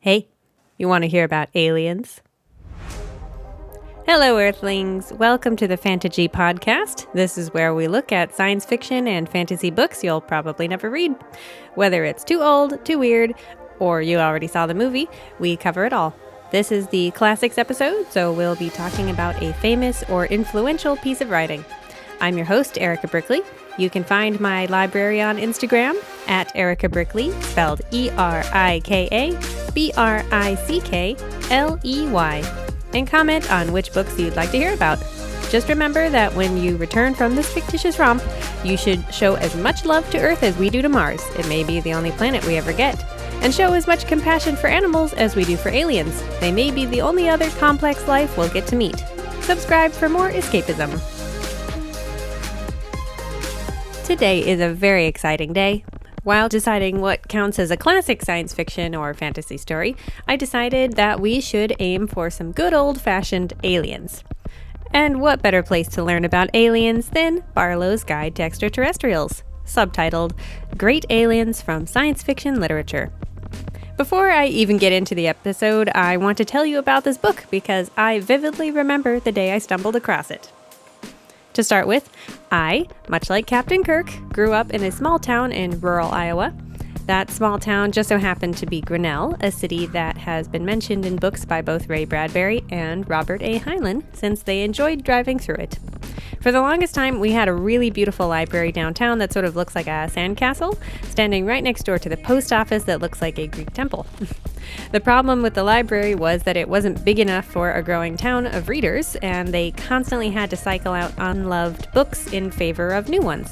Hey, you want to hear about aliens? Hello, Earthlings. Welcome to the Fantaji Podcast. This is where we look at science fiction and fantasy books you'll probably never read. Whether it's too old, too weird, or you already saw the movie, we cover it all. This is the classics episode, so we'll be talking about a famous or influential piece of writing. I'm your host, Erika Brickley. You can find my library on Instagram at Erika Brickley, spelled ErikaBrickley, and comment on which books you'd like to hear about. Just remember that when you return from this fictitious romp, you should show as much love to Earth as we do to Mars. It may be the only planet we ever get. And show as much compassion for animals as we do for aliens. They may be the only other complex life we'll get to meet. Subscribe for more escapism. Today is a very exciting day. While deciding what counts as a classic science fiction or fantasy story, I decided that we should aim for some good old-fashioned aliens. And what better place to learn about aliens than Barlowe's Guide to Extraterrestrials, subtitled Great Aliens from Science Fiction Literature. Before I even get into the episode, I want to tell you about this book because I vividly remember the day I stumbled across it. To start with, I, much like Captain Kirk, grew up in a small town in rural Iowa. That small town just so happened to be Grinnell, a city that has been mentioned in books by both Ray Bradbury and Robert A. Heinlein, since they enjoyed driving through it. For the longest time, we had a really beautiful library downtown that sort of looks like a sandcastle, standing right next door to the post office that looks like a Greek temple. The problem with the library was that it wasn't big enough for a growing town of readers, and they constantly had to cycle out unloved books in favor of new ones.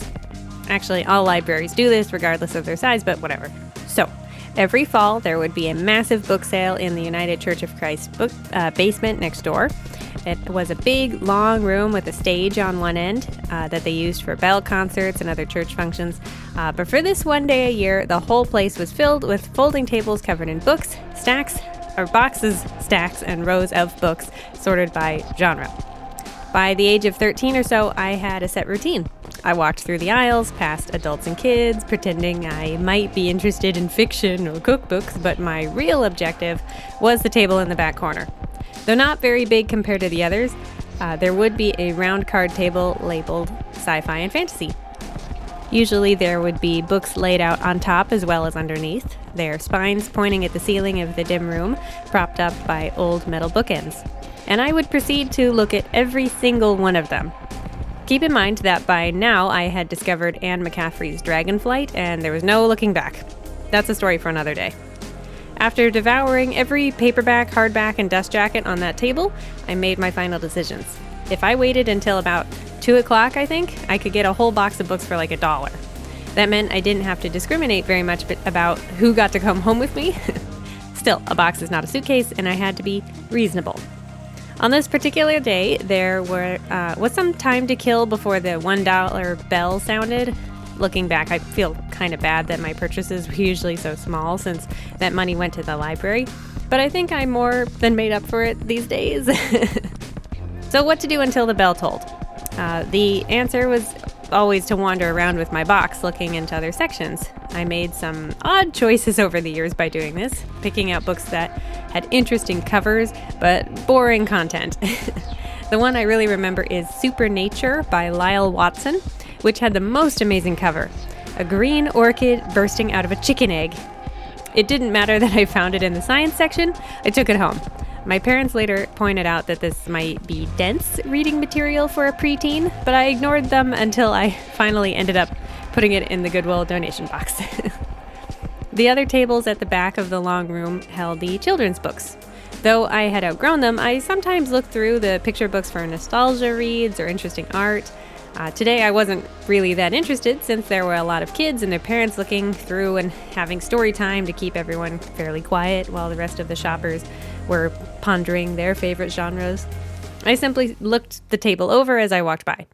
Actually, all libraries do this regardless of their size, but whatever. So, every fall there would be a massive book sale in the United Church of Christ basement next door. It was a big, long room with a stage on one end that they used for bell concerts and other church functions. But for this one day a year, the whole place was filled with folding tables covered in books, boxes, stacks, and rows of books sorted by genre. By the age of 13 or so, I had a set routine. I walked through the aisles, past adults and kids, pretending I might be interested in fiction or cookbooks, but my real objective was the table in the back corner. Though not very big compared to the others, there would be a round card table labeled sci-fi and fantasy. Usually there would be books laid out on top as well as underneath, their spines pointing at the ceiling of the dim room, propped up by old metal bookends. And I would proceed to look at every single one of them. Keep in mind that by now I had discovered Anne McCaffrey's Dragonflight, and there was no looking back. That's a story for another day. After devouring every paperback, hardback, and dust jacket on that table, I made my final decisions. If I waited until about 2 o'clock, I think, I could get a whole box of books for like $1. That meant I didn't have to discriminate very much about who got to come home with me. Still, a box is not a suitcase, and I had to be reasonable. On this particular day, there was some time to kill before the $1 bell sounded. Looking back, I feel kind of bad that my purchases were usually so small since that money went to the library, but I think I more than made up for it these days. So what to do until the bell tolled? The answer was always to wander around with my box looking into other sections. I made some odd choices over the years by doing this, picking out books that had interesting covers but boring content. The one I really remember is Supernature by Lyle Watson, which had the most amazing cover, a green orchid bursting out of a chicken egg. It didn't matter that I found it in the science section, I took it home. My parents later pointed out that this might be dense reading material for a preteen, but I ignored them until I finally ended up putting it in the Goodwill donation box. The other tables at the back of the long room held the children's books. Though I had outgrown them, I sometimes looked through the picture books for nostalgia reads or interesting art. Today I wasn't really that interested since there were a lot of kids and their parents looking through and having story time to keep everyone fairly quiet while the rest of the shoppers were pondering their favorite genres. I simply looked the table over as I walked by.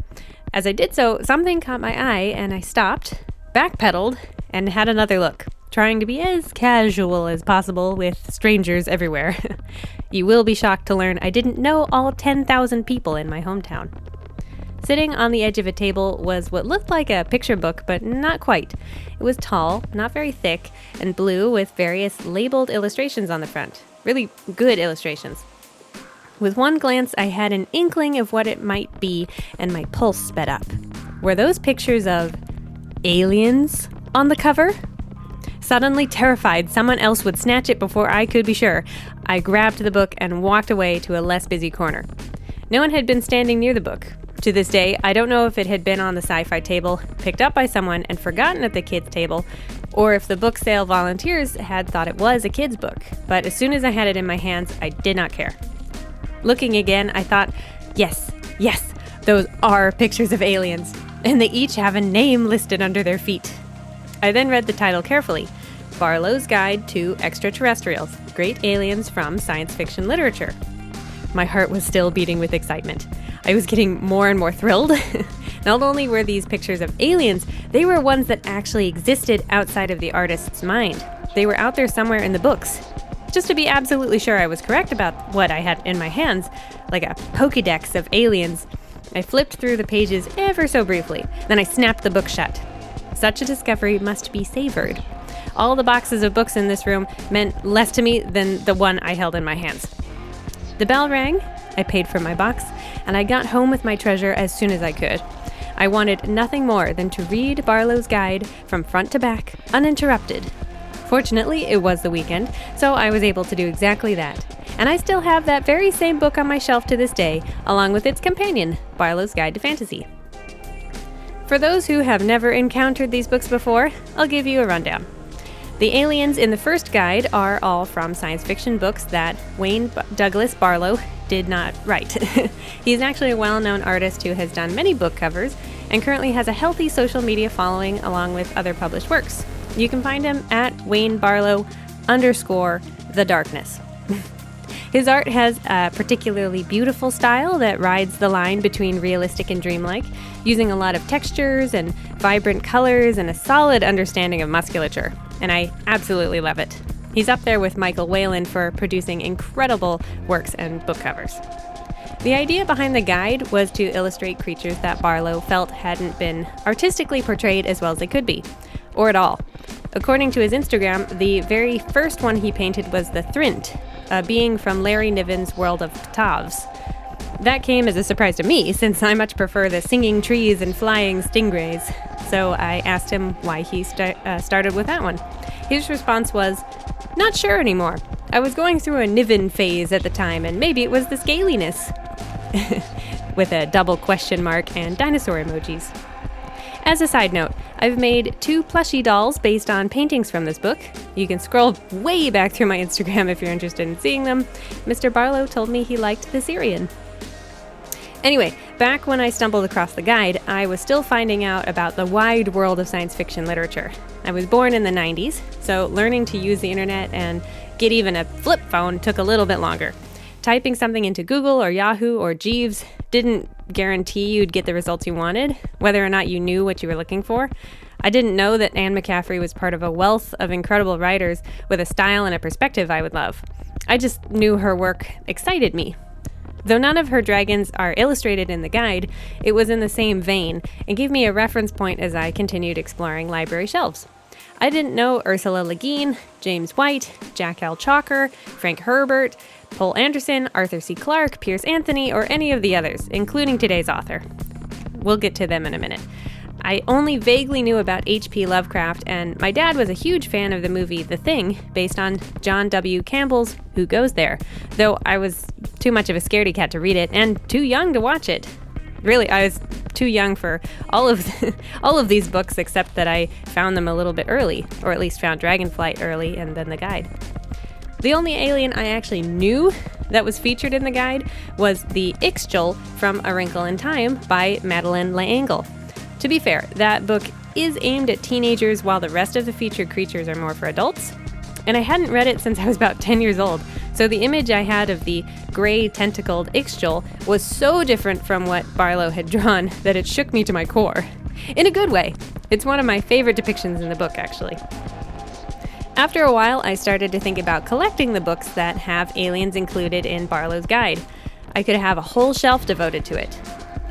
As I did so, something caught my eye and I stopped, backpedaled, and had another look, trying to be as casual as possible with strangers everywhere. You will be shocked to learn I didn't know all 10,000 people in my hometown. Sitting on the edge of a table was what looked like a picture book, but not quite. It was tall, not very thick, and blue with various labeled illustrations on the front. Really good illustrations. With one glance, I had an inkling of what it might be, and my pulse sped up. Were those pictures of aliens on the cover? Suddenly terrified someone else would snatch it before I could be sure, I grabbed the book and walked away to a less busy corner. No one had been standing near the book. To this day, I don't know if it had been on the sci-fi table, picked up by someone and forgotten at the kids' table, or if the book sale volunteers had thought it was a kid's book. But as soon as I had it in my hands, I did not care. Looking again, I thought, yes, those are pictures of aliens, and they each have a name listed under their feet. I then read the title carefully, Barlowe's Guide to Extraterrestrials, Great Aliens from Science Fiction Literature. My heart was still beating with excitement. I was getting more and more thrilled. Not only were these pictures of aliens, they were ones that actually existed outside of the artist's mind. They were out there somewhere in the books. Just to be absolutely sure I was correct about what I had in my hands, like a Pokédex of aliens, I flipped through the pages ever so briefly. Then I snapped the book shut. Such a discovery must be savored. All the boxes of books in this room meant less to me than the one I held in my hands. The bell rang, I paid for my box, and I got home with my treasure as soon as I could. I wanted nothing more than to read Barlowe's Guide from front to back, uninterrupted. Fortunately, it was the weekend, so I was able to do exactly that. And I still have that very same book on my shelf to this day, along with its companion, Barlowe's Guide to Fantasy. For those who have never encountered these books before, I'll give you a rundown. The aliens in the first guide are all from science fiction books that Wayne Douglas Barlowe did not write. He's actually a well-known artist who has done many book covers and currently has a healthy social media following along with other published works. You can find him at WayneBarlowe_TheDarkness. His art has a particularly beautiful style that rides the line between realistic and dreamlike, using a lot of textures and vibrant colors and a solid understanding of musculature. And I absolutely love it. He's up there with Michael Whalen for producing incredible works and book covers. The idea behind the guide was to illustrate creatures that Barlowe felt hadn't been artistically portrayed as well as they could be, or at all. According to his Instagram, the very first one he painted was the Thrint, a being from Larry Niven's world of Ptavs. That came as a surprise to me, since I much prefer the singing trees and flying stingrays. So I asked him why he started with that one. His response was, "Not sure anymore. I was going through a Niven phase at the time, and maybe it was the scaliness." With a double question mark and dinosaur emojis. As a side note, I've made 2 plushie dolls based on paintings from this book. You can scroll way back through my Instagram if you're interested in seeing them. Mr. Barlowe told me he liked the Syrian. Anyway, back when I stumbled across the guide, I was still finding out about the wide world of science fiction literature. I was born in the 90s, so learning to use the internet and get even a flip phone took a little bit longer. Typing something into Google or Yahoo or Jeeves didn't guarantee you'd get the results you wanted, whether or not you knew what you were looking for. I didn't know that Anne McCaffrey was part of a wealth of incredible writers with a style and a perspective I would love. I just knew her work excited me. Though none of her dragons are illustrated in the guide, it was in the same vein and gave me a reference point as I continued exploring library shelves. I didn't know Ursula Le Guin, James White, Jack L. Chalker, Frank Herbert, Poul Anderson, Arthur C. Clarke, Piers Anthony, or any of the others, including today's author. We'll get to them in a minute. I only vaguely knew about H.P. Lovecraft, and my dad was a huge fan of the movie The Thing, based on John W. Campbell's Who Goes There, though I was too much of a scaredy cat to read it, and too young to watch it. Really, I was too young for all of these books, except that I found them a little bit early, or at least found Dragonflight early, and then the guide. The only alien I actually knew that was featured in the guide was the Ixchel from A Wrinkle in Time by Madeleine L'Engle. To be fair, that book is aimed at teenagers while the rest of the featured creatures are more for adults. And I hadn't read it since I was about 10 years old, so the image I had of the gray tentacled Ixchel was so different from what Barlowe had drawn that it shook me to my core. In a good way. It's one of my favorite depictions in the book, actually. After a while, I started to think about collecting the books that have aliens included in Barlowe's guide. I could have a whole shelf devoted to it.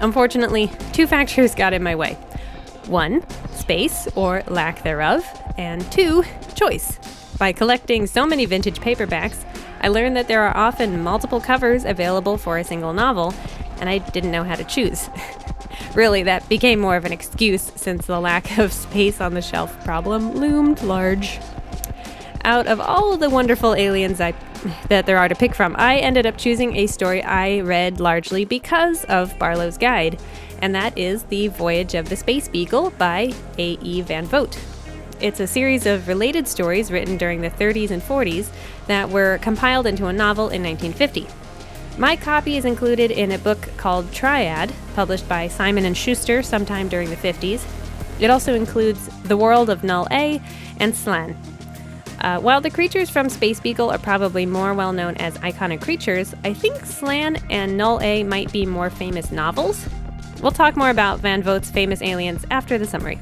Unfortunately, two factors got in my way. 1, space or lack thereof, and 2, choice. By collecting so many vintage paperbacks, I learned that there are often multiple covers available for a single novel, and I didn't know how to choose. Really, that became more of an excuse since the lack of space on the shelf problem loomed large. Out of all of the wonderful aliens that there are to pick from, I ended up choosing a story I read largely because of Barlowe's guide, and that is The Voyage of the Space Beagle by A.E. Van Vogt. It's a series of related stories written during the 30s and 40s that were compiled into a novel in 1950. My copy is included in a book called Triad, published by Simon & Schuster sometime during the 50s. It also includes The World of Null A and Slan. While the creatures from Space Beagle are probably more well known as iconic creatures, I think Slan and Null A might be more famous novels. We'll talk more about Van Vogt's famous aliens after the summary.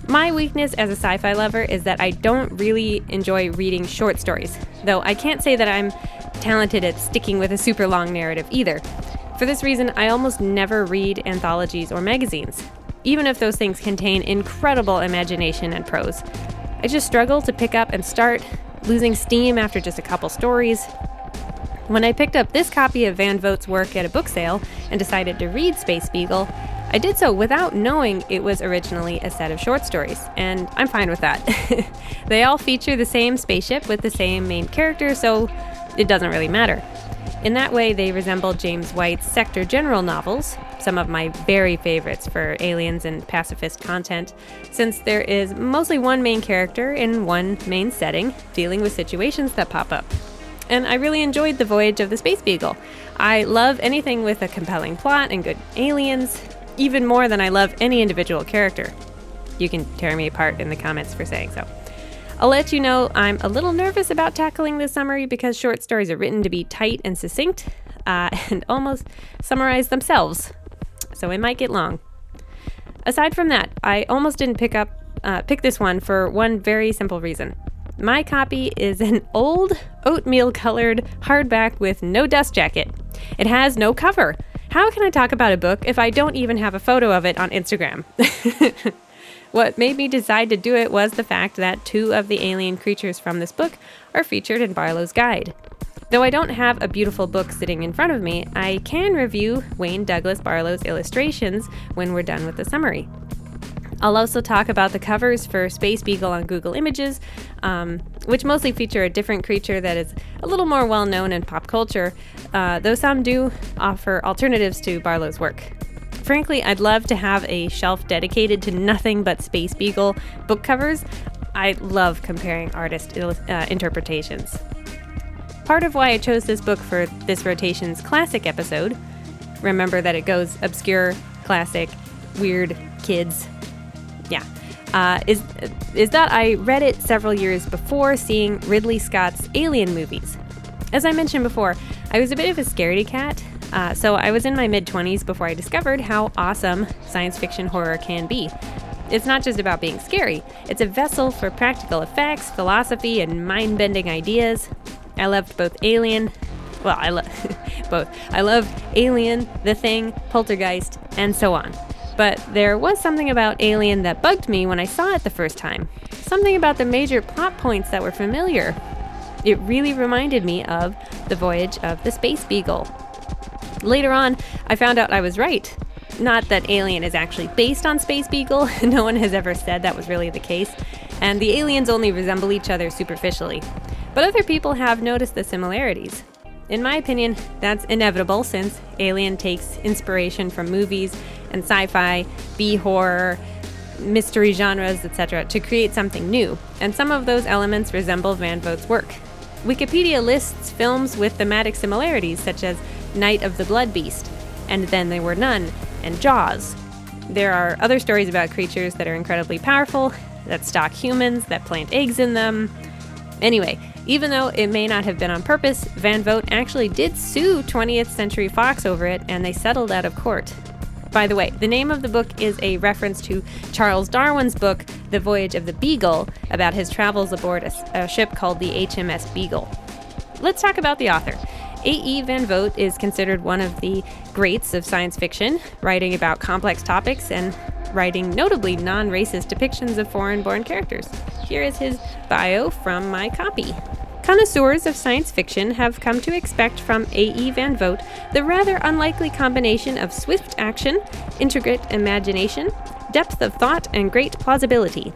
My weakness as a sci-fi lover is that I don't really enjoy reading short stories, though I can't say that I'm talented at sticking with a super long narrative either. For this reason, I almost never read anthologies or magazines, even if those things contain incredible imagination and prose. I just struggle to pick up and start, losing steam after just a couple stories. When I picked up this copy of Van Vogt's work at a book sale and decided to read Space Beagle, I did so without knowing it was originally a set of short stories, and I'm fine with that. They all feature the same spaceship with the same main character, so it doesn't really matter. In that way, they resemble James White's Sector General novels, some of my very favorites for aliens and pacifist content, since there is mostly one main character in one main setting dealing with situations that pop up. And I really enjoyed The Voyage of the Space Beagle. I love anything with a compelling plot and good aliens, even more than I love any individual character. You can tear me apart in the comments for saying so. I'll let you know I'm a little nervous about tackling this summary because short stories are written to be tight and succinct and almost summarize themselves, so it might get long. Aside from that, I almost didn't pick this one for one very simple reason. My copy is an old oatmeal-colored hardback with no dust jacket. It has no cover. How can I talk about a book if I don't even have a photo of it on Instagram? What made me decide to do it was the fact that 2 of the alien creatures from this book are featured in Barlowe's guide. Though I don't have a beautiful book sitting in front of me, I can review Wayne Douglas Barlowe's illustrations when we're done with the summary. I'll also talk about the covers for Space Beagle on Google Images, which mostly feature a different creature that is a little more well-known in pop culture, though some do offer alternatives to Barlowe's work. Frankly, I'd love to have a shelf dedicated to nothing but Space Beagle book covers. I love comparing artist interpretations. Part of why I chose this book for this rotation's classic episode, remember that it goes obscure, classic, weird, kids, is that I read it several years before seeing Ridley Scott's Alien movies. As I mentioned before, I was a bit of a scaredy cat, so I was in my mid-20s before I discovered how awesome science fiction horror can be. It's not just about being scary, it's a vessel for practical effects, philosophy, and mind-bending ideas. I loved both Alien, I love Alien, The Thing, Poltergeist, and so on. But there was something about Alien that bugged me when I saw it the first time. Something about the major plot points that were familiar. It really reminded me of The Voyage of the Space Beagle. Later on, I found out I was right. Not that Alien is actually based on Space Beagle, no one has ever said that was really the case, and the aliens only resemble each other superficially. But other people have noticed the similarities. In my opinion, that's inevitable since Alien takes inspiration from movies and sci-fi, B-horror, mystery genres, etc. to create something new, and some of those elements resemble Van Vogt's work. Wikipedia lists films with thematic similarities such as Night of the Blood Beast, and Then There Were None, and Jaws. There are other stories about creatures that are incredibly powerful, that stalk humans, that plant eggs in them. Anyway, even though it may not have been on purpose, Van Vogt actually did sue 20th Century Fox over it, and they settled out of court. By the way, the name of the book is a reference to Charles Darwin's book, The Voyage of the Beagle, about his travels aboard a ship called the HMS Beagle. Let's talk about the author. A.E. Van Vogt is considered one of the greats of science fiction, writing about complex topics and writing notably non-racist depictions of foreign-born characters. Here is his bio from my copy. Connoisseurs of science fiction have come to expect from A.E. Van Vogt the rather unlikely combination of swift action, intricate imagination, depth of thought, and great plausibility.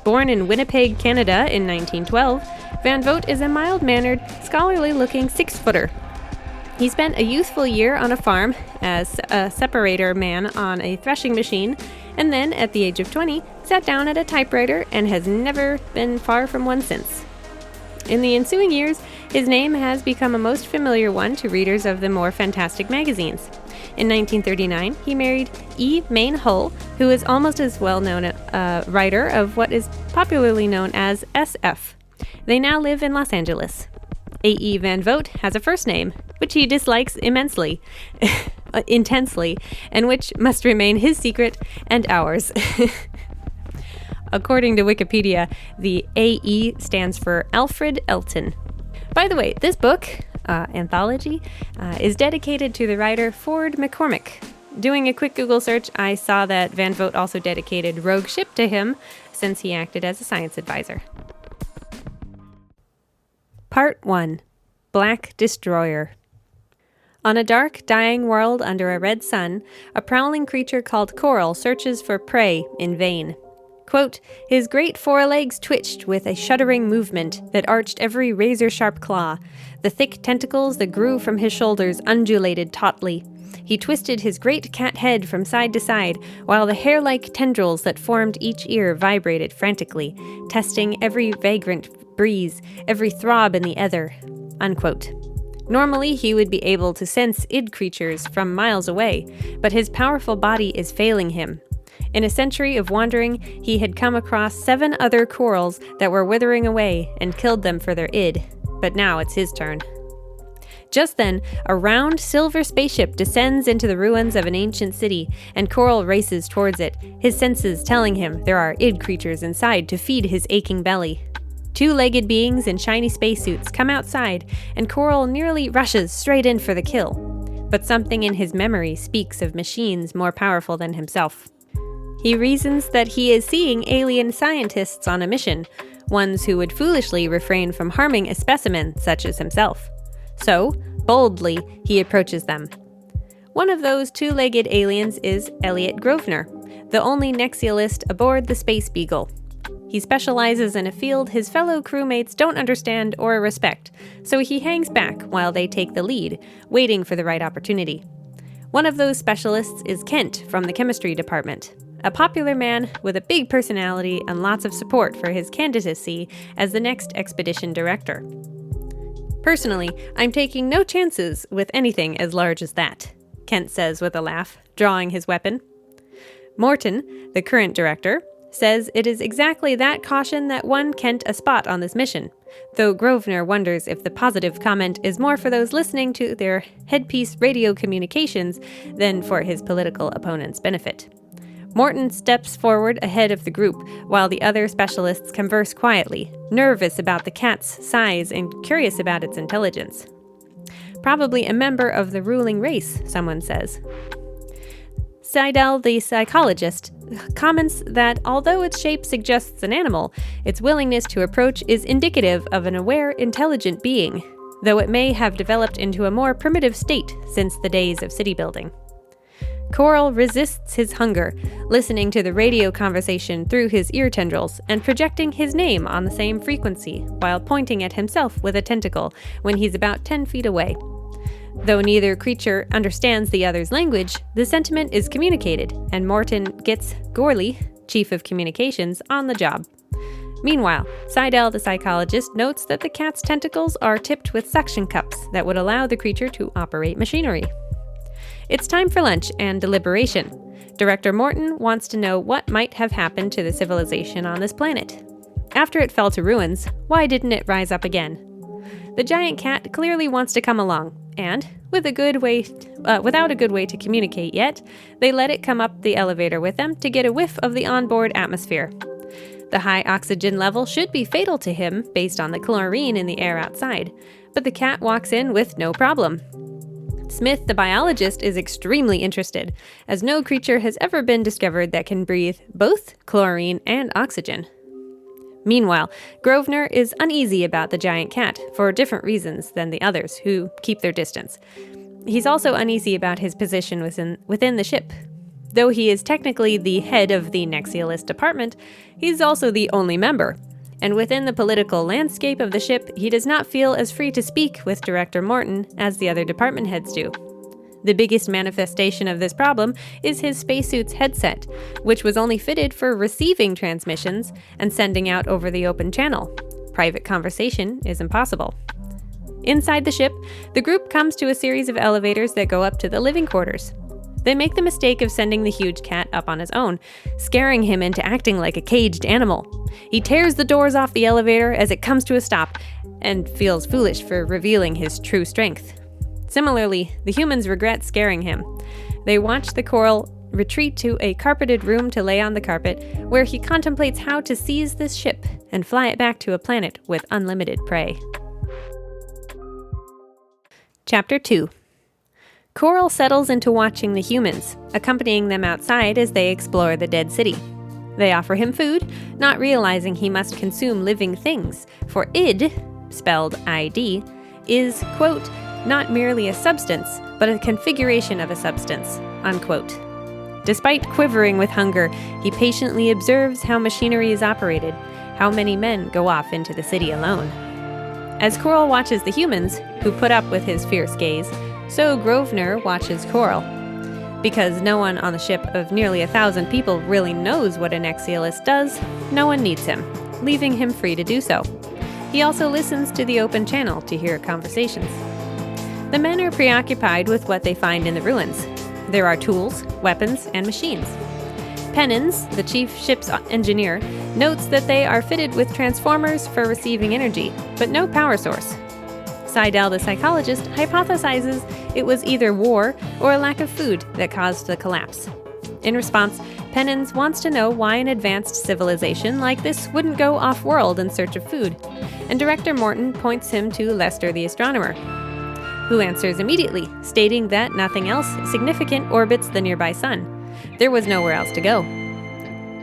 Born in Winnipeg, Canada in 1912, Van Vogt is a mild-mannered, scholarly-looking six-footer. He spent a youthful year on a farm as a separator man on a threshing machine, and then, at the age of 20, sat down at a typewriter and has never been far from one since. In the ensuing years, his name has become a most familiar one to readers of the more fantastic magazines. In 1939, he married E. Mayne Hull, who is almost as well-known a writer of what is popularly known as SF. They now live in Los Angeles. A.E. Van Vogt has a first name, which he dislikes immensely, intensely, and which must remain his secret and ours. According to Wikipedia, the A.E. stands for Alfred Elton. By the way, this book, anthology, is dedicated to the writer Ford McCormick. Doing a quick Google search, I saw that Van Vogt also dedicated Rogue Ship to him, since he acted as a science advisor. Part 1. Black Destroyer. On a dark, dying world under a red sun, a prowling creature called Coral searches for prey in vain. Quote, his great forelegs twitched with a shuddering movement that arched every razor-sharp claw. The thick tentacles that grew from his shoulders undulated tautly. He twisted his great cat head from side to side, while the hair-like tendrils that formed each ear vibrated frantically, testing every vagrant breeze, every throb in the ether. Unquote. Normally, he would be able to sense id creatures from miles away, but his powerful body is failing him. In a century of wandering, he had come across 7 other corals that were withering away and killed them for their id. But now it's his turn. Just then, a round silver spaceship descends into the ruins of an ancient city, and Coral races towards it, his senses telling him there are id creatures inside to feed his aching belly. 2-legged beings in shiny spacesuits come outside, and Coral nearly rushes straight in for the kill. But something in his memory speaks of machines more powerful than himself. He reasons that he is seeing alien scientists on a mission, ones who would foolishly refrain from harming a specimen such as himself. So, boldly, he approaches them. One of those 2-legged aliens is Elliot Grosvenor, the only Nexialist aboard the Space Beagle. He specializes in a field his fellow crewmates don't understand or respect, so he hangs back while they take the lead, waiting for the right opportunity. One of those specialists is Kent from the chemistry department, a popular man with a big personality and lots of support for his candidacy as the next expedition director. Personally, I'm taking no chances with anything as large as that, Kent says with a laugh, drawing his weapon. Morton, the current director, says it is exactly that caution that won Kent a spot on this mission, though Grosvenor wonders if the positive comment is more for those listening to their headpiece radio communications than for his political opponent's benefit. Morton steps forward ahead of the group, while the other specialists converse quietly, nervous about the cat's size and curious about its intelligence. Probably a member of the ruling race, someone says. Seidel, the psychologist, comments that although its shape suggests an animal, its willingness to approach is indicative of an aware, intelligent being, though it may have developed into a more primitive state since the days of city building. Coral resists his hunger, listening to the radio conversation through his ear tendrils and projecting his name on the same frequency while pointing at himself with a tentacle when he's about 10 feet away. Though neither creature understands the other's language, the sentiment is communicated, and Morton gets Gorley, chief of communications, on the job. Meanwhile, Seidel, the psychologist, notes that the cat's tentacles are tipped with suction cups that would allow the creature to operate machinery. It's time for lunch and deliberation. Director Morton wants to know what might have happened to the civilization on this planet. After it fell to ruins, why didn't it rise up again? The giant cat clearly wants to come along, and, without a good way to communicate yet, they let it come up the elevator with them to get a whiff of the onboard atmosphere. The high oxygen level should be fatal to him based on the chlorine in the air outside, but the cat walks in with no problem. Smith, the biologist, is extremely interested, as no creature has ever been discovered that can breathe both chlorine and oxygen. Meanwhile, Grosvenor is uneasy about the giant cat for different reasons than the others, who keep their distance. He's also uneasy about his position within the ship. Though he is technically the head of the Nexialist department, he's also the only member. And within the political landscape of the ship, he does not feel as free to speak with Director Morton as the other department heads do. The biggest manifestation of this problem is his spacesuit's headset, which was only fitted for receiving transmissions and sending out over the open channel. Private conversation is impossible. Inside the ship, the group comes to a series of elevators that go up to the living quarters. They make the mistake of sending the huge cat up on his own, scaring him into acting like a caged animal. He tears the doors off the elevator as it comes to a stop, and feels foolish for revealing his true strength. Similarly, the humans regret scaring him. They watch the coral retreat to a carpeted room to lay on the carpet, where he contemplates how to seize this ship and fly it back to a planet with unlimited prey. Chapter 2. Coral settles into watching the humans, accompanying them outside as they explore the dead city. They offer him food, not realizing he must consume living things, for id, spelled ID, is, quote, not merely a substance, but a configuration of a substance, unquote. Despite quivering with hunger, he patiently observes how machinery is operated, how many men go off into the city alone. As Coral watches the humans, who put up with his fierce gaze, so Grosvenor watches Coral. Because no one on the ship of nearly 1,000 people really knows what an Nexialist does, no one needs him, leaving him free to do so. He also listens to the open channel to hear conversations. The men are preoccupied with what they find in the ruins. There are tools, weapons, and machines. Pennins, the chief ship's engineer, notes that they are fitted with transformers for receiving energy, but no power source. Seidel, the psychologist, hypothesizes it was either war or a lack of food that caused the collapse. In response, Pennins wants to know why an advanced civilization like this wouldn't go off-world in search of food, and Director Morton points him to Lester the astronomer, who answers immediately, stating that nothing else significant orbits the nearby sun. There was nowhere else to go.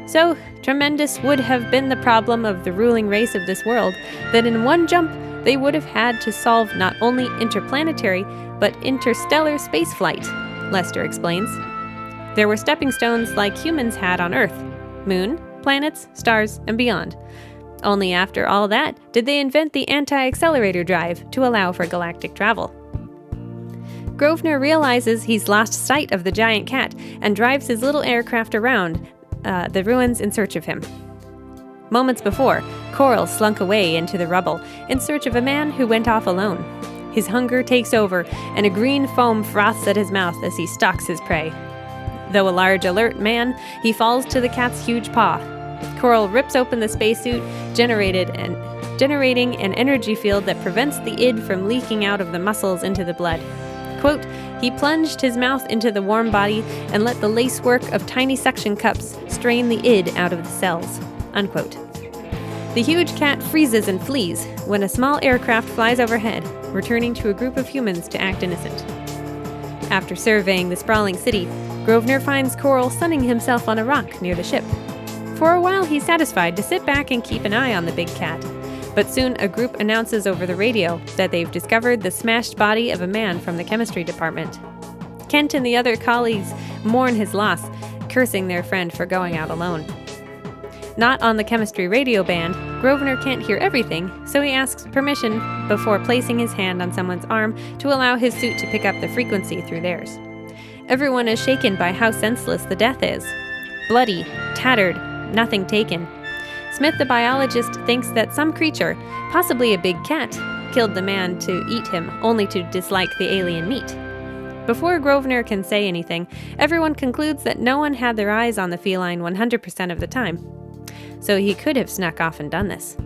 So, tremendous would have been the problem of the ruling race of this world that in one jump they would have had to solve not only interplanetary, but interstellar spaceflight, Lester explains. There were stepping stones like humans had on Earth: moon, planets, stars, and beyond. Only after all that did they invent the anti-accelerator drive to allow for galactic travel. Grosvenor realizes he's lost sight of the giant cat and drives his little aircraft around the ruins in search of him. Moments before, Coral slunk away into the rubble in search of a man who went off alone. His hunger takes over, and a green foam froths at his mouth as he stalks his prey. Though a large, alert man, he falls to the cat's huge paw. Coral rips open the spacesuit, generating an energy field that prevents the id from leaking out of the muscles into the blood. Quote, he plunged his mouth into the warm body and let the lacework of tiny suction cups strain the id out of the cells. Unquote. The huge cat freezes and flees when a small aircraft flies overhead, returning to a group of humans to act innocent. After surveying the sprawling city, Grosvenor finds Coral sunning himself on a rock near the ship. For a while, he's satisfied to sit back and keep an eye on the big cat. But soon a group announces over the radio that they've discovered the smashed body of a man from the chemistry department. Kent and the other colleagues mourn his loss, cursing their friend for going out alone. Not on the chemistry radio band, Grosvenor can't hear everything, so he asks permission before placing his hand on someone's arm to allow his suit to pick up the frequency through theirs. Everyone is shaken by how senseless the death is. Bloody, tattered, nothing taken. Smith, the biologist, thinks that some creature, possibly a big cat, killed the man to eat him, only to dislike the alien meat. Before Grosvenor can say anything, everyone concludes that no one had their eyes on the feline 100% of the time. So he could have snuck off and done this.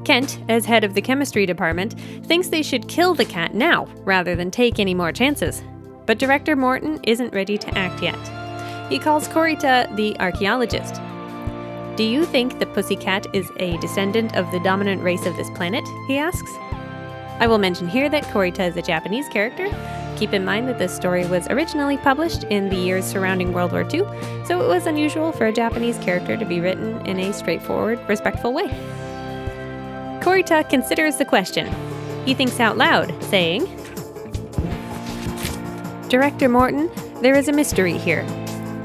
Kent, as head of the chemistry department, thinks they should kill the cat now, rather than take any more chances. But Director Morton isn't ready to act yet. He calls Corita the archaeologist. Do you think the pussycat is a descendant of the dominant race of this planet? He asks. I will mention here that Kurita is a Japanese character. Keep in mind that this story was originally published in the years surrounding World War II, so it was unusual for a Japanese character to be written in a straightforward, respectful way. Kurita considers the question. He thinks out loud, saying, Director Morton, there is a mystery here.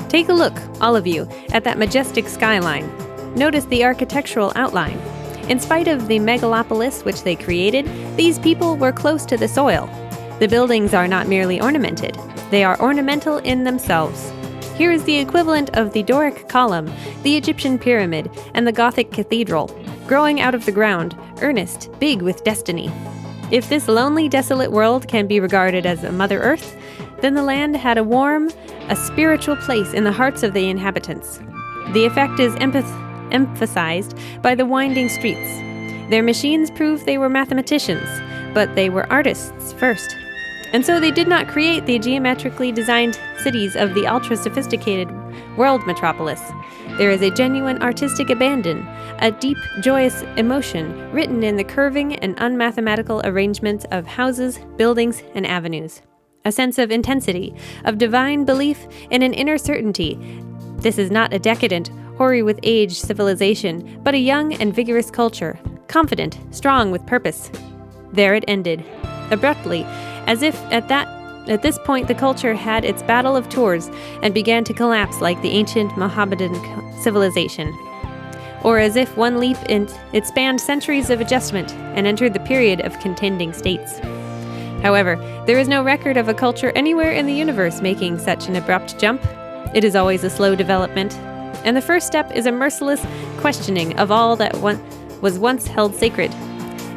Take a look, all of you, at that majestic skyline. Notice the architectural outline. In spite of the megalopolis which they created, these people were close to the soil. The buildings are not merely ornamented. They are ornamental in themselves. Here is the equivalent of the Doric column, the Egyptian pyramid, and the Gothic cathedral, growing out of the ground, earnest, big with destiny. If this lonely, desolate world can be regarded as a Mother Earth, then the land had a warm, a spiritual place in the hearts of the inhabitants. The effect is emphasized by the winding streets. Their machines prove they were mathematicians, but they were artists first. And so they did not create the geometrically designed cities of the ultra-sophisticated world metropolis. There is a genuine artistic abandon, a deep, joyous emotion written in the curving and unmathematical arrangements of houses, buildings, and avenues. A sense of intensity, of divine belief in an inner certainty. This is not a decadent, hoary with age civilization, but a young and vigorous culture, confident, strong with purpose. There it ended, abruptly, as if at this point the culture had its battle of tours and began to collapse like the ancient Mohammedan civilization. Or as if one leap it spanned centuries of adjustment and entered the period of contending states. However, there is no record of a culture anywhere in the universe making such an abrupt jump. It is always a slow development, and the first step is a merciless questioning of all that was once held sacred.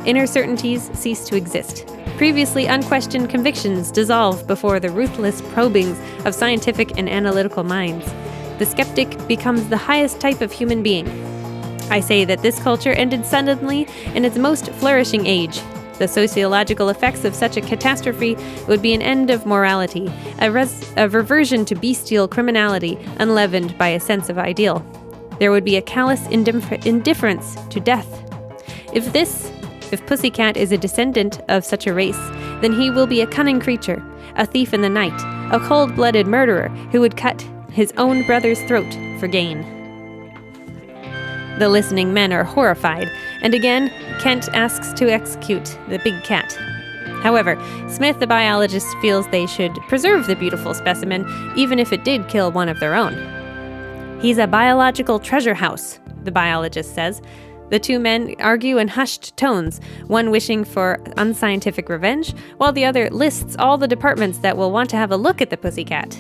Inner certainties cease to exist. Previously unquestioned convictions dissolve before the ruthless probings of scientific and analytical minds. The skeptic becomes the highest type of human being. I say that this culture ended suddenly in its most flourishing age. The sociological effects of such a catastrophe would be an end of morality, a reversion to bestial criminality unleavened by a sense of ideal. There would be a callous indifference to death. If Pussycat is a descendant of such a race, then he will be a cunning creature, a thief in the night, a cold-blooded murderer who would cut his own brother's throat for gain. The listening men are horrified, and again, Kent asks to execute the big cat. However, Smith, the biologist, feels they should preserve the beautiful specimen, even if it did kill one of their own. He's a biological treasure house, the biologist says. The two men argue in hushed tones, one wishing for unscientific revenge, while the other lists all the departments that will want to have a look at the pussycat.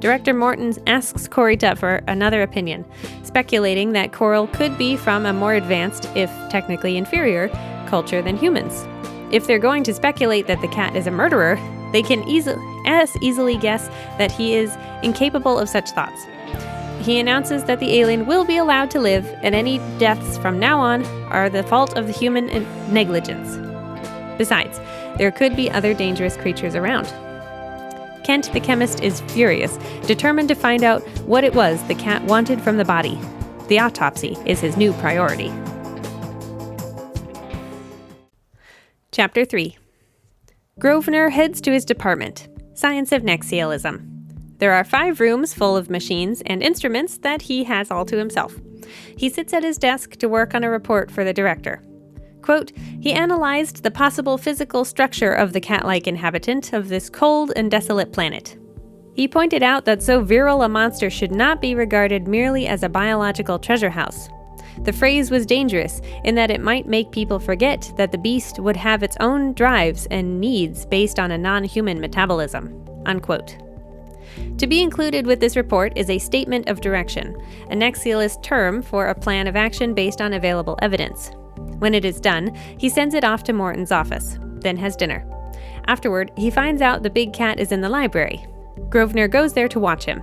Director Morton asks Kurita for another opinion, speculating that coral could be from a more advanced, if technically inferior, culture than humans. If they're going to speculate that the cat is a murderer, they can easily guess that he is incapable of such thoughts. He announces that the alien will be allowed to live, and any deaths from now on are the fault of the human negligence. Besides, there could be other dangerous creatures around. Kent, the chemist, is furious, determined to find out what it was the cat wanted from the body. The autopsy is his new priority. Chapter 3. Grosvenor heads to his department, Science of Nexialism. There are 5 rooms full of machines and instruments that he has all to himself. He sits at his desk to work on a report for the director. Quote, he analyzed the possible physical structure of the cat-like inhabitant of this cold and desolate planet. He pointed out that so virile a monster should not be regarded merely as a biological treasure house. The phrase was dangerous in that it might make people forget that the beast would have its own drives and needs based on a non-human metabolism. Unquote. To be included with this report is a statement of direction, a Nexialist term for a plan of action based on available evidence. When it is done, he sends it off to Morton's office, then has dinner. Afterward, he finds out the big cat is in the library. Grosvenor goes there to watch him.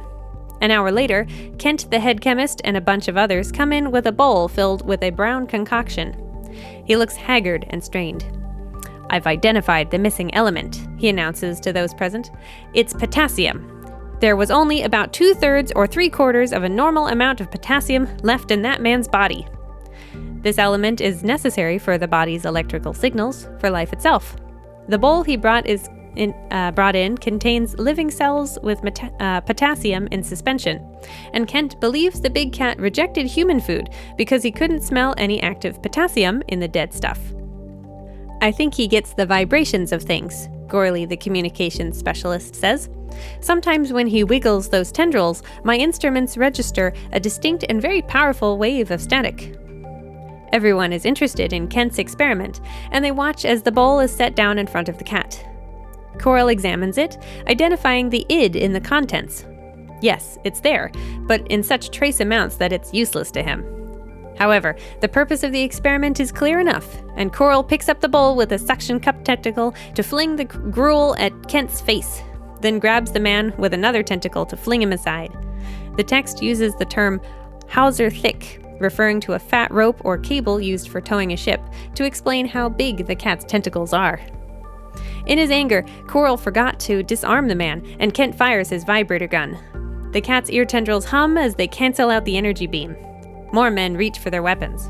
An hour later, Kent, the head chemist, and a bunch of others come in with a bowl filled with a brown concoction. He looks haggard and strained. I've identified the missing element, he announces to those present. It's potassium. There was only about 2/3 or 3/4 of a normal amount of potassium left in that man's body. This element is necessary for the body's electrical signals for life itself. The bowl he brought in contains living cells with potassium in suspension, and Kent believes the big cat rejected human food because he couldn't smell any active potassium in the dead stuff. I think he gets the vibrations of things, Gorley, the communications specialist, says. Sometimes when he wiggles those tendrils, my instruments register a distinct and very powerful wave of static. Everyone is interested in Kent's experiment, and they watch as the bowl is set down in front of the cat. Coral examines it, identifying the id in the contents. Yes, it's there, but in such trace amounts that it's useless to him. However, the purpose of the experiment is clear enough, and Coral picks up the bowl with a suction cup tentacle to fling the gruel at Kent's face, then grabs the man with another tentacle to fling him aside. The text uses the term hawser thick, referring to a fat rope or cable used for towing a ship, to explain how big the cat's tentacles are. In his anger, Coral forgot to disarm the man, and Kent fires his vibrator gun. The cat's ear tendrils hum as they cancel out the energy beam. More men reach for their weapons.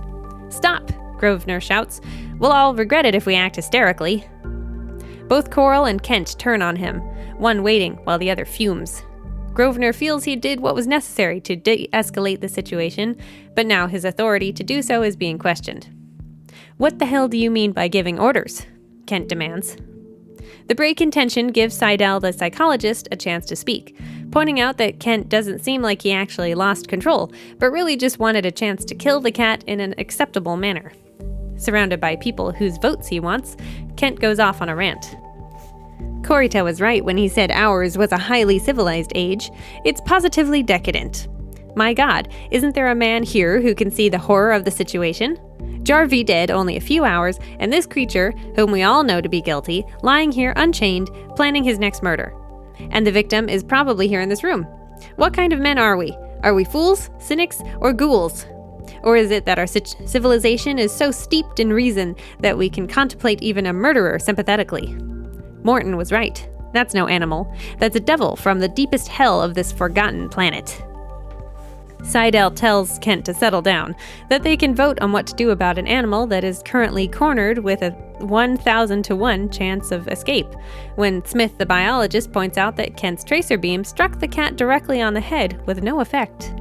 "Stop!" Grosvenor shouts. "We'll all regret it if we act hysterically." Both Coral and Kent turn on him, one waiting while the other fumes. Grosvenor feels he did what was necessary to de-escalate the situation, but now his authority to do so is being questioned. "What the hell do you mean by giving orders?" Kent demands. The break in tension gives Seidel, the psychologist, a chance to speak, pointing out that Kent doesn't seem like he actually lost control, but really just wanted a chance to kill the cat in an acceptable manner. Surrounded by people whose votes he wants, Kent goes off on a rant. Corita was right when he said ours was a highly civilized age. It's positively decadent. My God, isn't there a man here who can see the horror of the situation? Jarvie dead only a few hours, and this creature, whom we all know to be guilty, lying here unchained, planning his next murder. And the victim is probably here in this room. What kind of men are we? Are we fools, cynics, or ghouls? Or is it that our civilization is so steeped in reason that we can contemplate even a murderer sympathetically? Morton was right. That's no animal. That's a devil from the deepest hell of this forgotten planet. Seidel tells Kent to settle down, that they can vote on what to do about an animal that is currently cornered with a 1,000 to 1 chance of escape, when Smith the biologist points out that Kent's tracer beam struck the cat directly on the head with no effect.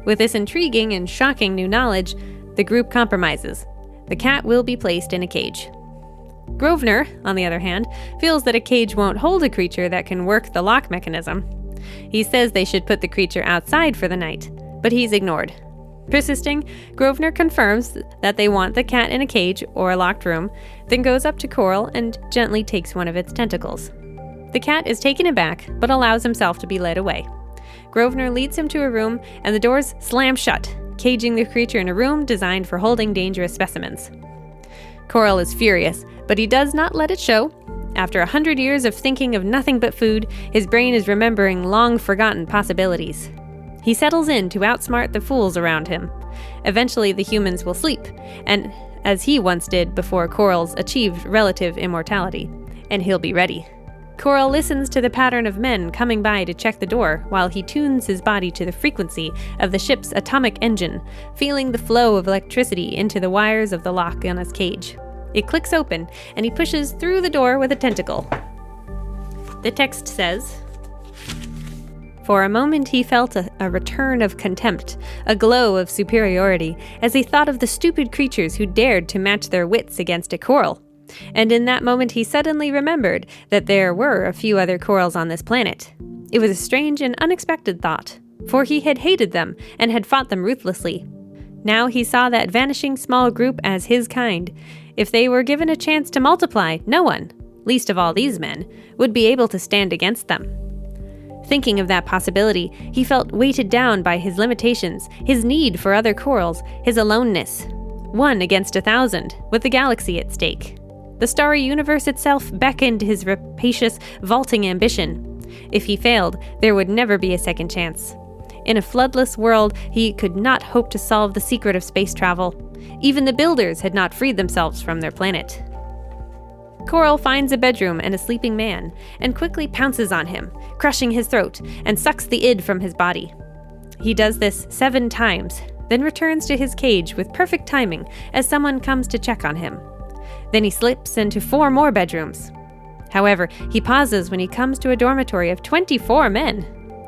With this intriguing and shocking new knowledge, the group compromises. The cat will be placed in a cage. Grosvenor, on the other hand, feels that a cage won't hold a creature that can work the lock mechanism. He says they should put the creature outside for the night, but he's ignored. Persisting, Grosvenor confirms that they want the cat in a cage or a locked room, then goes up to Coral and gently takes one of its tentacles. The cat is taken aback, but allows himself to be led away. Grosvenor leads him to a room, and the doors slam shut, caging the creature in a room designed for holding dangerous specimens. Coral is furious, but he does not let it show. After 100 years of thinking of nothing but food, his brain is remembering long-forgotten possibilities. He settles in to outsmart the fools around him. Eventually, the humans will sleep, and as he once did before Coral's achieved relative immortality, and he'll be ready. Coral listens to the pattern of men coming by to check the door while he tunes his body to the frequency of the ship's atomic engine, feeling the flow of electricity into the wires of the lock on his cage. It clicks open, and he pushes through the door with a tentacle. The text says, "For a moment he felt a return of contempt, a glow of superiority, as he thought of the stupid creatures who dared to match their wits against a coral. And in that moment he suddenly remembered that there were a few other corals on this planet. It was a strange and unexpected thought, for he had hated them and had fought them ruthlessly. Now he saw that vanishing small group as his kind. If they were given a chance to multiply, no one, least of all these men, would be able to stand against them. Thinking of that possibility, he felt weighted down by his limitations, his need for other corals, his aloneness. 1 against 1,000, with the galaxy at stake. The starry universe itself beckoned his rapacious, vaulting ambition. If he failed, there would never be a second chance. In a floodless world, he could not hope to solve the secret of space travel. Even the builders had not freed themselves from their planet. Coral finds a bedroom and a sleeping man, and quickly pounces on him, crushing his throat, and sucks the id from his body. He does this 7 times, then returns to his cage with perfect timing as someone comes to check on him. Then he slips into 4 more bedrooms. However, he pauses when he comes to a dormitory of 24 men.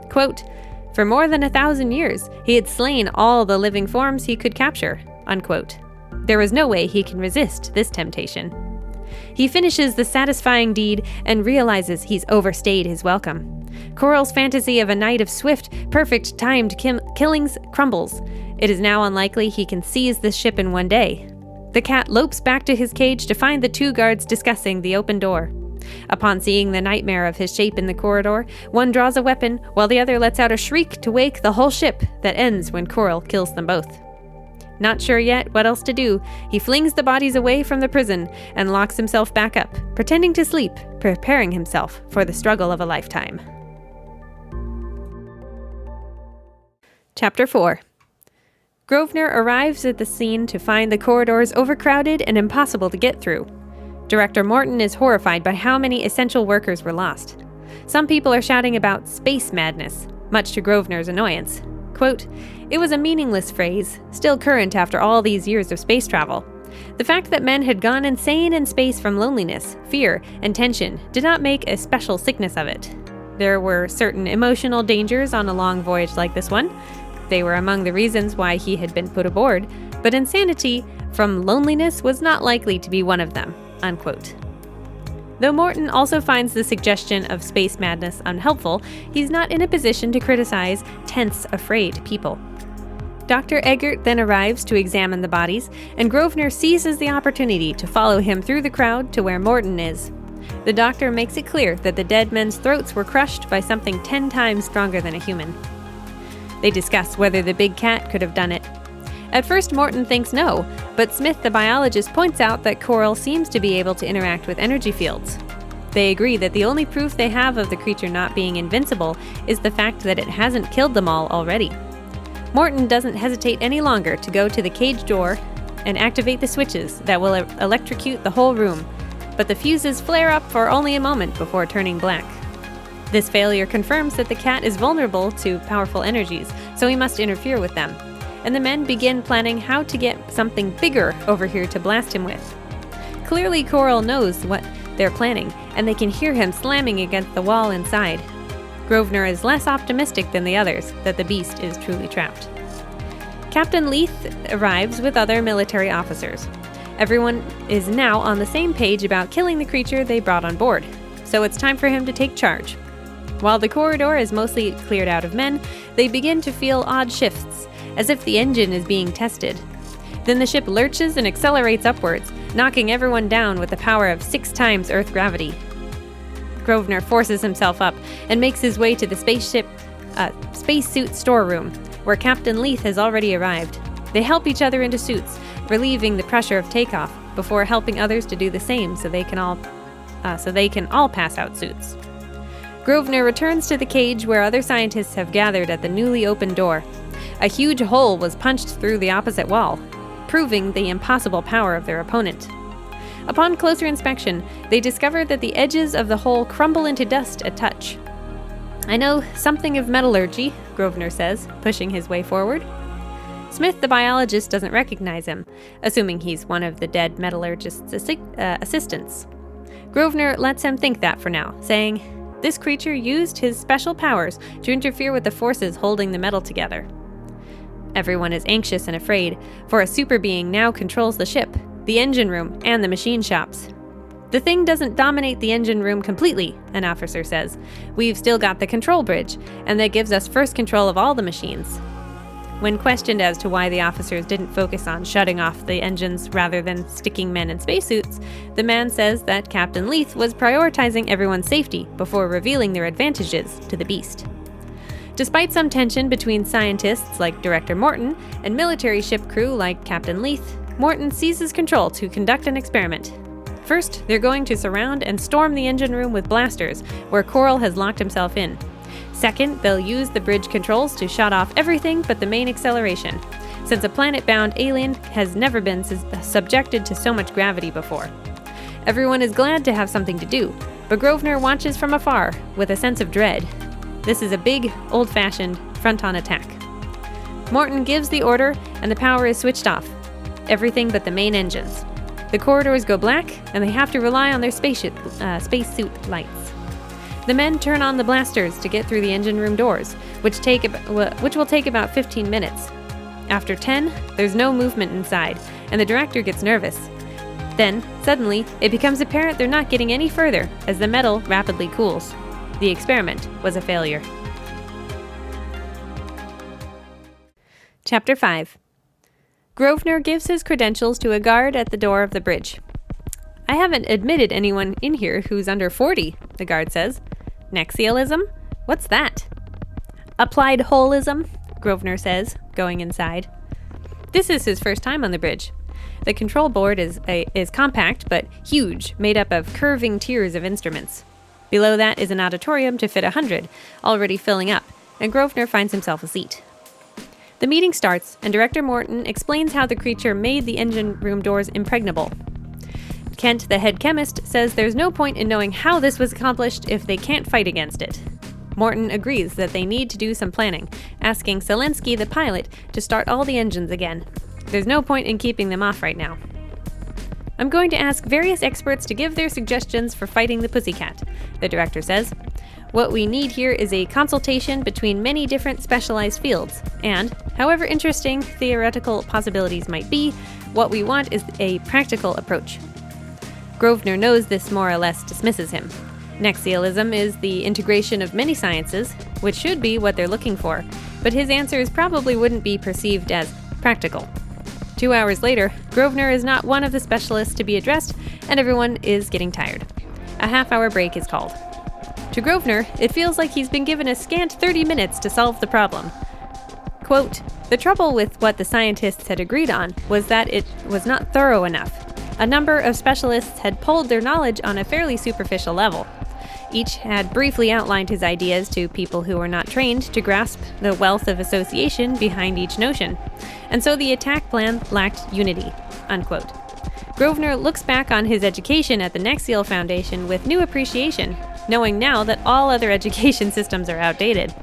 Quote, "For more than 1,000 years, he had slain all the living forms he could capture," unquote. There was no way he can resist this temptation. He finishes the satisfying deed and realizes he's overstayed his welcome. Coral's fantasy of a night of swift, perfect timed killings crumbles. It is now unlikely he can seize this ship in one day. The cat lopes back to his cage to find the 2 guards discussing the open door. Upon seeing the nightmare of his shape in the corridor, one draws a weapon while the other lets out a shriek to wake the whole ship that ends when Coral kills them both. Not sure yet what else to do, he flings the bodies away from the prison and locks himself back up, pretending to sleep, preparing himself for the struggle of a lifetime. Chapter 4. Grosvenor arrives at the scene to find the corridors overcrowded and impossible to get through. Director Morton is horrified by how many essential workers were lost. Some people are shouting about space madness, much to Grosvenor's annoyance. Quote, "It was a meaningless phrase, still current after all these years of space travel. The fact that men had gone insane in space from loneliness, fear, and tension did not make a special sickness of it. There were certain emotional dangers on a long voyage like this one. They were among the reasons why he had been put aboard, but insanity from loneliness was not likely to be one of them," unquote. Though Morton also finds the suggestion of space madness unhelpful, he's not in a position to criticize tense, afraid people. Dr. Eggert then arrives to examine the bodies, and Grosvenor seizes the opportunity to follow him through the crowd to where Morton is. The doctor makes it clear that the dead men's throats were crushed by something 10 times stronger than a human. They discuss whether the big cat could have done it. At first, Morton thinks no, but Smith, the biologist, points out that Coral seems to be able to interact with energy fields. They agree that the only proof they have of the creature not being invincible is the fact that it hasn't killed them all already. Morton doesn't hesitate any longer to go to the cage door and activate the switches that will electrocute the whole room, but the fuses flare up for only a moment before turning black. This failure confirms that the cat is vulnerable to powerful energies, so he must interfere with them. And the men begin planning how to get something bigger over here to blast him with. Clearly, Coral knows what they're planning, and they can hear him slamming against the wall inside. Grosvenor is less optimistic than the others that the beast is truly trapped. Captain Leith arrives with other military officers. Everyone is now on the same page about killing the creature they brought on board, so it's time for him to take charge. While the corridor is mostly cleared out of men, they begin to feel odd shifts, as if the engine is being tested. Then the ship lurches and accelerates upwards, knocking everyone down with the power of 6 times Earth gravity. Grosvenor forces himself up and makes his way to the spacesuit storeroom, where Captain Leith has already arrived. They help each other into suits, relieving the pressure of takeoff, before helping others to do the same so they can all pass out suits. Grosvenor returns to the cage where other scientists have gathered at the newly opened door. A huge hole was punched through the opposite wall, proving the impossible power of their opponent. Upon closer inspection, they discover that the edges of the hole crumble into dust at touch. "I know something of metallurgy," Grosvenor says, pushing his way forward. Smith, the biologist, doesn't recognize him, assuming he's one of the dead metallurgist's assistants. Grosvenor lets him think that for now, saying, "This creature used his special powers to interfere with the forces holding the metal together." Everyone is anxious and afraid, for a super being now controls the ship, the engine room, and the machine shops. "The thing doesn't dominate the engine room completely," an officer says. "We've still got the control bridge, and that gives us first control of all the machines." When questioned as to why the officers didn't focus on shutting off the engines rather than sticking men in spacesuits, the man says that Captain Leith was prioritizing everyone's safety before revealing their advantages to the beast. Despite some tension between scientists like Director Morton and military ship crew like Captain Leith, Morton seizes control to conduct an experiment. First, they're going to surround and storm the engine room with blasters, where Coral has locked himself in. Second, they'll use the bridge controls to shut off everything but the main acceleration, since a planet-bound alien has never been subjected to so much gravity before. Everyone is glad to have something to do, but Grosvenor watches from afar with a sense of dread. This is a big, old-fashioned front-on attack. Morton gives the order, and the power is switched off. Everything but the main engines. The corridors go black, and they have to rely on their spacesuit lights. The men turn on the blasters to get through the engine room doors, which will take about 15 minutes. After 10, there's no movement inside, and the director gets nervous. Then, suddenly, it becomes apparent they're not getting any further as the metal rapidly cools. The experiment was a failure. Chapter 5. Grosvenor gives his credentials to a guard at the door of the bridge. I haven't admitted anyone in here who's under 40, the guard says. Nexialism? What's that? Applied holism, Grosvenor says, going inside. This is his first time on the bridge. The control board is compact but huge, made up of curving tiers of instruments. Below that is an auditorium to fit 100, already filling up, and Grosvenor finds himself a seat. The meeting starts, and Director Morton explains how the creature made the engine room doors impregnable. Kent, the head chemist, says there's no point in knowing how this was accomplished if they can't fight against it. Morton agrees that they need to do some planning, asking Selensky, the pilot, to start all the engines again. There's no point in keeping them off right now. I'm going to ask various experts to give their suggestions for fighting the pussycat, the director says. What we need here is a consultation between many different specialized fields, and, however interesting theoretical possibilities might be, what we want is a practical approach. Grosvenor knows this more or less dismisses him. Nexialism is the integration of many sciences, which should be what they're looking for, but his answers probably wouldn't be perceived as practical. 2 hours later, Grosvenor is not one of the specialists to be addressed, and everyone is getting tired. A half-hour break is called. To Grosvenor, it feels like he's been given a scant 30 minutes to solve the problem. Quote, the trouble with what the scientists had agreed on was that it was not thorough enough. A number of specialists had polled their knowledge on a fairly superficial level. Each had briefly outlined his ideas to people who were not trained to grasp the wealth of association behind each notion, and so the attack plan lacked unity, unquote. Grosvenor looks back on his education at the Nexial Foundation with new appreciation, knowing now that all other education systems are outdated.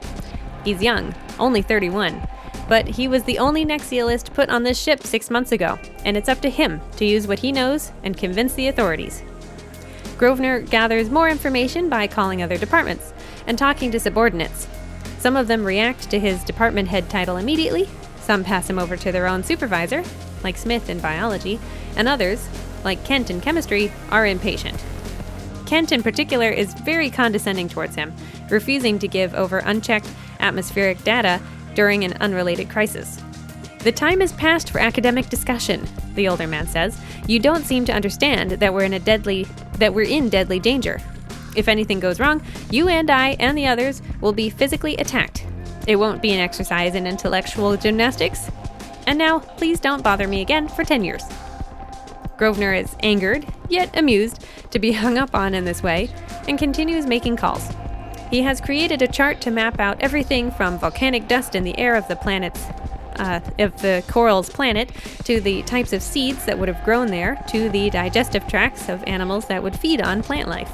He's young, only 31, but he was the only Nexialist put on this ship 6 months ago, and it's up to him to use what he knows and convince the authorities. Grosvenor gathers more information by calling other departments and talking to subordinates. Some of them react to his department head title immediately, some pass him over to their own supervisor, like Smith in biology, and others, like Kent in chemistry, are impatient. Kent in particular is very condescending towards him, refusing to give over unchecked atmospheric data during an unrelated crisis. The time is past for academic discussion, the older man says. You don't seem to understand that we're in deadly danger. If anything goes wrong, you and I and the others will be physically attacked. It won't be an exercise in intellectual gymnastics. And now, please don't bother me again for 10 years. Grosvenor is angered, yet amused, to be hung up on in this way, and continues making calls. He has created a chart to map out everything from volcanic dust in the air of the coral's planet, to the types of seeds that would have grown there, to the digestive tracts of animals that would feed on plant life.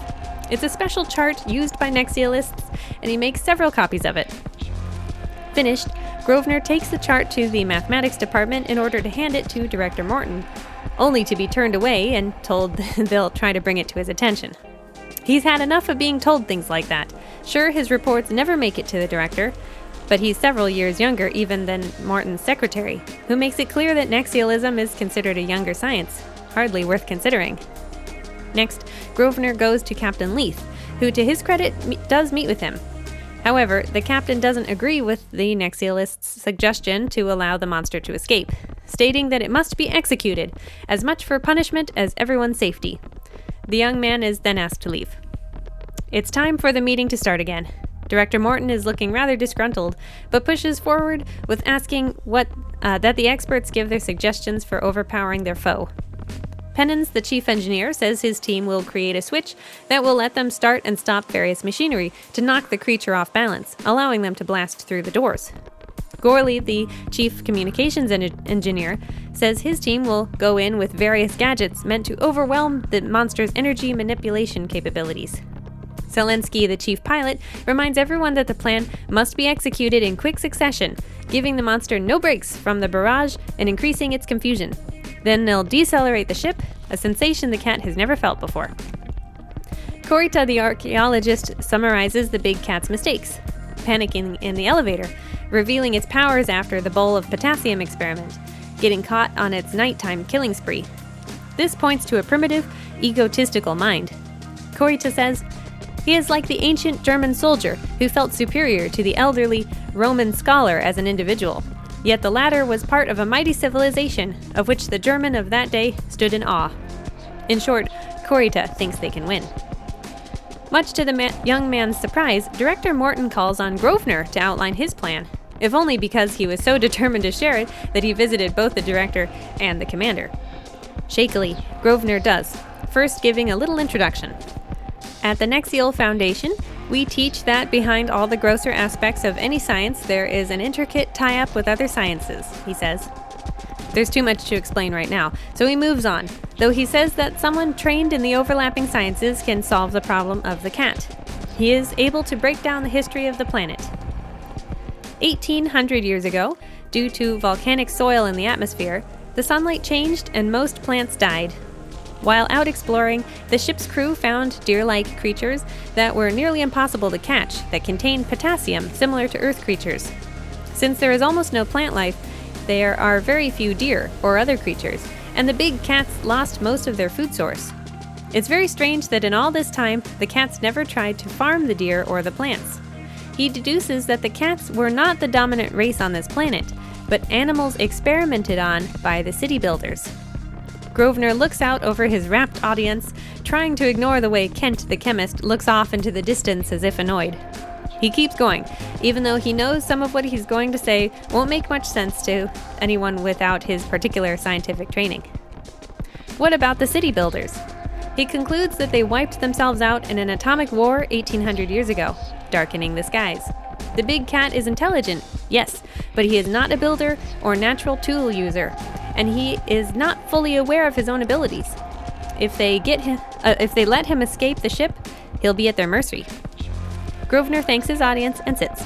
It's a special chart used by Nexialists, and he makes several copies of it. Finished, Grosvenor takes the chart to the mathematics department in order to hand it to Director Morton, only to be turned away and told they'll try to bring it to his attention. He's had enough of being told things like that. Sure, his reports never make it to the director, but he's several years younger even than Morton's secretary, who makes it clear that Nexialism is considered a younger science, hardly worth considering. Next, Grosvenor goes to Captain Leith, who to his credit does meet with him. However, the captain doesn't agree with the Nexialist's suggestion to allow the monster to escape, stating that it must be executed, as much for punishment as everyone's safety. The young man is then asked to leave. It's time for the meeting to start again. Director Morton is looking rather disgruntled, but pushes forward with asking that the experts give their suggestions for overpowering their foe. Pennons, the chief engineer, says his team will create a switch that will let them start and stop various machinery to knock the creature off balance, allowing them to blast through the doors. Gorley, the chief communications engineer, says his team will go in with various gadgets meant to overwhelm the monster's energy manipulation capabilities. Zelensky, the chief pilot, reminds everyone that the plan must be executed in quick succession, giving the monster no breaks from the barrage and increasing its confusion. Then they'll decelerate the ship, a sensation the cat has never felt before. Korita, the archaeologist, summarizes the big cat's mistakes, panicking in the elevator, revealing its powers after the bowl of potassium experiment, getting caught on its nighttime killing spree. This points to a primitive, egotistical mind. Korita says, he is like the ancient German soldier who felt superior to the elderly Roman scholar as an individual, yet the latter was part of a mighty civilization of which the German of that day stood in awe. In short, Korita thinks they can win. Much to the young man's surprise, Director Morton calls on Grosvenor to outline his plan, if only because he was so determined to share it that he visited both the director and the commander. Shakily, Grosvenor does, first giving a little introduction. At the Nexial Foundation, we teach that behind all the grosser aspects of any science, there is an intricate tie-up with other sciences, he says. There's too much to explain right now, so he moves on, though he says that someone trained in the overlapping sciences can solve the problem of the cat. He is able to break down the history of the planet. 1,800 years ago, due to volcanic soil in the atmosphere, the sunlight changed and most plants died. While out exploring, the ship's crew found deer-like creatures that were nearly impossible to catch that contained potassium similar to Earth creatures. Since there is almost no plant life, there are very few deer or other creatures, and the big cats lost most of their food source. It's very strange that in all this time, the cats never tried to farm the deer or the plants. He deduces that the cats were not the dominant race on this planet, but animals experimented on by the city builders. Grosvenor looks out over his rapt audience, trying to ignore the way Kent, the chemist, looks off into the distance as if annoyed. He keeps going, even though he knows some of what he's going to say won't make much sense to anyone without his particular scientific training. What about the city builders? He concludes that they wiped themselves out in an atomic war 1,800 years ago, darkening the skies. The big cat is intelligent, yes, but he is not a builder or natural tool user, and he is not fully aware of his own abilities. If they let him escape the ship, he'll be at their mercy. Grosvenor thanks his audience and sits.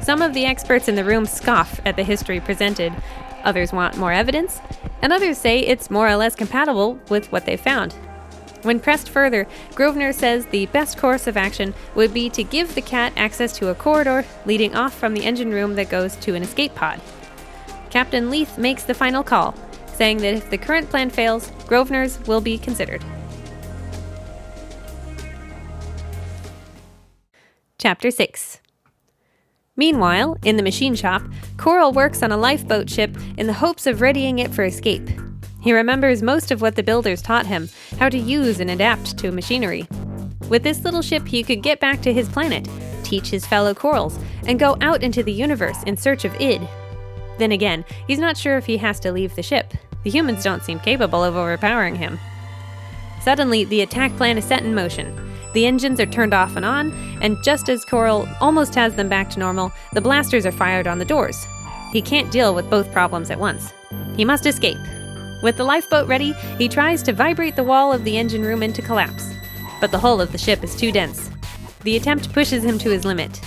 Some of the experts in the room scoff at the history presented, others want more evidence, and others say it's more or less compatible with what they found. When pressed further, Grosvenor says the best course of action would be to give the cat access to a corridor leading off from the engine room that goes to an escape pod. Captain Leith makes the final call, saying that if the current plan fails, Grosvenor's will be considered. Chapter 6. Meanwhile, in the machine shop, Coral works on a lifeboat ship in the hopes of readying it for escape. He remembers most of what the builders taught him, how to use and adapt to machinery. With this little ship, he could get back to his planet, teach his fellow corals, and go out into the universe in search of id. Then again, he's not sure if he has to leave the ship. The humans don't seem capable of overpowering him. Suddenly, the attack plan is set in motion. The engines are turned off and on, and just as Coral almost has them back to normal, the blasters are fired on the doors. He can't deal with both problems at once. He must escape. With the lifeboat ready, he tries to vibrate the wall of the engine room into collapse, but the hull of the ship is too dense. The attempt pushes him to his limit.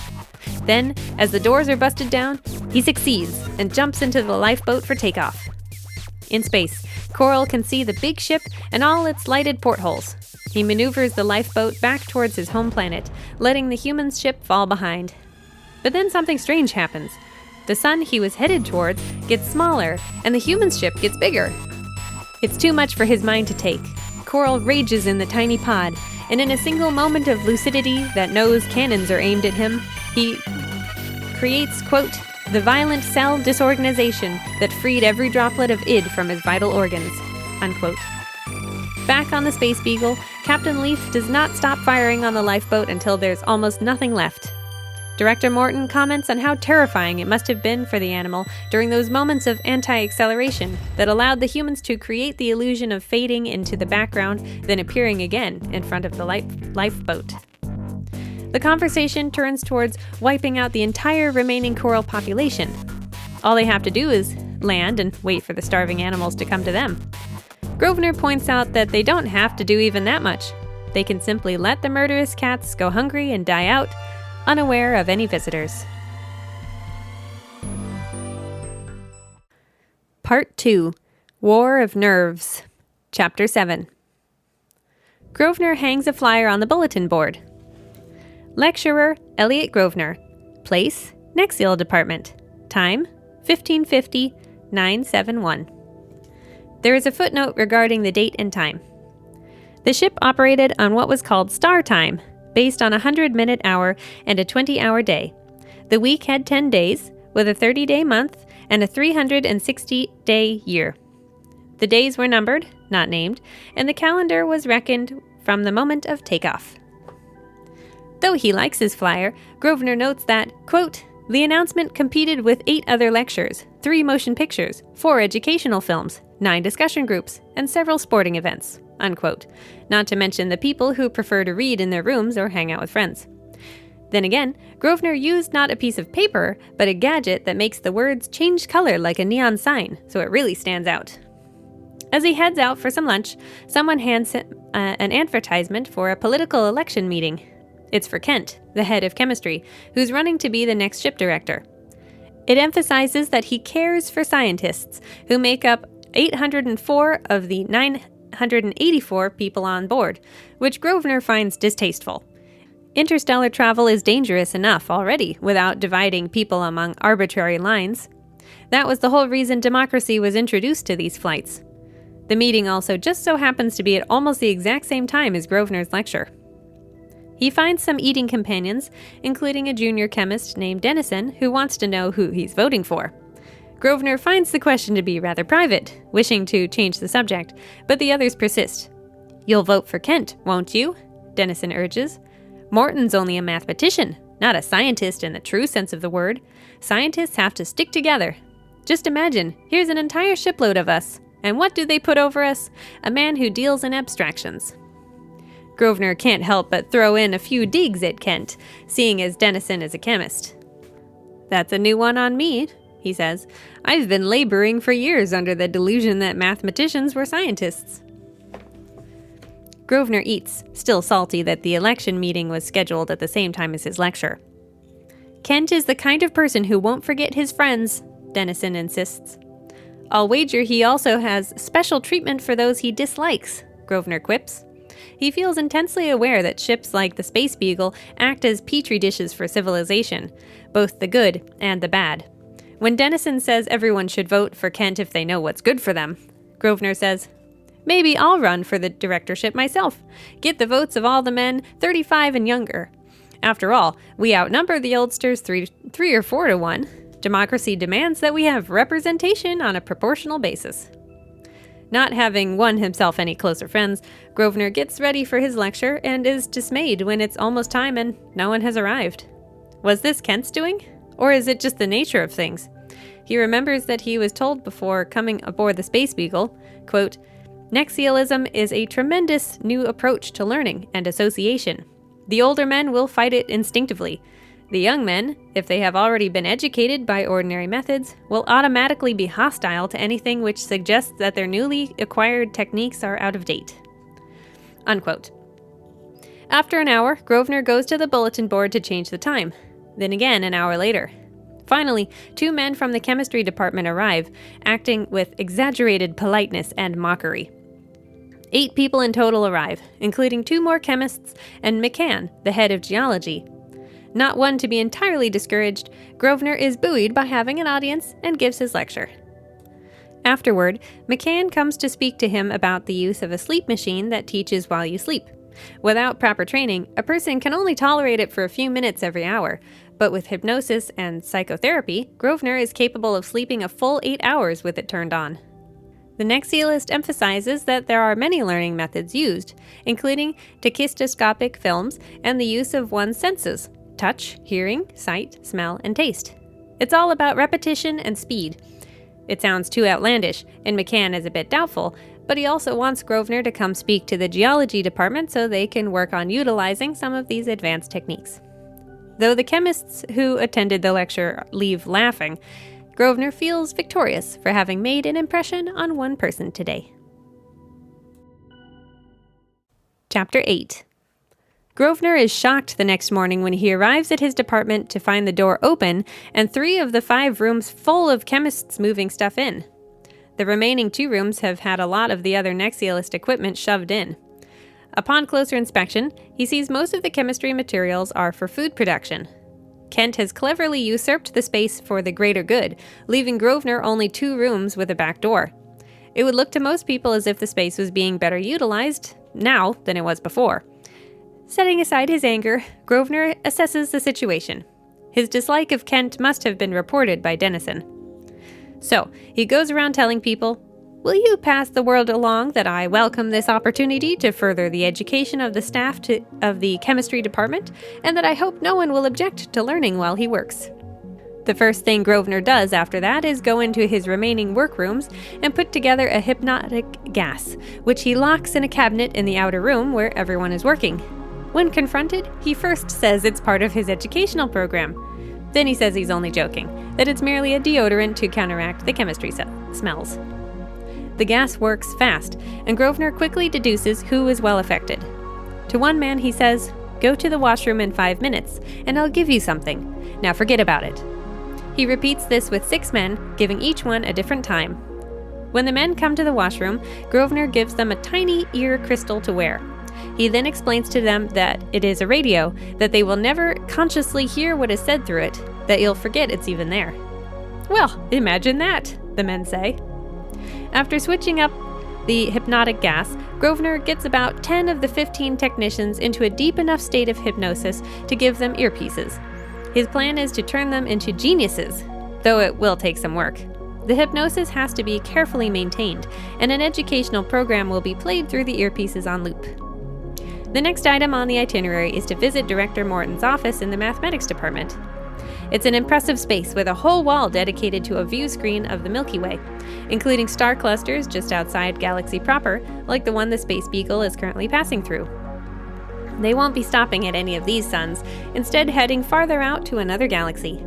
Then, as the doors are busted down, he succeeds and jumps into the lifeboat for takeoff. In space, Coral can see the big ship and all its lighted portholes. He maneuvers the lifeboat back towards his home planet, letting the human ship fall behind. But then something strange happens. The sun he was headed towards gets smaller, and the human ship gets bigger. It's too much for his mind to take. Coral rages in the tiny pod, and in a single moment of lucidity that knows cannons are aimed at him, he creates, quote, the violent cell disorganization that freed every droplet of id from his vital organs, unquote. Back on the Space Beagle, Captain Leith does not stop firing on the lifeboat until there's almost nothing left. Director Morton comments on how terrifying it must have been for the animal during those moments of anti-acceleration that allowed the humans to create the illusion of fading into the background, then appearing again in front of the lifeboat. the conversation turns towards wiping out the entire remaining coral population. All they have to do is land and wait for the starving animals to come to them. Grosvenor points out that they don't have to do even that much. They can simply let the murderous cats go hungry and die out, unaware of any visitors. Part 2. War of Nerves. Chapter 7. Grosvenor hangs a flyer on the bulletin board. Lecturer Elliot Grosvenor. Place, Nexial Department. Time, 1550-971. There is a footnote regarding the date and time. The ship operated on what was called star time, based on a 100-minute hour and a 20-hour day. The week had 10 days, with a 30-day month and a 360-day year. The days were numbered, not named, and the calendar was reckoned from the moment of takeoff. Though he likes his flyer, Grosvenor notes that, quote, the announcement competed with 8 other lectures, 3 motion pictures, 4 educational films, 9 discussion groups, and several sporting events, unquote, not to mention the people who prefer to read in their rooms or hang out with friends. Then again, Grosvenor used not a piece of paper, but a gadget that makes the words change color like a neon sign, so it really stands out. As he heads out for some lunch, someone hands him an advertisement for a political election meeting. It's for Kent, the head of chemistry, who's running to be the next ship director. It emphasizes that he cares for scientists, who make up 804 of the 984 people on board, which Grosvenor finds distasteful. Interstellar travel is dangerous enough already without dividing people among arbitrary lines. That was the whole reason democracy was introduced to these flights. The meeting also just so happens to be at almost the exact same time as Grosvenor's lecture. He finds some eating companions, including a junior chemist named Dennison, who wants to know who he's voting for. Grosvenor finds the question to be rather private, wishing to change the subject, but the others persist. You'll vote for Kent, won't you? Dennison urges. Morton's only a mathematician, not a scientist in the true sense of the word. Scientists have to stick together. Just imagine, here's an entire shipload of us, and what do they put over us? A man who deals in abstractions. Grosvenor can't help but throw in a few digs at Kent, seeing as Dennison is a chemist. That's a new one on me, he says. I've been laboring for years under the delusion that mathematicians were scientists. Grosvenor eats, still salty that the election meeting was scheduled at the same time as his lecture. Kent is the kind of person who won't forget his friends, Dennison insists. I'll wager he also has special treatment for those he dislikes, Grosvenor quips. He feels intensely aware that ships like the Space Beagle act as petri dishes for civilization, both the good and the bad. When Dennison says everyone should vote for Kent if they know what's good for them, Grosvenor says, maybe I'll run for the directorship myself. Get the votes of all the men 35 and younger. After all, we outnumber the oldsters 3 or 4 to 1. Democracy demands that we have representation on a proportional basis. Not having won himself any closer friends, Grosvenor gets ready for his lecture and is dismayed when it's almost time and no one has arrived. Was this Kent's doing? Or is it just the nature of things? He remembers that he was told before coming aboard the Space Beagle, quote, Nexialism is a tremendous new approach to learning and association. The older men will fight it instinctively. The young men, if they have already been educated by ordinary methods, will automatically be hostile to anything which suggests that their newly acquired techniques are out of date. Unquote. After an hour, Grosvenor goes to the bulletin board to change the time. Then again an hour later. Finally, 2 men from the chemistry department arrive, acting with exaggerated politeness and mockery. 8 people in total arrive, including 2 more chemists and McCann, the head of geology. Not one to be entirely discouraged, Grosvenor is buoyed by having an audience and gives his lecture. Afterward, McCann comes to speak to him about the use of a sleep machine that teaches while you sleep. Without proper training, a person can only tolerate it for a few minutes every hour, but with hypnosis and psychotherapy, Grosvenor is capable of sleeping a full 8 hours with it turned on. The Nexialist emphasizes that there are many learning methods used, including tachistoscopic films and the use of one's senses: touch, hearing, sight, smell, and taste. It's all about repetition and speed. It sounds too outlandish, and McCann is a bit doubtful, but he also wants Grosvenor to come speak to the geology department so they can work on utilizing some of these advanced techniques. Though the chemists who attended the lecture leave laughing, Grosvenor feels victorious for having made an impression on one person today. Chapter 8. Grosvenor is shocked the next morning when he arrives at his department to find the door open and 3 of the 5 rooms full of chemists moving stuff in. The remaining 2 rooms have had a lot of the other Nexialist equipment shoved in. Upon closer inspection, he sees most of the chemistry materials are for food production. Kent has cleverly usurped the space for the greater good, leaving Grosvenor only 2 rooms with a back door. It would look to most people as if the space was being better utilized now than it was before. Setting aside his anger, Grosvenor assesses the situation. His dislike of Kent must have been reported by Dennison. So, he goes around telling people, "Will you pass the word along that I welcome this opportunity to further the education of the staff of the chemistry department, and that I hope no one will object to learning while he works?" The first thing Grosvenor does after that is go into his remaining workrooms and put together a hypnotic gas, which he locks in a cabinet in the outer room where everyone is working. When confronted, he first says it's part of his educational program. Then he says he's only joking, that it's merely a deodorant to counteract the chemistry smells. The gas works fast, and Grosvenor quickly deduces who is well affected. To one man he says, "Go to the washroom in 5 minutes, and I'll give you something. Now forget about it." He repeats this with 6 men, giving each one a different time. When the men come to the washroom, Grosvenor gives them a tiny ear crystal to wear. He then explains to them that it is a radio, that they will never consciously hear what is said through it, that you'll forget it's even there. "Well, imagine that," the men say. After switching up the hypnotic gas, Grosvenor gets about 10 of the 15 technicians into a deep enough state of hypnosis to give them earpieces. His plan is to turn them into geniuses, though it will take some work. The hypnosis has to be carefully maintained, and an educational program will be played through the earpieces on loop. The next item on the itinerary is to visit Director Morton's office in the mathematics department. It's an impressive space with a whole wall dedicated to a view screen of the Milky Way, including star clusters just outside Galaxy proper, like the one the Space Beagle is currently passing through. They won't be stopping at any of these suns, instead heading farther out to another galaxy.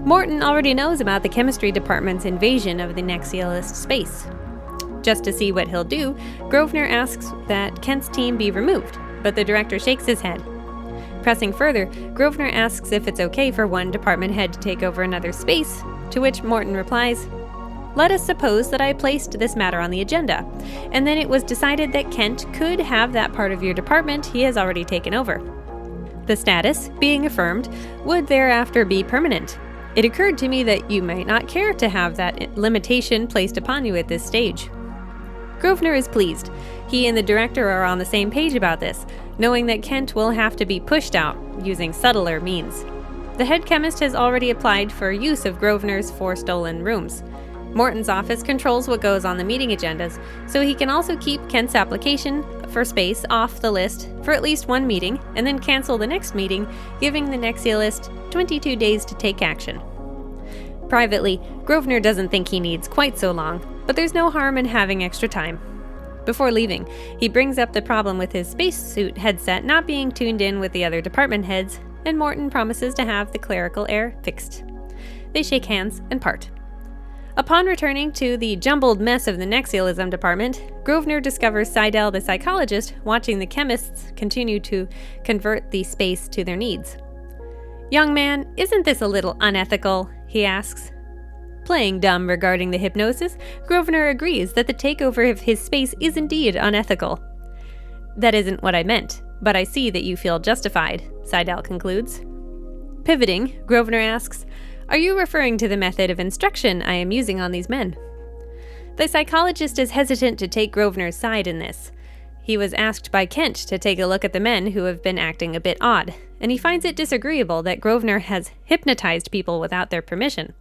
Morton already knows about the chemistry department's invasion of the Nexialist space. Just to see what he'll do, Grosvenor asks that Kent's team be removed, but the director shakes his head. Pressing further, Grosvenor asks if it's okay for one department head to take over another space, to which Morton replies, "Let us suppose that I placed this matter on the agenda, and then it was decided that Kent could have that part of your department he has already taken over. The status, being affirmed, would thereafter be permanent. It occurred to me that you might not care to have that limitation placed upon you at this stage." Grosvenor is pleased. He and the director are on the same page about this, knowing that Kent will have to be pushed out using subtler means. The head chemist has already applied for use of Grosvenor's 4 stolen rooms. Morton's office controls what goes on the meeting agendas, so he can also keep Kent's application for space off the list for at least 1 meeting, and then cancel the next meeting, giving the Nexialist 22 days to take action. Privately, Grosvenor doesn't think he needs quite so long, but there's no harm in having extra time. Before leaving, he brings up the problem with his spacesuit headset not being tuned in with the other department heads, and Morton promises to have the clerical error fixed. They shake hands and part. Upon returning to the jumbled mess of the Nexialism department, Grosvenor discovers Seidel the psychologist watching the chemists continue to convert the space to their needs. "Young man, isn't this a little unethical?" he asks. Playing dumb regarding the hypnosis, Grosvenor agrees that the takeover of his space is indeed unethical. "That isn't what I meant, but I see that you feel justified," Seidel concludes. Pivoting, Grosvenor asks, "Are you referring to the method of instruction I am using on these men?" The psychologist is hesitant to take Grosvenor's side in this. He was asked by Kent to take a look at the men who have been acting a bit odd, and he finds it disagreeable that Grosvenor has hypnotized people without their permission.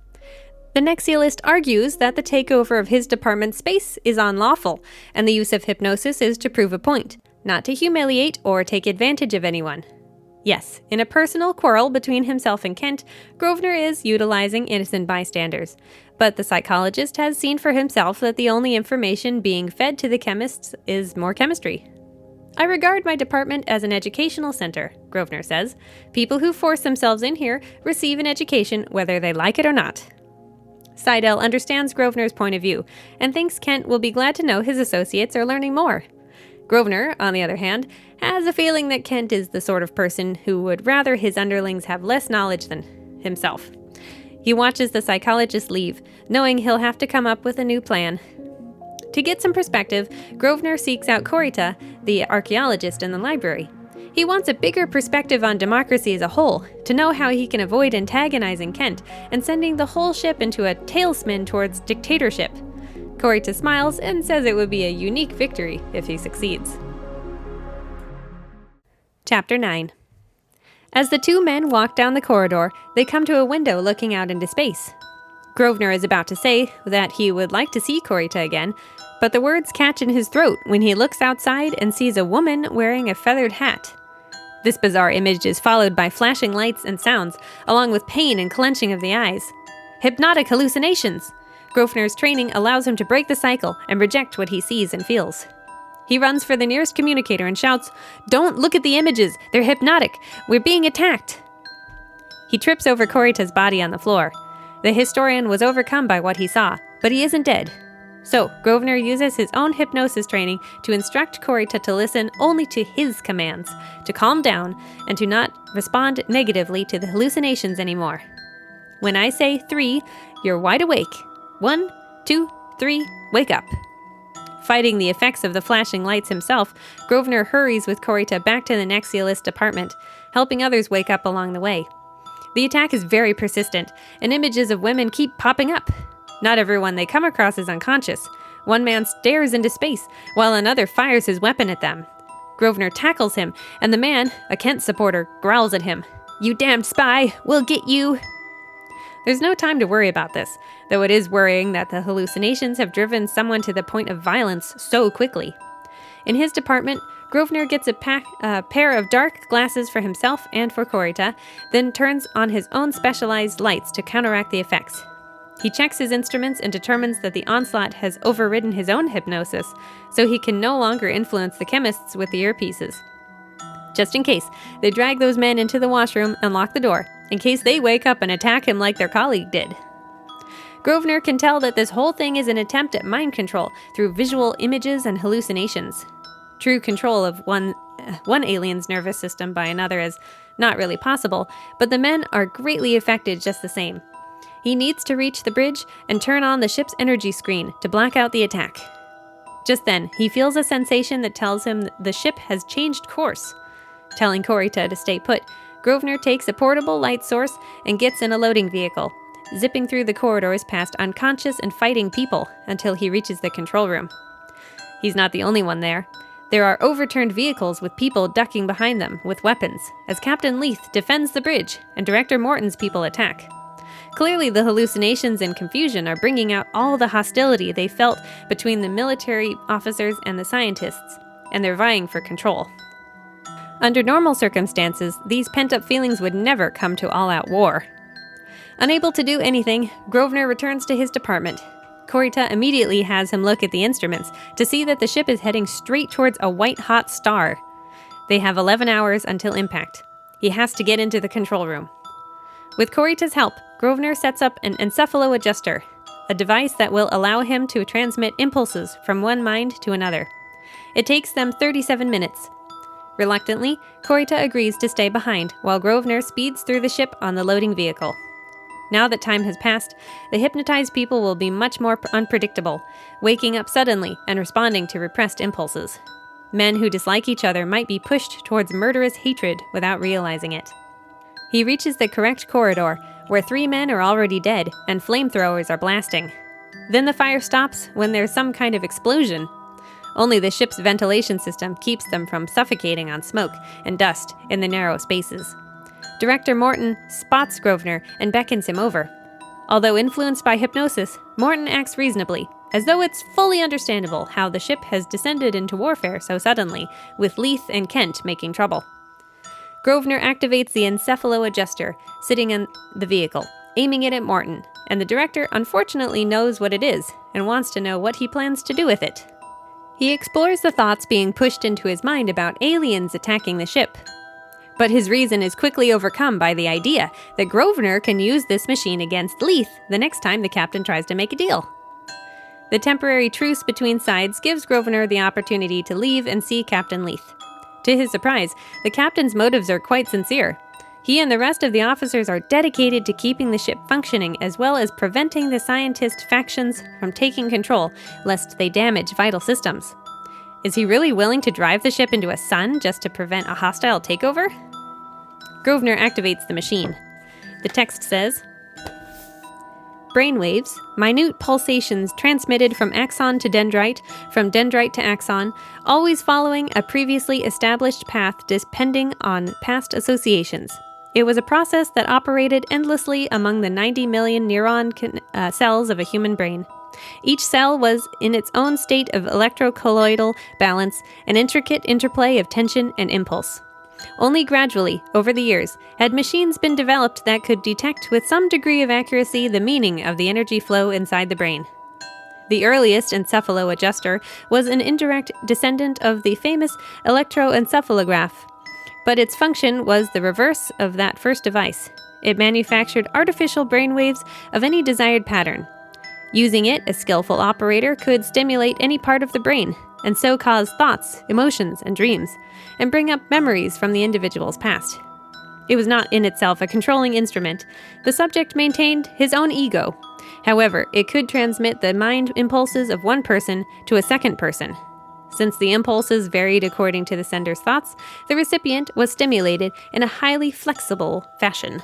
The Nexialist argues that the takeover of his department's space is unlawful, and the use of hypnosis is to prove a point, not to humiliate or take advantage of anyone. Yes, in a personal quarrel between himself and Kent, Grosvenor is utilizing innocent bystanders. But the psychologist has seen for himself that the only information being fed to the chemists is more chemistry. I regard my department as an educational center, Grosvenor says. People who force themselves in here receive an education whether they like it or not. Seidel understands Grosvenor's point of view and thinks Kent will be glad to know his associates are learning more. Grosvenor, on the other hand, has a feeling that Kent is the sort of person who would rather his underlings have less knowledge than himself. He watches the psychologist leave, knowing he'll have to come up with a new plan. To get some perspective, Grosvenor seeks out Korita, the archaeologist in the library. He wants a bigger perspective on democracy as a whole, to know how he can avoid antagonizing Kent and sending the whole ship into a tailspin towards dictatorship. Korita smiles and says it would be a unique victory if he succeeds. Chapter 9. As the two men walk down the corridor, they come to a window looking out into space. Grosvenor is about to say that he would like to see Korita again, but the words catch in his throat when he looks outside and sees a woman wearing a feathered hat. This bizarre image is followed by flashing lights and sounds, along with pain and clenching of the eyes. Hypnotic hallucinations! Grosvenor's training allows him to break the cycle and reject what he sees and feels. He runs for the nearest communicator and shouts, "Don't look at the images! They're hypnotic! We're being attacked!" He trips over Korita's body on the floor. The historian was overcome by what he saw, but he isn't dead. So, Grosvenor uses his own hypnosis training to instruct Korita to listen only to his commands, to calm down, and to not respond negatively to the hallucinations anymore. When I say 3, you're wide awake. 1, 2, 3, wake up. Fighting the effects of the flashing lights himself, Grosvenor hurries with Korita back to the Nexialist apartment, helping others wake up along the way. The attack is very persistent, and images of women keep popping up. Not everyone they come across is unconscious. One man stares into space, while another fires his weapon at them. Grosvenor tackles him, and the man, a Kent supporter, growls at him. "You damned spy! We'll get you!" There's no time to worry about this, though it is worrying that the hallucinations have driven someone to the point of violence so quickly. In his department, Grosvenor gets a pair of dark glasses for himself and for Korita, then turns on his own specialized lights to counteract the effects. He checks his instruments and determines that the onslaught has overridden his own hypnosis, so he can no longer influence the chemists with the earpieces. Just in case, they drag those men into the washroom and lock the door, in case they wake up and attack him like their colleague did. Grosvenor can tell that this whole thing is an attempt at mind control through visual images and hallucinations. True control of one alien's nervous system by another is not really possible, but the men are greatly affected just the same. He needs to reach the bridge and turn on the ship's energy screen to black out the attack. Just then, he feels a sensation that tells him the ship has changed course. Telling Korita to stay put, Grosvenor takes a portable light source and gets in a loading vehicle, zipping through the corridors past unconscious and fighting people until he reaches the control room. He's not the only one there. There are overturned vehicles with people ducking behind them with weapons, as Captain Leith defends the bridge and Director Morton's people attack. Clearly, the hallucinations and confusion are bringing out all the hostility they felt between the military officers and the scientists, and they're vying for control. Under normal circumstances, these pent-up feelings would never come to all-out war. Unable to do anything, Grosvenor returns to his department. Korita immediately has him look at the instruments to see that the ship is heading straight towards a white-hot star. They have 11 hours until impact. He has to get into the control room. With Korita's help, Grosvenor sets up an encephalo-adjuster, a device that will allow him to transmit impulses from one mind to another. It takes them 37 minutes. Reluctantly, Korita agrees to stay behind while Grosvenor speeds through the ship on the loading vehicle. Now that time has passed, the hypnotized people will be much more unpredictable, waking up suddenly and responding to repressed impulses. Men who dislike each other might be pushed towards murderous hatred without realizing it. He reaches the correct corridor, where 3 men are already dead and flamethrowers are blasting. Then the fire stops when there's some kind of explosion. Only the ship's ventilation system keeps them from suffocating on smoke and dust in the narrow spaces. Director Morton spots Grosvenor and beckons him over. Although influenced by hypnosis, Morton acts reasonably, as though it's fully understandable how the ship has descended into warfare so suddenly, with Leith and Kent making trouble. Grosvenor activates the encephalo-adjuster, sitting in the vehicle, aiming it at Morton, and the director unfortunately knows what it is and wants to know what he plans to do with it. He explores the thoughts being pushed into his mind about aliens attacking the ship. But his reason is quickly overcome by the idea that Grosvenor can use this machine against Leith the next time the captain tries to make a deal. The temporary truce between sides gives Grosvenor the opportunity to leave and see Captain Leith. To his surprise, the captain's motives are quite sincere. He and the rest of the officers are dedicated to keeping the ship functioning as well as preventing the scientist factions from taking control, lest they damage vital systems. Is he really willing to drive the ship into a sun just to prevent a hostile takeover? Grosvenor activates the machine. The text says, "Brainwaves, minute pulsations transmitted from axon to dendrite, from dendrite to axon, always following a previously established path depending on past associations. It was a process that operated endlessly among the 90 million neuron cells of a human brain. Each cell was in its own state of electrocolloidal balance, an intricate interplay of tension and impulse. Only gradually, over the years, had machines been developed that could detect with some degree of accuracy the meaning of the energy flow inside the brain. The earliest encephalo-adjuster was an indirect descendant of the famous electroencephalograph, but its function was the reverse of that first device. It manufactured artificial brainwaves of any desired pattern. Using it, a skillful operator could stimulate any part of the brain, and so cause thoughts, emotions, and dreams, and bring up memories from the individual's past. It was not in itself a controlling instrument. The subject maintained his own ego. However, it could transmit the mind impulses of one person to a second person. Since the impulses varied according to the sender's thoughts, the recipient was stimulated in a highly flexible fashion.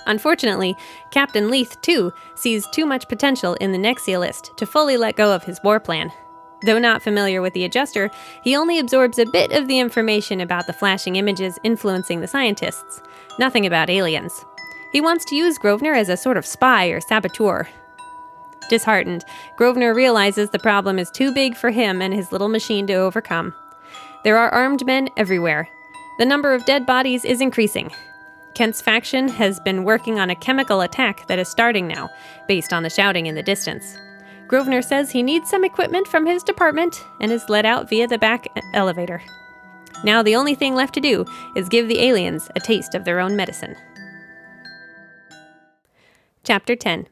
Unfortunately, Captain Leith, too, sees too much potential in the Nexialist to fully let go of his war plan. Though not familiar with the adjuster, he only absorbs a bit of the information about the flashing images influencing the scientists, nothing about aliens. He wants to use Grosvenor as a sort of spy or saboteur. Disheartened, Grosvenor realizes the problem is too big for him and his little machine to overcome. There are armed men everywhere. The number of dead bodies is increasing. Kent's faction has been working on a chemical attack that is starting now, based on the shouting in the distance. Grosvenor says he needs some equipment from his department and is let out via the back elevator. Now the only thing left to do is give the aliens a taste of their own medicine. Chapter 10.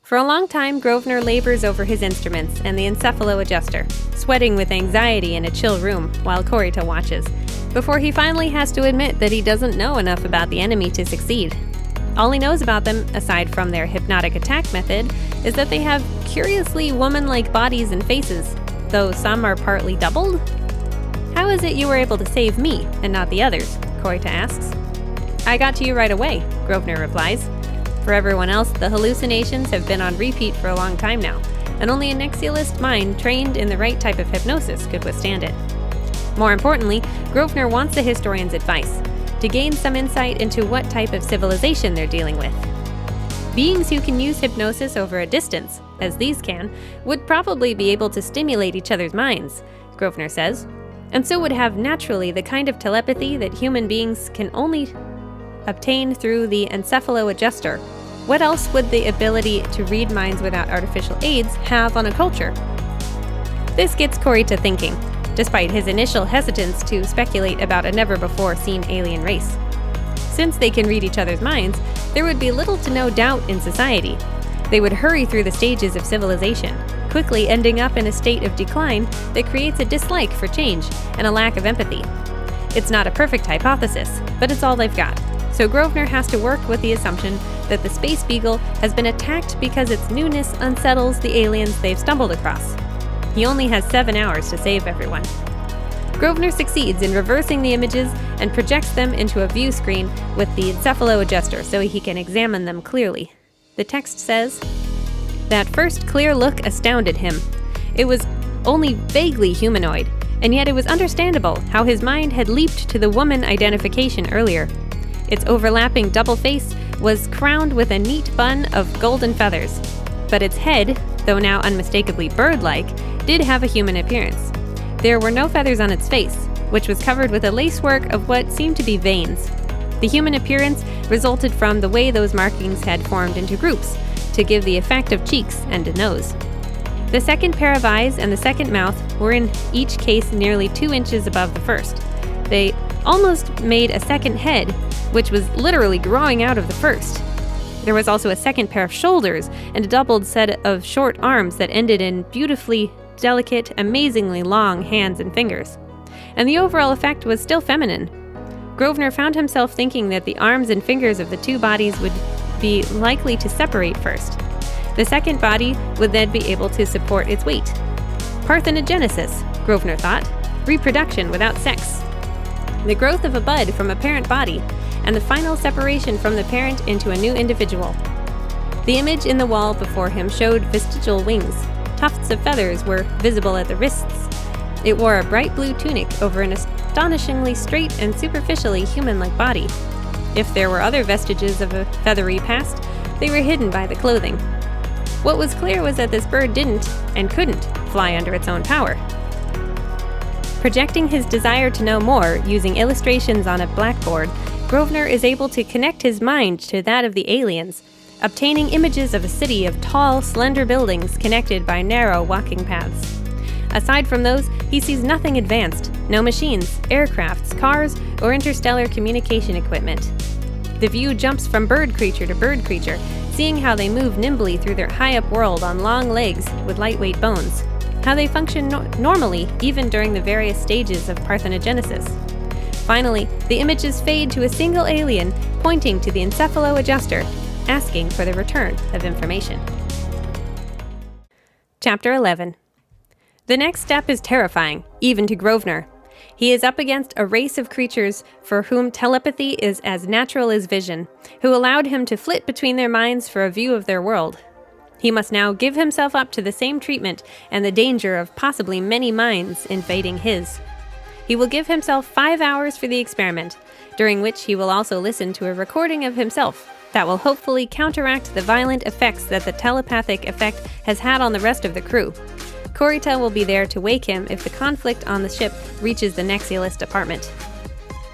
For a long time, Grosvenor labors over his instruments and the encephalo-adjuster, sweating with anxiety in a chill room while Corita watches, before he finally has to admit that he doesn't know enough about the enemy to succeed. All he knows about them, aside from their hypnotic attack method, is that they have curiously woman-like bodies and faces, though some are partly doubled. "How is it you were able to save me, and not the others?" Corita asks. "I got to you right away," Grosvenor replies. For everyone else, the hallucinations have been on repeat for a long time now, and only a Nexialist mind trained in the right type of hypnosis could withstand it. More importantly, Grosvenor wants the historian's advice, to gain some insight into what type of civilization they're dealing with. Beings who can use hypnosis over a distance, as these can, would probably be able to stimulate each other's minds, Grosvenor says, and so would have naturally the kind of telepathy that human beings can only obtain through the encephalo-adjuster. What else would the ability to read minds without artificial aids have on a culture? This gets Corita thinking, despite his initial hesitance to speculate about a never-before-seen alien race. Since they can read each other's minds, there would be little to no doubt in society. They would hurry through the stages of civilization, quickly ending up in a state of decline that creates a dislike for change and a lack of empathy. It's not a perfect hypothesis, but it's all they've got. So Grosvenor has to work with the assumption that the Space Beagle has been attacked because its newness unsettles the aliens they've stumbled across. He only has 7 hours to save everyone. Grosvenor succeeds in reversing the images and projects them into a view screen with the encephalo-adjuster so he can examine them clearly. The text says, "That first clear look astounded him. It was only vaguely humanoid, and yet it was understandable how his mind had leaped to the woman identification earlier. Its overlapping double face was crowned with a neat bun of golden feathers, but its head, though now unmistakably bird-like, did have a human appearance. There were no feathers on its face, which was covered with a lacework of what seemed to be veins. The human appearance resulted from the way those markings had formed into groups to give the effect of cheeks and a nose. The second pair of eyes and the second mouth were in each case nearly 2 inches above the first. They almost made a second head, which was literally growing out of the first. There was also a second pair of shoulders and a doubled set of short arms that ended in beautifully delicate, amazingly long hands and fingers. And the overall effect was still feminine. Grosvenor found himself thinking that the arms and fingers of the two bodies would be likely to separate first. The second body would then be able to support its weight. Parthenogenesis, Grosvenor thought, reproduction without sex. The growth of a bud from a parent body, and the final separation from the parent into a new individual. The image in the wall before him showed vestigial wings. Tufts of feathers were visible at the wrists. It wore a bright blue tunic over an astonishingly straight and superficially human-like body. If there were other vestiges of a feathery past, they were hidden by the clothing. What was clear was that this bird didn't, and couldn't, fly under its own power. Projecting his desire to know more using illustrations on a blackboard, Grosvenor is able to connect his mind to that of the aliens, obtaining images of a city of tall, slender buildings connected by narrow walking paths. Aside from those, he sees nothing advanced, no machines, aircrafts, cars, or interstellar communication equipment. The view jumps from bird creature to bird creature, seeing how they move nimbly through their high-up world on long legs with lightweight bones, how they function normally even during the various stages of parthenogenesis. Finally, the images fade to a single alien pointing to the encephalo-adjuster, asking for the return of information. Chapter 11. The next step is terrifying, even to Grosvenor. He is up against a race of creatures for whom telepathy is as natural as vision, who allowed him to flit between their minds for a view of their world. He must now give himself up to the same treatment and the danger of possibly many minds invading his. He will give himself 5 hours for the experiment, during which he will also listen to a recording of himself that will hopefully counteract the violent effects that the telepathic effect has had on the rest of the crew. Corita will be there to wake him if the conflict on the ship reaches the Nexialist department.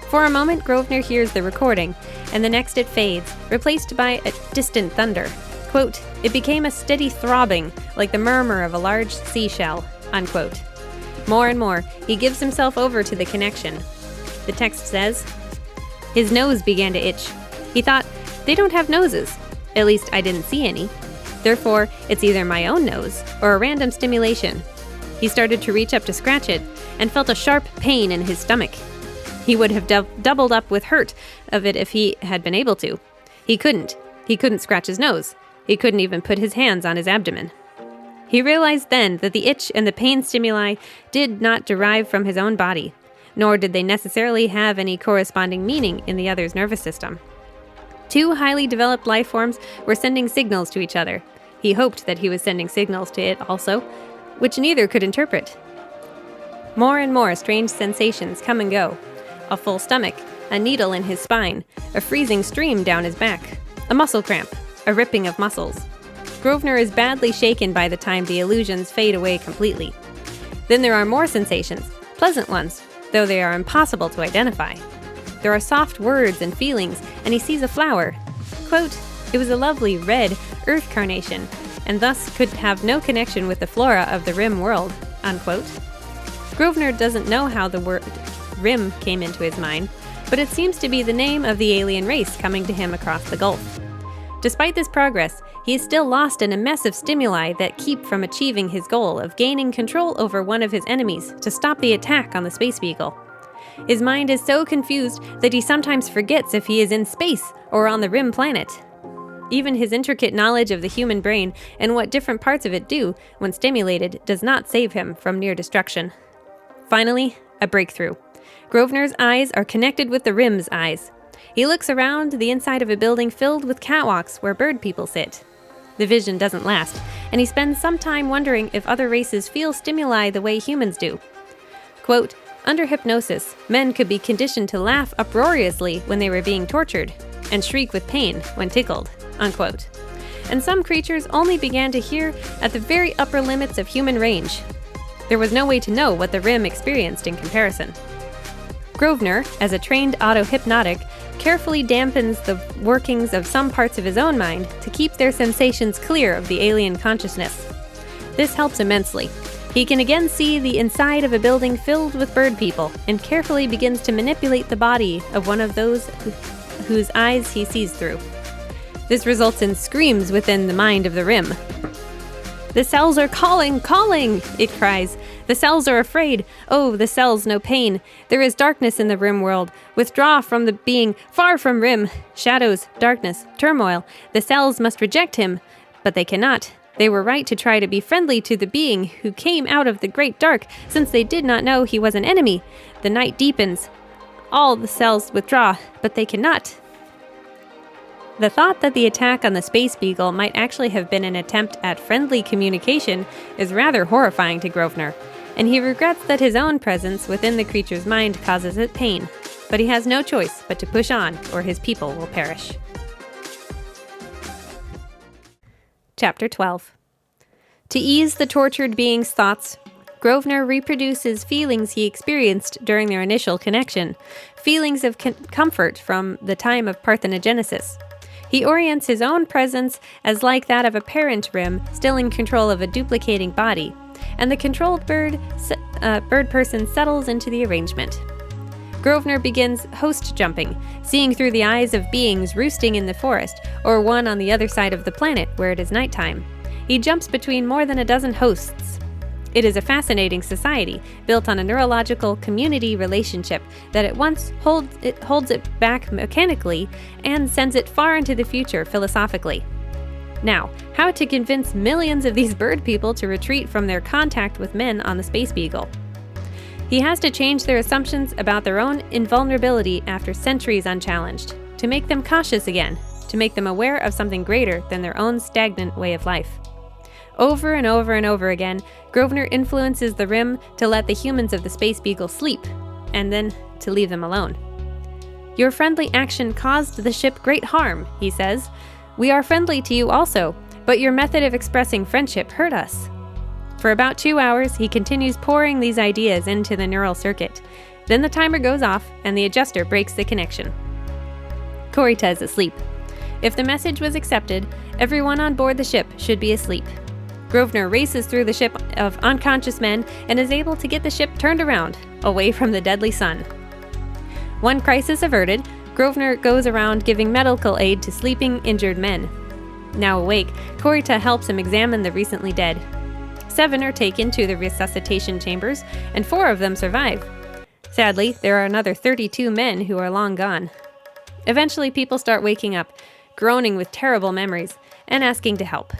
For a moment, Grosvenor hears the recording, and the next it fades, replaced by a distant thunder. Quote, "It became a steady throbbing, like the murmur of a large seashell," unquote. More and more, he gives himself over to the connection. The text says, "His nose began to itch. He thought, they don't have noses. At least I didn't see any. Therefore, it's either my own nose or a random stimulation." He started to reach up to scratch it and felt a sharp pain in his stomach. He would have doubled up with hurt of it if he had been able to. He couldn't. He couldn't scratch his nose. He couldn't even put his hands on his abdomen. He realized then that the itch and the pain stimuli did not derive from his own body, nor did they necessarily have any corresponding meaning in the other's nervous system. Two highly developed life forms were sending signals to each other. He hoped that he was sending signals to it also, which neither could interpret. More and more strange sensations come and go. A full stomach, a needle in his spine, a freezing stream down his back, a muscle cramp, a ripping of muscles. Grosvenor is badly shaken by the time the illusions fade away completely. Then there are more sensations, pleasant ones, though they are impossible to identify. There are soft words and feelings, and he sees a flower. Quote, "It was a lovely red earth carnation, and thus could have no connection with the flora of the Rim world," unquote. Grosvenor doesn't know how the word Rim came into his mind, but it seems to be the name of the alien race coming to him across the gulf. Despite this progress, he is still lost in a mess of stimuli that keep from achieving his goal of gaining control over one of his enemies to stop the attack on the Space Beagle. His mind is so confused that he sometimes forgets if he is in space or on the Rim planet. Even his intricate knowledge of the human brain and what different parts of it do when stimulated does not save him from near destruction. Finally, a breakthrough. Grosvenor's eyes are connected with the Rim's eyes. He looks around the inside of a building filled with catwalks where bird people sit. The vision doesn't last, and he spends some time wondering if other races feel stimuli the way humans do. Quote, "Under hypnosis, men could be conditioned to laugh uproariously when they were being tortured, and shriek with pain when tickled," unquote. And some creatures only began to hear at the very upper limits of human range. There was no way to know what the Rim experienced in comparison. Grosvenor, as a trained auto-hypnotic, carefully dampens the workings of some parts of his own mind to keep their sensations clear of the alien consciousness. This helps immensely. He can again see the inside of a building filled with bird people, and carefully begins to manipulate the body of one of those whose eyes he sees through. This results in screams within the mind of the Rim. "The cells are calling, calling!" it cries. "The cells are afraid. Oh, the cells know pain. There is darkness in the Rim world. Withdraw from the being, far from Rim. Shadows, darkness, turmoil. The cells must reject him. But they cannot. They were right to try to be friendly to the being who came out of the great dark, since they did not know he was an enemy. The night deepens. All the cells withdraw, but they cannot." The thought that the attack on the Space Beagle might actually have been an attempt at friendly communication is rather horrifying to Grosvenor, and he regrets that his own presence within the creature's mind causes it pain. But he has no choice but to push on, or his people will perish. Chapter 12. To ease the tortured being's thoughts, Grosvenor reproduces feelings he experienced during their initial connection, feelings of comfort from the time of parthenogenesis. He orients his own presence as like that of a parent Rim still in control of a duplicating body, and the controlled bird person settles into the arrangement. Grosvenor begins host jumping, seeing through the eyes of beings roosting in the forest, or one on the other side of the planet where it is nighttime. He jumps between more than a dozen hosts. It is a fascinating society, built on a neurological community relationship that at once holds it back mechanically and sends it far into the future philosophically. Now, how to convince millions of these bird people to retreat from their contact with men on the Space Beagle. He has to change their assumptions about their own invulnerability after centuries unchallenged, to make them cautious again, to make them aware of something greater than their own stagnant way of life. Over and over and over again, Grosvenor influences the Rim to let the humans of the Space Beagle sleep, and then to leave them alone. "Your friendly action caused the ship great harm," he says. "We are friendly to you also, but your method of expressing friendship hurt us." For about 2 hours, he continues pouring these ideas into the neural circuit. Then the timer goes off, and the adjuster breaks the connection. Corita is asleep. If the message was accepted, everyone on board the ship should be asleep. Grosvenor races through the ship of unconscious men and is able to get the ship turned around, away from the deadly sun. One crisis averted, Grosvenor goes around giving medical aid to sleeping, injured men. Now awake, Corita helps him examine the recently dead. 7 are taken to the resuscitation chambers, and 4 of them survive. Sadly, there are another 32 men who are long gone. Eventually, people start waking up, groaning with terrible memories, and asking to help.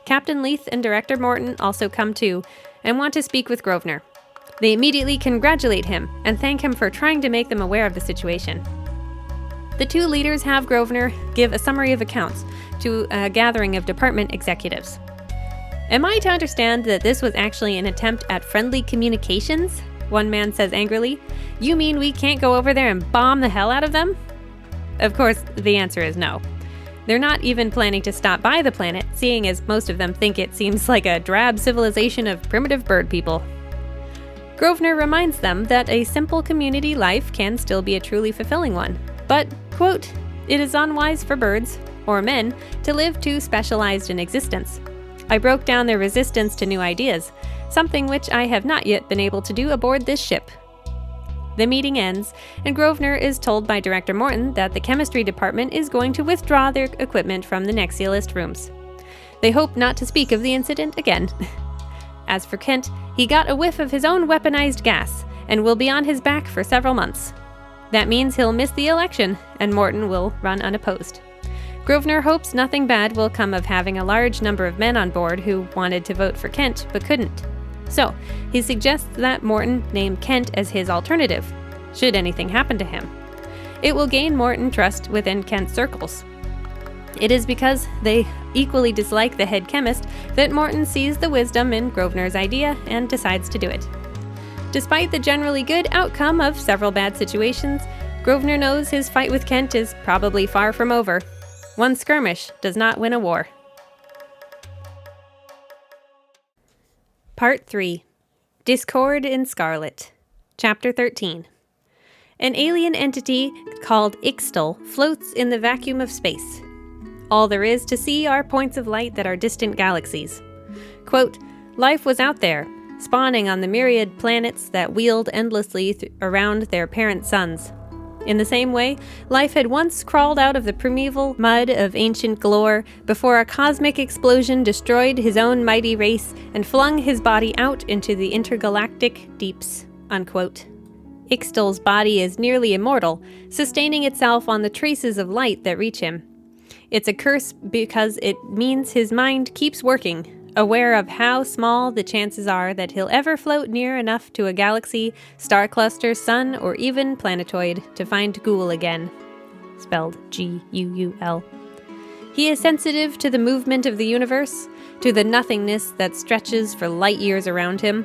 Captain Leith and Director Morton also come too, and want to speak with Grosvenor. They immediately congratulate him, and thank him for trying to make them aware of the situation. The 2 leaders have Grosvenor give a summary of accounts to a gathering of department executives. "Am I to understand that this was actually an attempt at friendly communications?" one man says angrily. "You mean we can't go over there and bomb the hell out of them?" Of course, the answer is no. They're not even planning to stop by the planet, seeing as most of them think it seems like a drab civilization of primitive bird people. Grosvenor reminds them that a simple community life can still be a truly fulfilling one, but, quote, "It is unwise for birds, or men, to live too specialized in existence. I broke down their resistance to new ideas, something which I have not yet been able to do aboard this ship." The meeting ends, and Grosvenor is told by Director Morton that the chemistry department is going to withdraw their equipment from the Nexialist rooms. They hope not to speak of the incident again. As for Kent, he got a whiff of his own weaponized gas, and will be on his back for several months. That means he'll miss the election, and Morton will run unopposed. Grosvenor hopes nothing bad will come of having a large number of men on board who wanted to vote for Kent but couldn't. So, he suggests that Morton name Kent as his alternative, should anything happen to him. It will gain Morton trust within Kent's circles. It is because they equally dislike the head chemist that Morton sees the wisdom in Grosvenor's idea and decides to do it. Despite the generally good outcome of several bad situations, Grosvenor knows his fight with Kent is probably far from over. One skirmish does not win a war. Part 3. Discord in Scarlet. Chapter 13. An alien entity called Ixtal floats in the vacuum of space. All there is to see are points of light that are distant galaxies. Quote, life was out there, spawning on the myriad planets that wheeled endlessly around their parent suns. In the same way, life had once crawled out of the primeval mud of ancient Galore before a cosmic explosion destroyed his own mighty race and flung his body out into the intergalactic deeps. Unquote. Ixtal's body is nearly immortal, sustaining itself on the traces of light that reach him. It's a curse because it means his mind keeps working, aware of how small the chances are that he'll ever float near enough to a galaxy, star cluster, sun, or even planetoid to find Ghoul again. Spelled G-U-U-L. He is sensitive to the movement of the universe, to the nothingness that stretches for light years around him.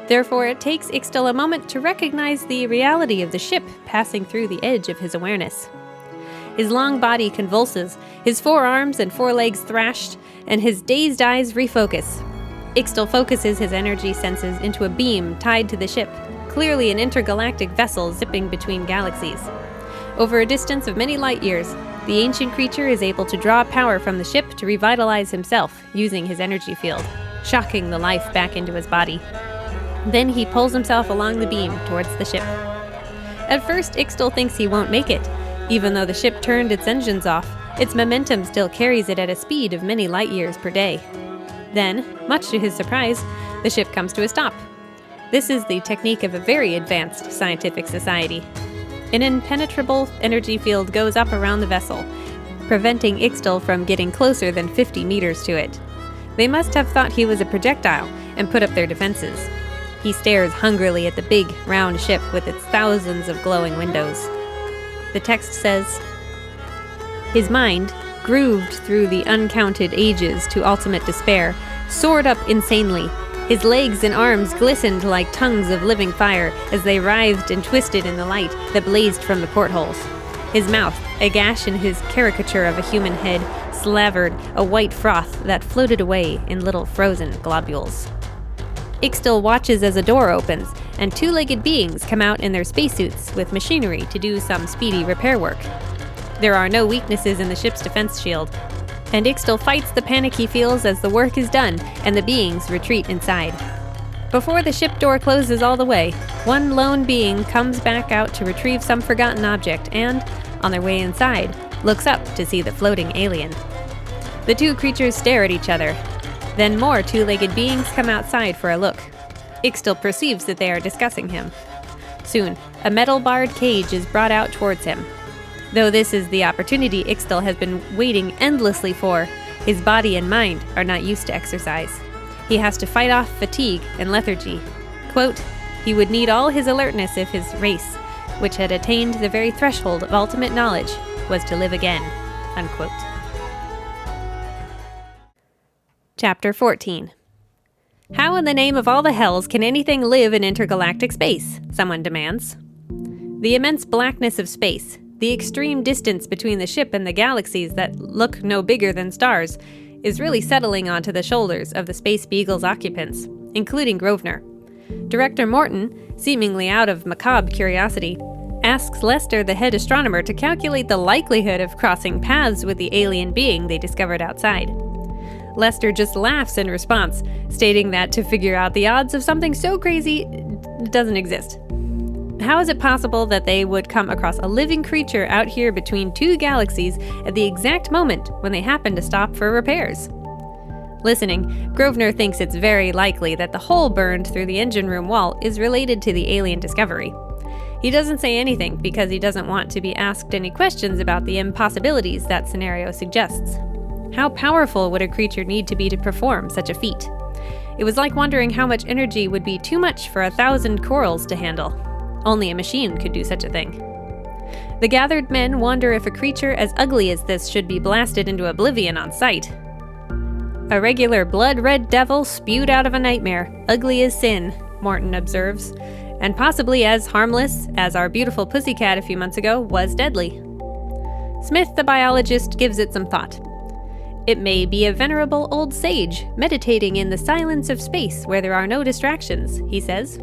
Therefore, it takes Ixtal a moment to recognize the reality of the ship passing through the edge of his awareness. His long body convulses, his forearms and forelegs thrashed, and his dazed eyes refocus. Ixtal focuses his energy senses into a beam tied to the ship, clearly an intergalactic vessel zipping between galaxies. Over a distance of many light years, the ancient creature is able to draw power from the ship to revitalize himself using his energy field, shocking the life back into his body. Then he pulls himself along the beam towards the ship. At first, Ixtal thinks he won't make it. Even though the ship turned its engines off, its momentum still carries it at a speed of many light years per day. Then, much to his surprise, the ship comes to a stop. This is the technique of a very advanced scientific society. An impenetrable energy field goes up around the vessel, preventing Ixtal from getting closer than 50 meters to it. They must have thought he was a projectile and put up their defenses. He stares hungrily at the big, round ship with its thousands of glowing windows. The text says, his mind, grooved through the uncounted ages to ultimate despair, soared up insanely. His legs and arms glistened like tongues of living fire as they writhed and twisted in the light that blazed from the portholes. His mouth, a gash in his caricature of a human head, slavered a white froth that floated away in little frozen globules. Ixtal watches as a door opens, and two-legged beings come out in their spacesuits with machinery to do some speedy repair work. There are no weaknesses in the ship's defense shield, and Ixtal fights the panic he feels as the work is done and the beings retreat inside. Before the ship door closes all the way, one lone being comes back out to retrieve some forgotten object and, on their way inside, looks up to see the floating alien. The two creatures stare at each other. Then more two-legged beings come outside for a look. Ixtal perceives that they are discussing him. Soon, a metal-barred cage is brought out towards him. Though this is the opportunity Ixtal has been waiting endlessly for, his body and mind are not used to exercise. He has to fight off fatigue and lethargy. Quote, he would need all his alertness if his race, which had attained the very threshold of ultimate knowledge, was to live again. Unquote. Chapter 14. How in the name of all the hells can anything live in intergalactic space? Someone demands. The immense blackness of space, the extreme distance between the ship and the galaxies that look no bigger than stars, is really settling onto the shoulders of the Space Beagle's occupants, including Grosvenor. Director Morton, seemingly out of macabre curiosity, asks Lester, the head astronomer, to calculate the likelihood of crossing paths with the alien being they discovered outside. Lester just laughs in response, stating that to figure out the odds of something so crazy doesn't exist. How is it possible that they would come across a living creature out here between two galaxies at the exact moment when they happen to stop for repairs? Listening, Grosvenor thinks it's very likely that the hole burned through the engine room wall is related to the alien discovery. He doesn't say anything because he doesn't want to be asked any questions about the impossibilities that scenario suggests. How powerful would a creature need to be to perform such a feat? It was like wondering how much energy would be too much for 1,000 corals to handle. Only a machine could do such a thing. The gathered men wonder if a creature as ugly as this should be blasted into oblivion on sight. A regular blood-red devil spewed out of a nightmare, ugly as sin, Morton observes, and possibly as harmless as our beautiful pussycat a few months ago was deadly. Smith, the biologist, gives it some thought. It may be a venerable old sage, meditating in the silence of space where there are no distractions, he says.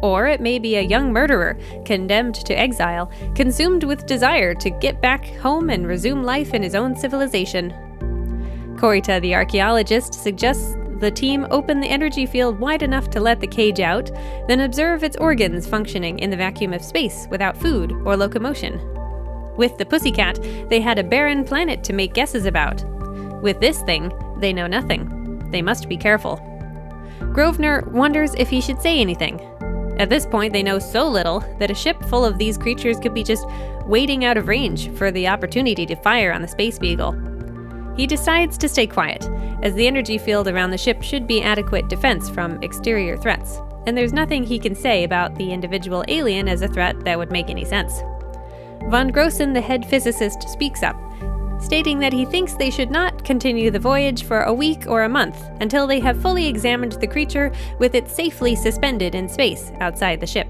Or it may be a young murderer, condemned to exile, consumed with desire to get back home and resume life in his own civilization. Korita, the archaeologist, suggests the team open the energy field wide enough to let the cage out, then observe its organs functioning in the vacuum of space without food or locomotion. With the pussycat, they had a barren planet to make guesses about. With this thing, they know nothing. They must be careful. Grosvenor wonders if he should say anything. At this point, they know so little that a ship full of these creatures could be just waiting out of range for the opportunity to fire on the Space Beagle. He decides to stay quiet, as the energy field around the ship should be adequate defense from exterior threats, and there's nothing he can say about the individual alien as a threat that would make any sense. Von Grossen, the head physicist, speaks up, stating that he thinks they should not continue the voyage for a week or a month until they have fully examined the creature with it safely suspended in space outside the ship.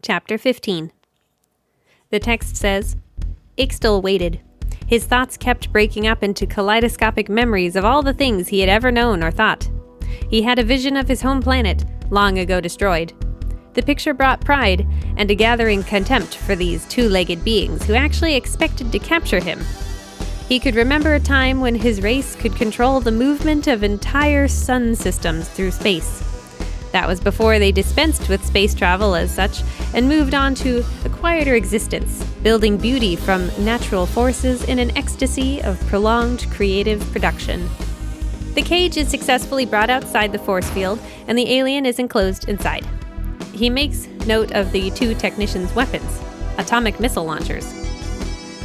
Chapter 15. The text says, Ixtal waited. His thoughts kept breaking up into kaleidoscopic memories of all the things he had ever known or thought. He had a vision of his home planet, long ago destroyed. The picture brought pride and a gathering contempt for these two-legged beings who actually expected to capture him. He could remember a time when his race could control the movement of entire sun systems through space. That was before they dispensed with space travel as such and moved on to a quieter existence, building beauty from natural forces in an ecstasy of prolonged creative production. The cage is successfully brought outside the force field, and the alien is enclosed inside. He makes note of the two technicians' weapons, atomic missile launchers.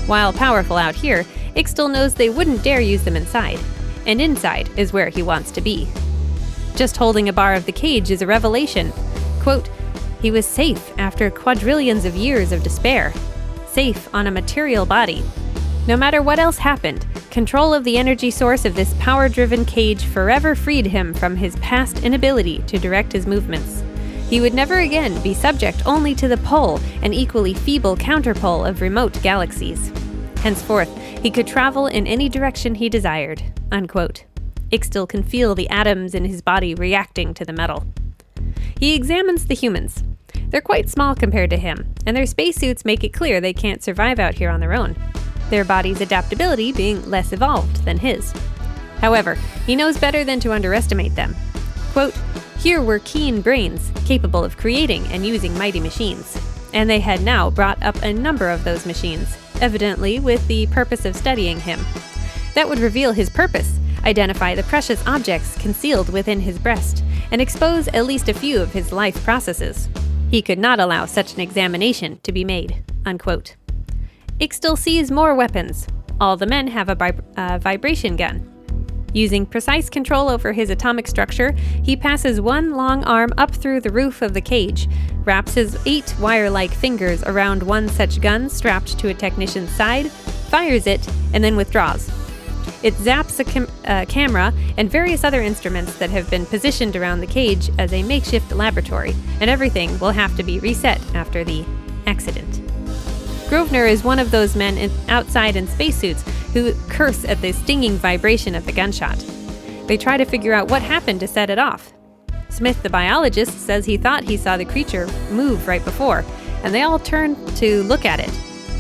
While powerful out here, Ixtal knows they wouldn't dare use them inside, and inside is where he wants to be. Just holding a bar of the cage is a revelation. Quote, he was safe after quadrillions of years of despair. Safe on a material body. No matter what else happened, control of the energy source of this power-driven cage forever freed him from his past inability to direct his movements. He would never again be subject only to the pull and equally feeble counterpull of remote galaxies. Henceforth, he could travel in any direction he desired. Unquote. Ixtal can feel the atoms in his body reacting to the metal. He examines the humans. They're quite small compared to him, and their spacesuits make it clear they can't survive out here on their own, their body's adaptability being less evolved than his. However, he knows better than to underestimate them. Quote, here were keen brains, capable of creating and using mighty machines, and they had now brought up a number of those machines, evidently with the purpose of studying him. That would reveal his purpose, identify the precious objects concealed within his breast, and expose at least a few of his life processes. He could not allow such an examination to be made. Unquote. Ixtal sees more weapons. All the men have a vibration gun. Using precise control over his atomic structure, he passes one long arm up through the roof of the cage, wraps his 8 wire-like fingers around one such gun strapped to a technician's side, fires it, and then withdraws. It zaps a camera and various other instruments that have been positioned around the cage as a makeshift laboratory, and everything will have to be reset after the accident. Grosvenor is one of those men outside in spacesuits who curse at the stinging vibration of the gunshot. They try to figure out what happened to set it off. Smith, the biologist, says he thought he saw the creature move right before, and they all turn to look at it.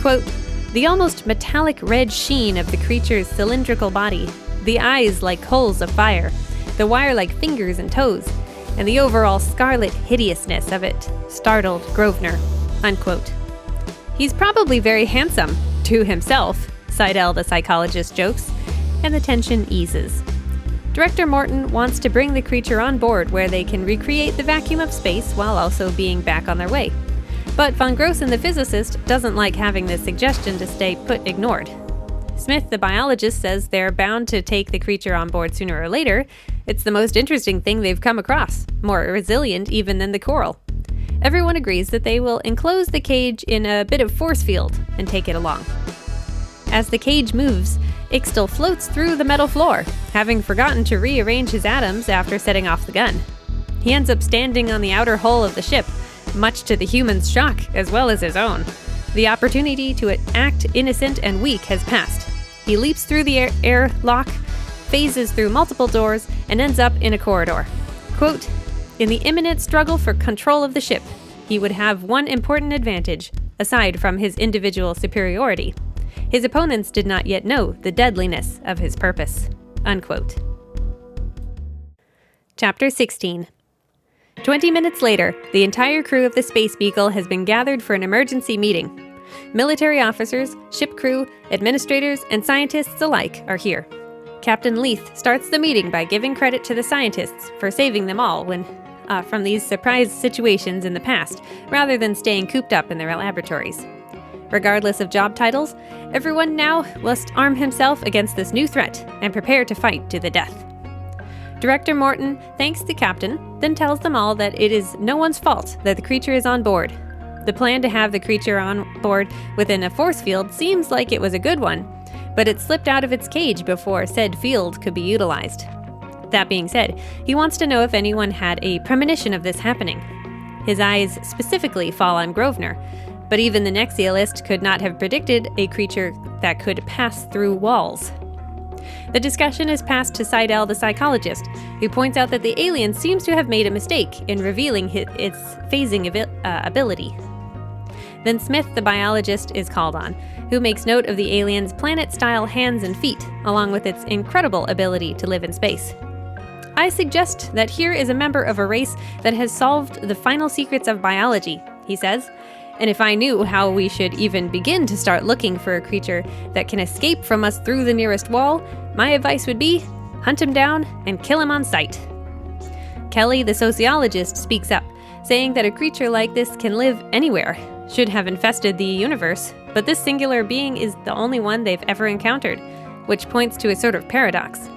Quote, the almost metallic red sheen of the creature's cylindrical body, the eyes like coals of fire, the wire-like fingers and toes, and the overall scarlet hideousness of it startled Grosvenor. Unquote. He's probably very handsome, to himself, Seidel the psychologist jokes, and the tension eases. Director Morton wants to bring the creature on board where they can recreate the vacuum of space while also being back on their way. But von Grossen, the physicist, doesn't like having this suggestion to stay put ignored. Smith, the biologist, says they're bound to take the creature on board sooner or later. It's the most interesting thing they've come across, more resilient even than the coral. Everyone agrees that they will enclose the cage in a bit of force field and take it along. As the cage moves, Ixtal floats through the metal floor, having forgotten to rearrange his atoms after setting off the gun. He ends up standing on the outer hull of the ship, much to the human's shock as well as his own. The opportunity to act innocent and weak has passed. He leaps through the airlock, phases through multiple doors, and ends up in a corridor. Quote, In the imminent struggle for control of the ship, he would have one important advantage, aside from his individual superiority. His opponents did not yet know the deadliness of his purpose." Unquote. Chapter 16. 20 minutes later, the entire crew of the Space Beagle has been gathered for an emergency meeting. Military officers, ship crew, administrators, and scientists alike are here. Captain Leith starts the meeting by giving credit to the scientists for saving them all from these surprise situations in the past, rather than staying cooped up in their laboratories. Regardless of job titles, everyone now must arm himself against this new threat and prepare to fight to the death. Director Morton thanks the captain, then tells them all that it is no one's fault that the creature is on board. The plan to have the creature on board within a force field seems like it was a good one, but it slipped out of its cage before said field could be utilized. That being said, he wants to know if anyone had a premonition of this happening. His eyes specifically fall on Grosvenor, but even the Nexialist could not have predicted a creature that could pass through walls. The discussion is passed to Seidel the psychologist, who points out that the alien seems to have made a mistake in revealing its phasing ability. Then Smith the biologist is called on, who makes note of the alien's planet-style hands and feet, along with its incredible ability to live in space. "I suggest that here is a member of a race that has solved the final secrets of biology," he says, "and if I knew how we should even begin to start looking for a creature that can escape from us through the nearest wall, my advice would be, hunt him down and kill him on sight." Kelly, the sociologist, speaks up, saying that a creature like this can live anywhere, should have infested the universe, but this singular being is the only one they've ever encountered, which points to a sort of paradox.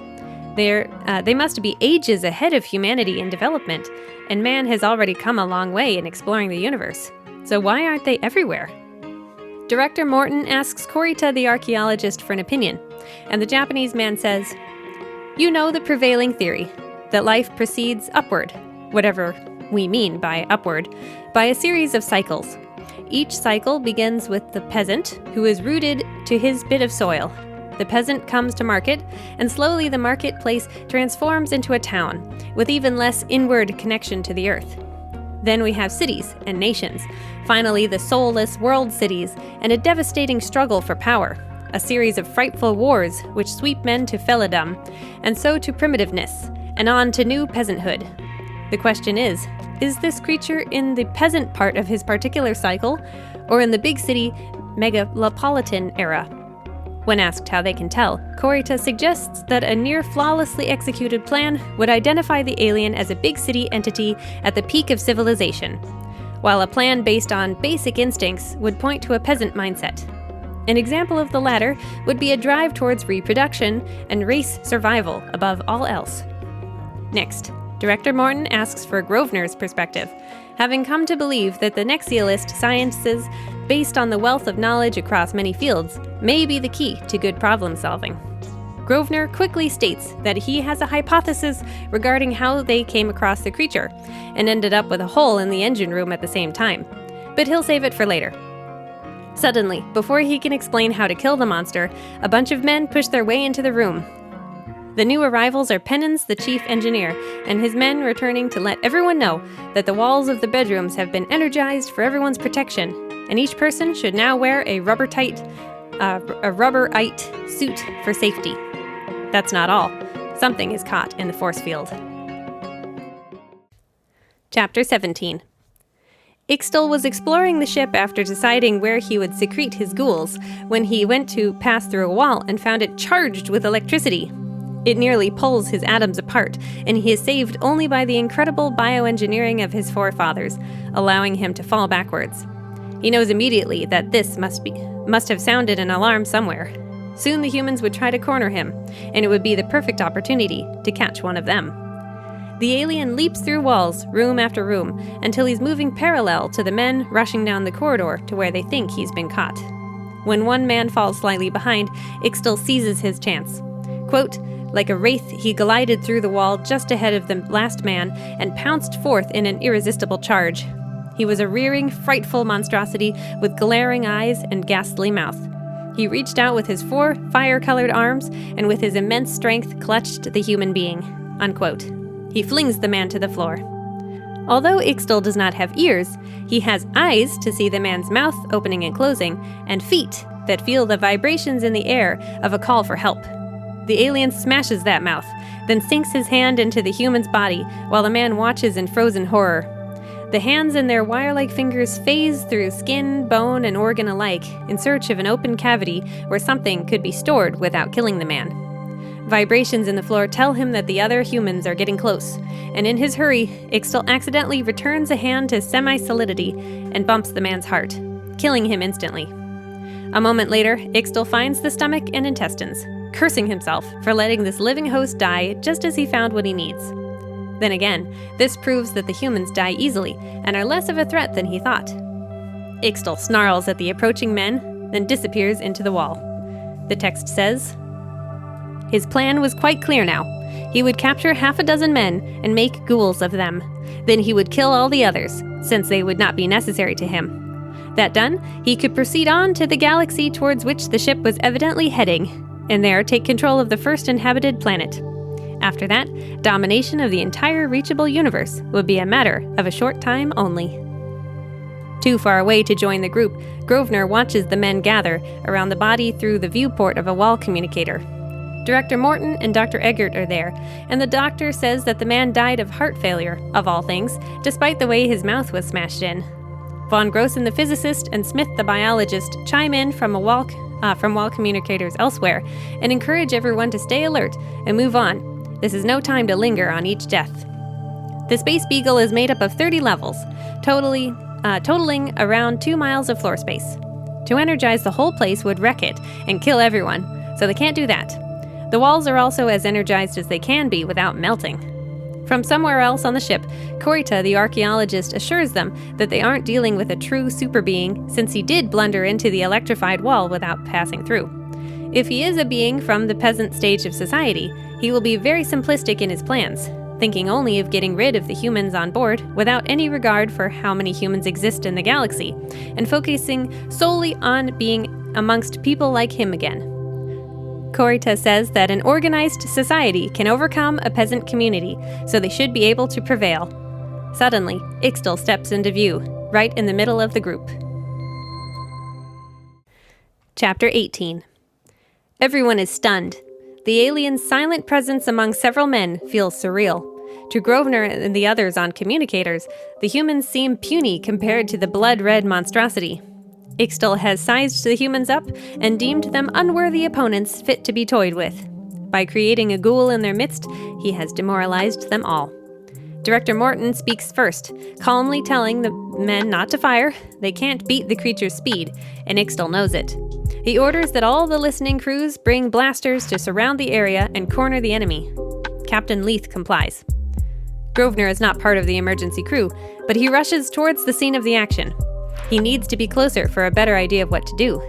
They must be ages ahead of humanity in development, and man has already come a long way in exploring the universe. So why aren't they everywhere? Director Morton asks Korita the archaeologist for an opinion, and the Japanese man says, "You know the prevailing theory, that life proceeds upward, whatever we mean by upward, by a series of cycles. Each cycle begins with the peasant, who is rooted to his bit of soil. The peasant comes to market, and slowly the marketplace transforms into a town, with even less inward connection to the earth. Then we have cities and nations, finally the soulless world cities, and a devastating struggle for power, a series of frightful wars which sweep men to felidom, and so to primitiveness, and on to new peasanthood. The question is this creature in the peasant part of his particular cycle, or in the big city megalopolitan era?" When asked how they can tell, Korita suggests that a near-flawlessly executed plan would identify the alien as a big city entity at the peak of civilization, while a plan based on basic instincts would point to a peasant mindset. An example of the latter would be a drive towards reproduction and race survival above all else. Next, Director Morton asks for Grosvenor's perspective, having come to believe that the Nexialist sciences, based on the wealth of knowledge across many fields, may be the key to good problem solving. Grosvenor quickly states that he has a hypothesis regarding how they came across the creature, and ended up with a hole in the engine room at the same time, but he'll save it for later. Suddenly, before he can explain how to kill the monster, a bunch of men push their way into the room. The new arrivals are Pennons, the chief engineer, and his men returning to let everyone know that the walls of the bedrooms have been energized for everyone's protection, and each person should now wear a rubberite suit for safety. That's not all. Something is caught in the force field. Chapter 17. Ixtal was exploring the ship after deciding where he would secrete his ghouls when he went to pass through a wall and found it charged with electricity. It nearly pulls his atoms apart, and he is saved only by the incredible bioengineering of his forefathers, allowing him to fall backwards. He knows immediately that this must have sounded an alarm somewhere. Soon the humans would try to corner him, and it would be the perfect opportunity to catch one of them. The alien leaps through walls, room after room, until he's moving parallel to the men rushing down the corridor to where they think he's been caught. When one man falls slightly behind, Ixtal seizes his chance. Quote, "Like a wraith, he glided through the wall just ahead of the last man and pounced forth in an irresistible charge. He was a rearing, frightful monstrosity with glaring eyes and ghastly mouth. He reached out with his 4 fire-colored arms and with his immense strength clutched the human being." Unquote. He flings the man to the floor. Although Ixtal does not have ears, he has eyes to see the man's mouth opening and closing, and feet that feel the vibrations in the air of a call for help. The alien smashes that mouth, then sinks his hand into the human's body while the man watches in frozen horror. The hands and their wire-like fingers phase through skin, bone, and organ alike in search of an open cavity where something could be stored without killing the man. Vibrations in the floor tell him that the other humans are getting close, and in his hurry, Ixtal accidentally returns a hand to semi-solidity and bumps the man's heart, killing him instantly. A moment later, Ixtal finds the stomach and intestines, cursing himself for letting this living host die just as he found what he needs. Then again, this proves that the humans die easily and are less of a threat than he thought. Ixtal snarls at the approaching men, then disappears into the wall. The text says, "His plan was quite clear now. He would capture 6 men and make ghouls of them. Then he would kill all the others, since they would not be necessary to him. That done, he could proceed on to the galaxy towards which the ship was evidently heading, and there take control of the first inhabited planet. After that, domination of the entire reachable universe would be a matter of a short time only." Too far away to join the group, Grosvenor watches the men gather around the body through the viewport of a wall communicator. Director Morton and Dr. Eggert are there, and the doctor says that the man died of heart failure, of all things, despite the way his mouth was smashed in. Von Grossen, the physicist, and Smith, the biologist, chime in from wall communicators elsewhere and encourage everyone to stay alert and move on. This is no time to linger on each death. The Space Beagle is made up of 30 levels, totaling around 2 miles of floor space. To energize the whole place would wreck it and kill everyone, so they can't do that. The walls are also as energized as they can be without melting. From somewhere else on the ship, Korita, the archaeologist, assures them that they aren't dealing with a true super being, since he did blunder into the electrified wall without passing through. If he is a being from the peasant stage of society, he will be very simplistic in his plans, thinking only of getting rid of the humans on board without any regard for how many humans exist in the galaxy, and focusing solely on being amongst people like him again. Korita says that an organized society can overcome a peasant community, so they should be able to prevail. Suddenly, Ixtal steps into view, right in the middle of the group. Chapter 18. Everyone is stunned. The alien's silent presence among several men feels surreal. To Grosvenor and the others on communicators, the humans seem puny compared to the blood-red monstrosity. Ixtal has sized the humans up and deemed them unworthy opponents fit to be toyed with. By creating a ghoul in their midst, he has demoralized them all. Director Morton speaks first, calmly telling the men not to fire. They can't beat the creature's speed, and Ixtal knows it. He orders that all the listening crews bring blasters to surround the area and corner the enemy. Captain Leith complies. Grosvenor is not part of the emergency crew, but he rushes towards the scene of the action. He needs to be closer for a better idea of what to do.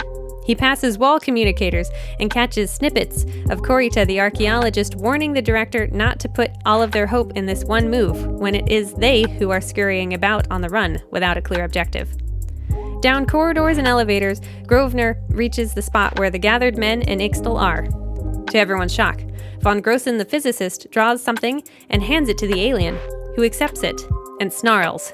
He passes wall communicators and catches snippets of Korita, the archaeologist, warning the director not to put all of their hope in this one move when it is they who are scurrying about on the run without a clear objective. Down corridors and elevators, Grosvenor reaches the spot where the gathered men and Ixtal are. To everyone's shock, Von Grossen, the physicist, draws something and hands it to the alien, who accepts it and snarls.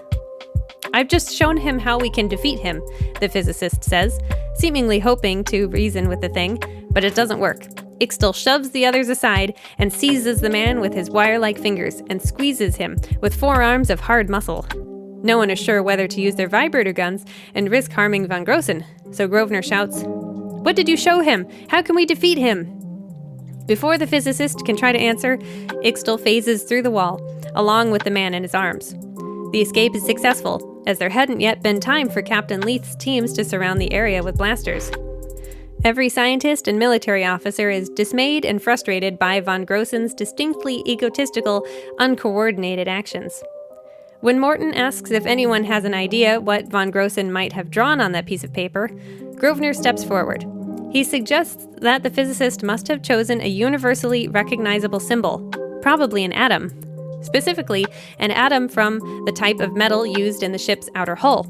"I've just shown him how we can defeat him," the physicist says, seemingly hoping to reason with the thing, but it doesn't work. Ixtal shoves the others aside and seizes the man with his wire-like fingers and squeezes him with 4 arms of hard muscle. No one is sure whether to use their vibrator guns and risk harming Von Grossen, so Grosvenor shouts, "What did you show him? How can we defeat him?" Before the physicist can try to answer, Ixtal phases through the wall, along with the man in his arms. The escape is successful, as there hadn't yet been time for Captain Leith's teams to surround the area with blasters. Every scientist and military officer is dismayed and frustrated by Von Grossen's distinctly egotistical, uncoordinated actions. When Morton asks if anyone has an idea what Von Grossen might have drawn on that piece of paper, Grosvenor steps forward. He suggests that the physicist must have chosen a universally recognizable symbol, probably an atom. Specifically, an atom from the type of metal used in the ship's outer hull.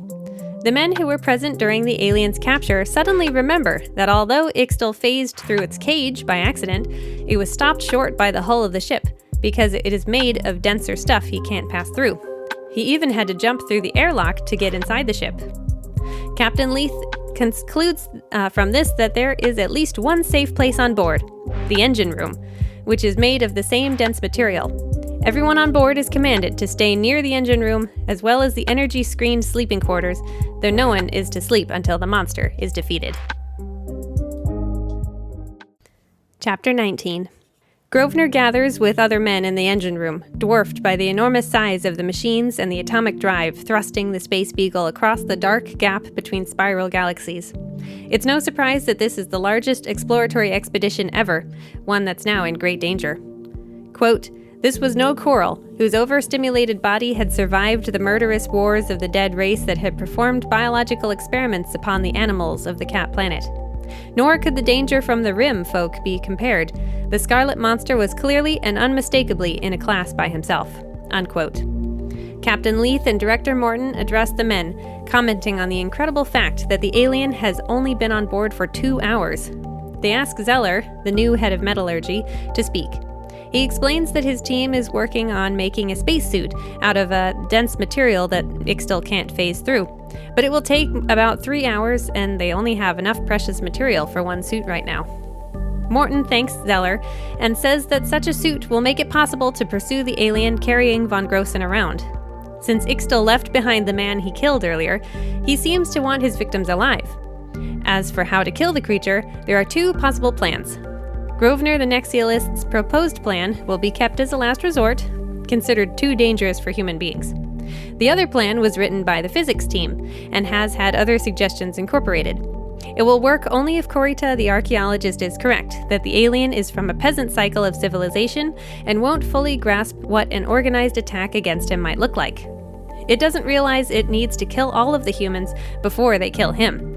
The men who were present during the alien's capture suddenly remember that although Ixtal phased through its cage by accident, it was stopped short by the hull of the ship, because it is made of denser stuff he can't pass through. He even had to jump through the airlock to get inside the ship. Captain Leith concludes from this that there is at least one safe place on board, the engine room, which is made of the same dense material. Everyone on board is commanded to stay near the engine room, as well as the energy-screened sleeping quarters, though no one is to sleep until the monster is defeated. Chapter 19. Grosvenor gathers with other men in the engine room, dwarfed by the enormous size of the machines and the atomic drive thrusting the Space Beagle across the dark gap between spiral galaxies. It's no surprise that this is the largest exploratory expedition ever, one that's now in great danger. Quote, "This was no coral, whose overstimulated body had survived the murderous wars of the dead race that had performed biological experiments upon the animals of the cat planet. Nor could the danger from the Rim folk be compared. The Scarlet monster was clearly and unmistakably in a class by himself." Unquote. Captain Leith and Director Morton address the men, commenting on the incredible fact that the alien has only been on board for 2 hours. They ask Zeller, the new head of metallurgy, to speak. He explains that his team is working on making a spacesuit out of a dense material that Ixtal can't phase through. But it will take about 3 hours, and they only have enough precious material for one suit right now. Morton thanks Zeller and says that such a suit will make it possible to pursue the alien carrying von Grossen around. Since Ixtal left behind the man he killed earlier, he seems to want his victims alive. As for how to kill the creature, there are 2 possible plans. Grosvenor the Nexialist's proposed plan will be kept as a last resort, considered too dangerous for human beings. The other plan was written by the physics team, and has had other suggestions incorporated. It will work only if Corita the archaeologist is correct, that the alien is from a peasant cycle of civilization, and won't fully grasp what an organized attack against him might look like. It doesn't realize it needs to kill all of the humans before they kill him.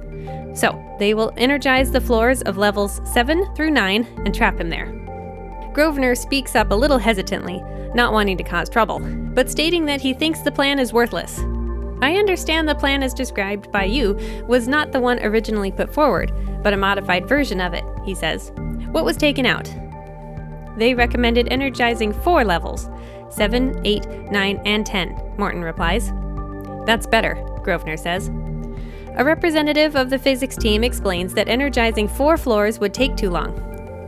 So, they will energize the floors of levels 7 through 9 and trap him there. Grosvenor speaks up a little hesitantly, not wanting to cause trouble, but stating that he thinks the plan is worthless. "I understand the plan as described by you was not the one originally put forward, but a modified version of it," he says. "What was taken out?" "They recommended energizing 4 levels, 7, 8, 9, and 10, Morton replies. "That's better," Grosvenor says. A representative of the physics team explains that energizing 4 floors would take too long.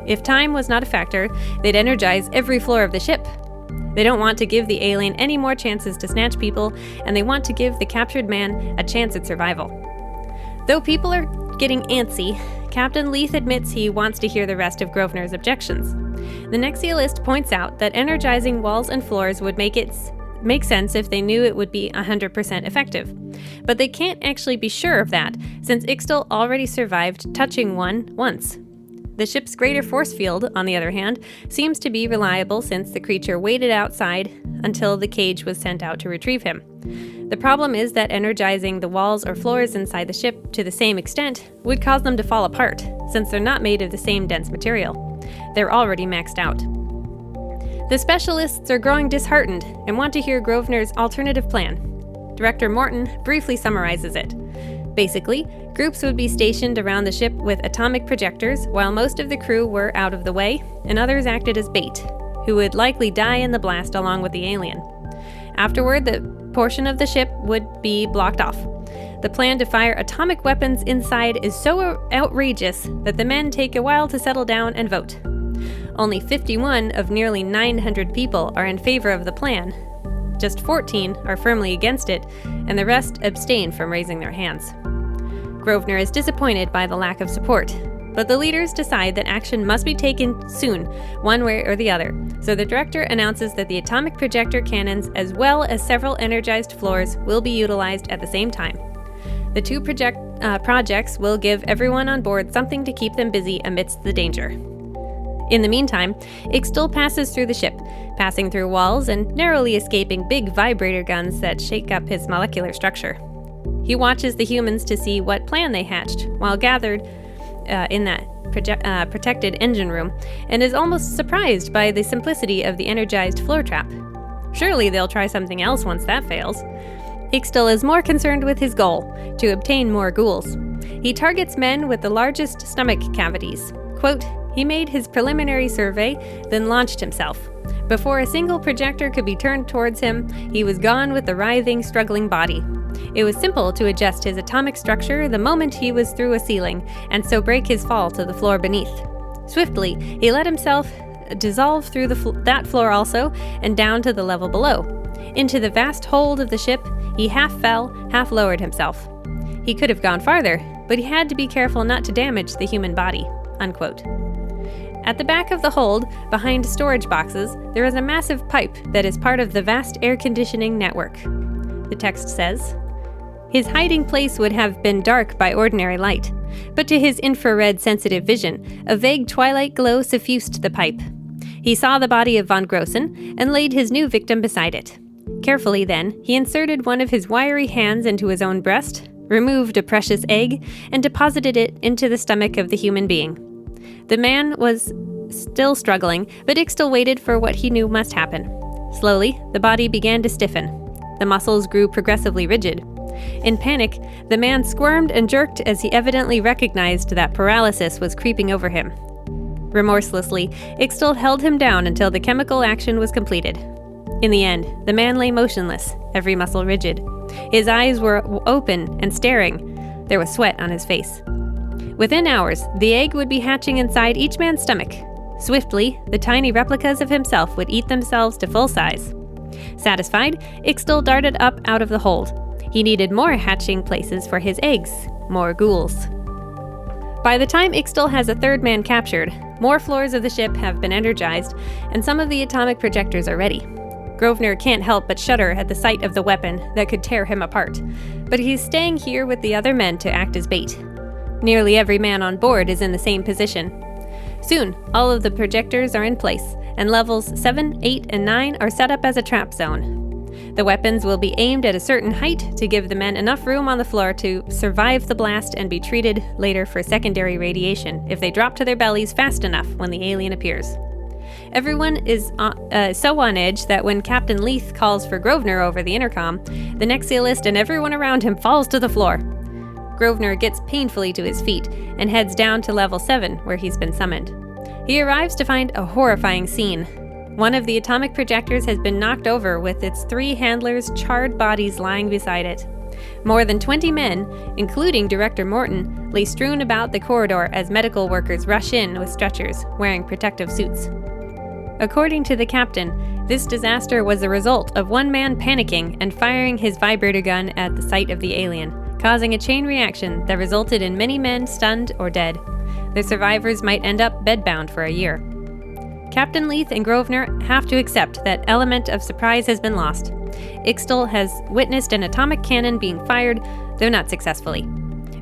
If time was not a factor, they'd energize every floor of the ship. They don't want to give the alien any more chances to snatch people, and they want to give the captured man a chance at survival. Though people are getting antsy, Captain Leith admits he wants to hear the rest of Grosvenor's objections. The Nexialist points out that energizing walls and floors would make sense if they knew it would be 100% effective. But they can't actually be sure of that, since Ixtal already survived touching one once. The ship's greater force field, on the other hand, seems to be reliable since the creature waited outside until the cage was sent out to retrieve him. The problem is that energizing the walls or floors inside the ship to the same extent would cause them to fall apart, since they're not made of the same dense material. They're already maxed out. The specialists are growing disheartened and want to hear Grosvenor's alternative plan. Director Morton briefly summarizes it. Basically, groups would be stationed around the ship with atomic projectors while most of the crew were out of the way, and others acted as bait, who would likely die in the blast along with the alien. Afterward, the portion of the ship would be blocked off. The plan to fire atomic weapons inside is so outrageous that the men take a while to settle down and vote. Only 51 of nearly 900 people are in favor of the plan. Just 14 are firmly against it, and the rest abstain from raising their hands. Grosvenor is disappointed by the lack of support, but the leaders decide that action must be taken soon, one way or the other, so the director announces that the atomic projector cannons as well as several energized floors will be utilized at the same time. The 2 projects will give everyone on board something to keep them busy amidst the danger. In the meantime, Ixtal passes through the ship, passing through walls and narrowly escaping big vibrator guns that shake up his molecular structure. He watches the humans to see what plan they hatched while gathered in that protected engine room, and is almost surprised by the simplicity of the energized floor trap. Surely they'll try something else once that fails. Ixtal is more concerned with his goal, to obtain more ghouls. He targets men with the largest stomach cavities. Quote, "He made his preliminary survey, then launched himself. Before a single projector could be turned towards him, he was gone with the writhing, struggling body. It was simple to adjust his atomic structure the moment he was through a ceiling, and so break his fall to the floor beneath. Swiftly, he let himself dissolve through that floor also, and down to the level below. Into the vast hold of the ship, he half fell, half lowered himself. He could have gone farther, but he had to be careful not to damage the human body." Unquote. At the back of the hold, behind storage boxes, there is a massive pipe that is part of the vast air conditioning network. The text says, "His hiding place would have been dark by ordinary light, but to his infrared-sensitive vision, a vague twilight glow suffused the pipe. He saw the body of von Grossen and laid his new victim beside it. Carefully then, he inserted one of his wiry hands into his own breast, removed a precious egg, and deposited it into the stomach of the human being. The man was still struggling, but Ixtal waited for what he knew must happen. Slowly, the body began to stiffen. The muscles grew progressively rigid. In panic, the man squirmed and jerked as he evidently recognized that paralysis was creeping over him. Remorselessly, Ixtal held him down until the chemical action was completed. In the end, the man lay motionless, every muscle rigid. His eyes were open and staring. There was sweat on his face. Within hours, the egg would be hatching inside each man's stomach. Swiftly, the tiny replicas of himself would eat themselves to full size. Satisfied, Ixtal darted up out of the hold. He needed more hatching places for his eggs, more ghouls. By the time Ixtal has a third man captured, more floors of the ship have been energized, and some of the atomic projectors are ready. Grosvenor can't help but shudder at the sight of the weapon that could tear him apart, but he's staying here with the other men to act as bait. Nearly every man on board is in the same position. Soon, all of the projectors are in place, and levels 7, 8, and 9 are set up as a trap zone. The weapons will be aimed at a certain height to give the men enough room on the floor to survive the blast and be treated later for secondary radiation if they drop to their bellies fast enough when the alien appears. Everyone is so on edge that when Captain Leith calls for Grosvenor over the intercom, the Nexialist and everyone around him falls to the floor. Grosvenor gets painfully to his feet and heads down to level 7, where he's been summoned. He arrives to find a horrifying scene. One of the atomic projectors has been knocked over with its 3 handlers' charred bodies lying beside it. More than 20 men, including Director Morton, lay strewn about the corridor as medical workers rush in with stretchers, wearing protective suits. According to the captain, this disaster was the result of one man panicking and firing his vibrator gun at the sight of the alien, causing a chain reaction that resulted in many men stunned or dead. The survivors might end up bedbound for a year. Captain Leith and Grosvenor have to accept that element of surprise has been lost. Ixtal has witnessed an atomic cannon being fired, though not successfully.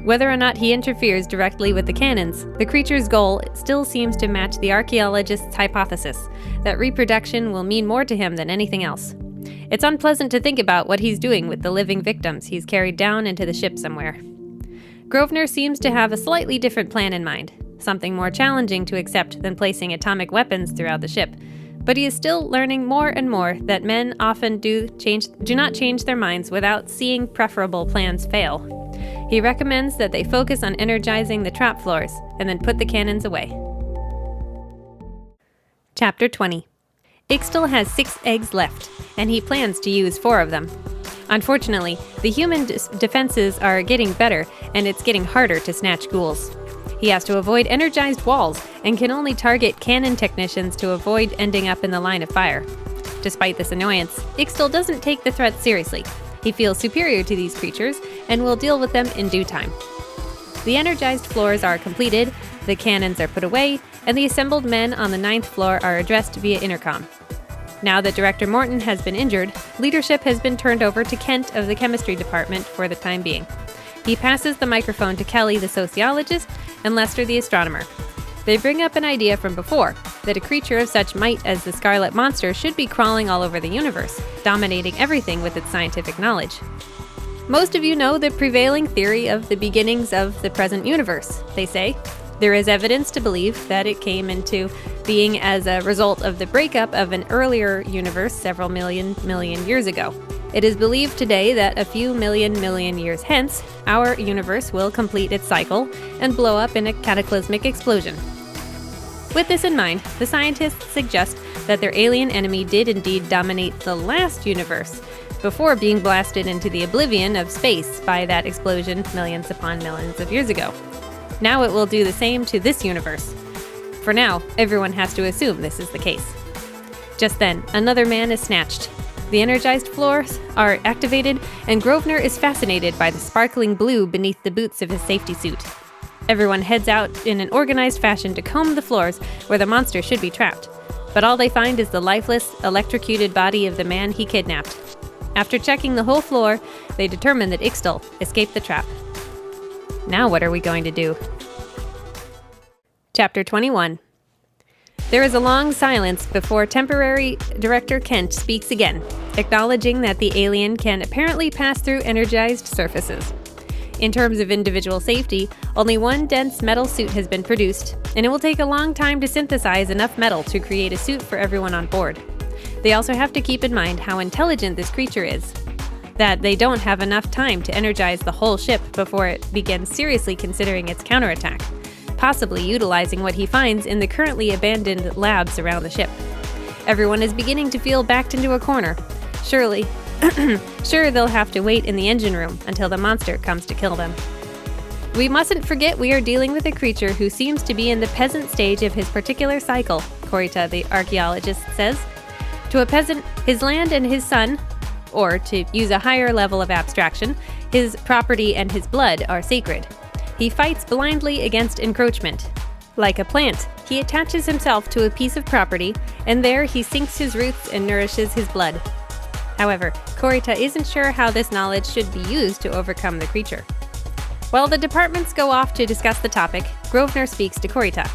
Whether or not he interferes directly with the cannons, the creature's goal still seems to match the archaeologist's hypothesis that reproduction will mean more to him than anything else. It's unpleasant to think about what he's doing with the living victims he's carried down into the ship somewhere. Grosvenor seems to have a slightly different plan in mind, something more challenging to accept than placing atomic weapons throughout the ship, but he is still learning more and more that men often do not change their minds without seeing preferable plans fail. He recommends that they focus on energizing the trap floors and then put the cannons away. Chapter 20. Ixtal has 6 eggs left, and he plans to use 4 of them. Unfortunately, the human defenses are getting better, and it's getting harder to snatch ghouls. He has to avoid energized walls, and can only target cannon technicians to avoid ending up in the line of fire. Despite this annoyance, Ixtal doesn't take the threat seriously. He feels superior to these creatures, and will deal with them in due time. The energized floors are completed, the cannons are put away, and the assembled men on the 9th floor are addressed via intercom. Now that Director Morton has been injured, leadership has been turned over to Kent of the chemistry department for the time being. He passes the microphone to Kelly, the sociologist, and Lester, the astronomer. They bring up an idea from before, that a creature of such might as the Scarlet monster should be crawling all over the universe, dominating everything with its scientific knowledge. Most of you know the prevailing theory of the beginnings of the present universe, they say. There is evidence to believe that it came into being as a result of the breakup of an earlier universe several million years ago. It is believed today that a few million years hence, our universe will complete its cycle and blow up in a cataclysmic explosion. With this in mind, the scientists suggest that their alien enemy did indeed dominate the last universe, before being blasted into the oblivion of space by that explosion millions upon millions of years ago. Now it will do the same to this universe. For now, everyone has to assume this is the case. Just then, another man is snatched. The energized floors are activated, and Grosvenor is fascinated by the sparkling blue beneath the boots of his safety suit. Everyone heads out in an organized fashion to comb the floors where the monster should be trapped, but all they find is the lifeless, electrocuted body of the man he kidnapped. After checking the whole floor, they determine that Ixtal escaped the trap. Now what are we going to do? Chapter 21. There is a long silence before temporary Director Kent speaks again, acknowledging that the alien can apparently pass through energized surfaces. In terms of individual safety, only one dense metal suit has been produced, and it will take a long time to synthesize enough metal to create a suit for everyone on board. They also have to keep in mind how intelligent this creature is, that they don't have enough time to energize the whole ship before it begins seriously considering its counterattack, possibly utilizing what he finds in the currently abandoned labs around the ship. Everyone is beginning to feel backed into a corner. Sure, they'll have to wait in the engine room until the monster comes to kill them. We mustn't forget we are dealing with a creature who seems to be in the peasant stage of his particular cycle, Korita the archaeologist says. To a peasant, his land and his son, or to use a higher level of abstraction, his property and his blood are sacred. He fights blindly against encroachment. Like a plant, he attaches himself to a piece of property, and there he sinks his roots and nourishes his blood. However, Korita isn't sure how this knowledge should be used to overcome the creature. While the departments go off to discuss the topic, Grosvenor speaks to Korita.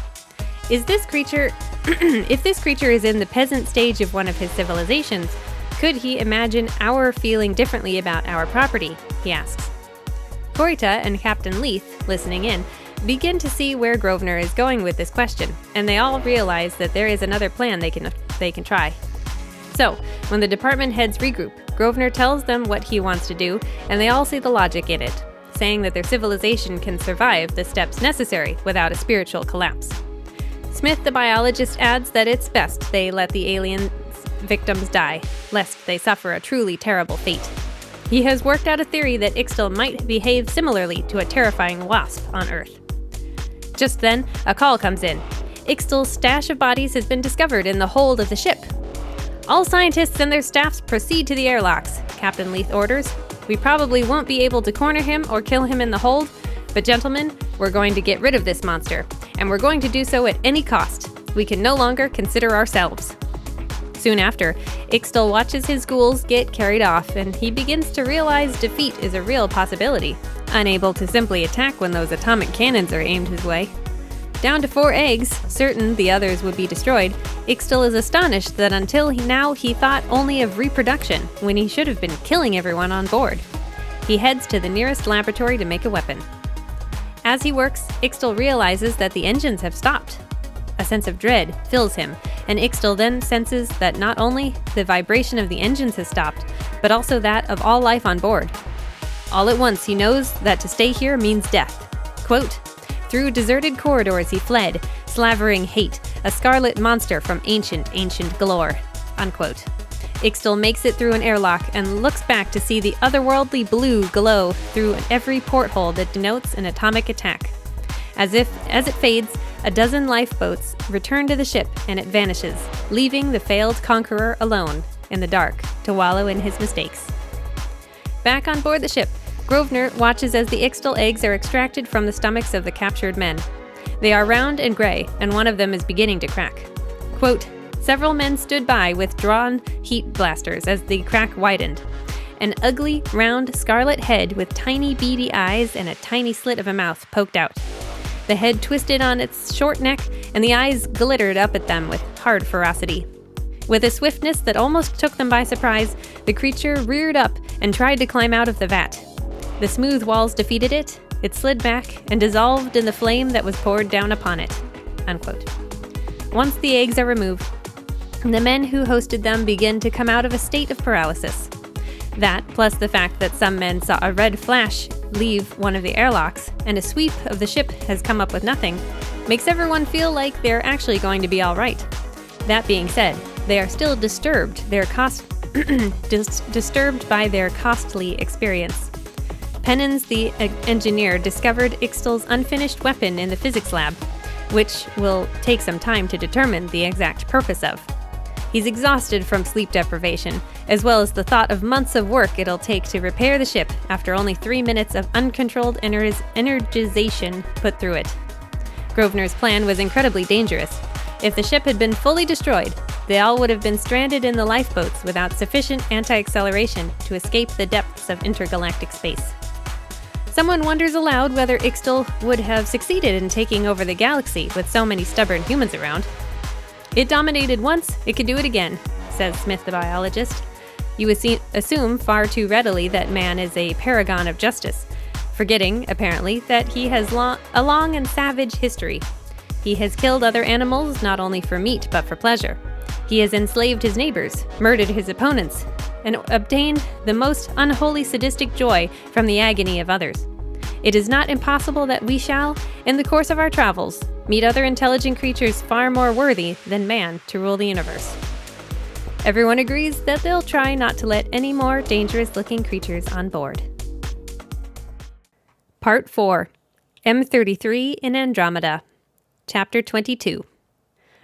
If this creature is in the peasant stage of one of his civilizations, could he imagine our feeling differently about our property? He asks. Korita and Captain Leith, listening in, begin to see where Grosvenor is going with this question, and they all realize that there is another plan they can try. So, when the department heads regroup, Grosvenor tells them what he wants to do, and they all see the logic in it, saying that their civilization can survive the steps necessary without a spiritual collapse. Smith, the biologist, adds that it's best they let the alien victims die, lest they suffer a truly terrible fate. He has worked out a theory that Ixtal might behave similarly to a terrifying wasp on Earth. Just then, a call comes in. Ixtal's stash of bodies has been discovered in the hold of the ship. All scientists and their staffs proceed to the airlocks, Captain Leith orders. We probably won't be able to corner him or kill him in the hold, but gentlemen, we're going to get rid of this monster, and we're going to do so at any cost. We can no longer consider ourselves. Soon after, Ixtal watches his ghouls get carried off, and he begins to realize defeat is a real possibility, unable to simply attack when those atomic cannons are aimed his way. Down to 4 eggs, certain the others would be destroyed, Ixtal is astonished that until now he thought only of reproduction, when he should have been killing everyone on board. He heads to the nearest laboratory to make a weapon. As he works, Ixtal realizes that the engines have stopped. A sense of dread fills him, and Ixtal then senses that not only the vibration of the engines has stopped, but also that of all life on board. All at once he knows that to stay here means death. Quote, "Through deserted corridors he fled, slavering hate, a scarlet monster from ancient galore." Unquote. Ixtal makes it through an airlock and looks back to see the otherworldly blue glow through every porthole that denotes an atomic attack. As it fades, a dozen lifeboats return to the ship and it vanishes, leaving the failed conqueror alone in the dark to wallow in his mistakes. Back on board the ship, Grosvenor watches as the Ixtal eggs are extracted from the stomachs of the captured men. They are round and gray, and one of them is beginning to crack. Quote, "Several men stood by with drawn heat blasters as the crack widened. An ugly, round, scarlet head with tiny, beady eyes and a tiny slit of a mouth poked out. The head twisted on its short neck, and the eyes glittered up at them with hard ferocity. With a swiftness that almost took them by surprise, the creature reared up and tried to climb out of the vat. The smooth walls defeated it, it slid back and dissolved in the flame that was poured down upon it." Unquote. Once the eggs are removed, the men who hosted them begin to come out of a state of paralysis. That, plus the fact that some men saw a red flash leave one of the airlocks, and a sweep of the ship has come up with nothing, makes everyone feel like they're actually going to be all right. That being said, they are still disturbed. Disturbed by their costly experience. Pennins, the engineer, discovered Ixtal's unfinished weapon in the physics lab, which will take some time to determine the exact purpose of. He's exhausted from sleep deprivation, as well as the thought of months of work it'll take to repair the ship after only 3 minutes of uncontrolled energization put through it. Grosvenor's plan was incredibly dangerous. If the ship had been fully destroyed, they all would have been stranded in the lifeboats without sufficient anti-acceleration to escape the depths of intergalactic space. Someone wonders aloud whether Ixtal would have succeeded in taking over the galaxy with so many stubborn humans around. It dominated once, it could do it again, says Smith the biologist. You assume far too readily that man is a paragon of justice, forgetting, apparently, that he has a long and savage history. He has killed other animals not only for meat but for pleasure. He has enslaved his neighbors, murdered his opponents, and obtained the most unholy sadistic joy from the agony of others. It is not impossible that we shall, in the course of our travels, meet other intelligent creatures far more worthy than man to rule the universe. Everyone agrees that they'll try not to let any more dangerous-looking creatures on board. Part 4. M33 in Andromeda. Chapter 22.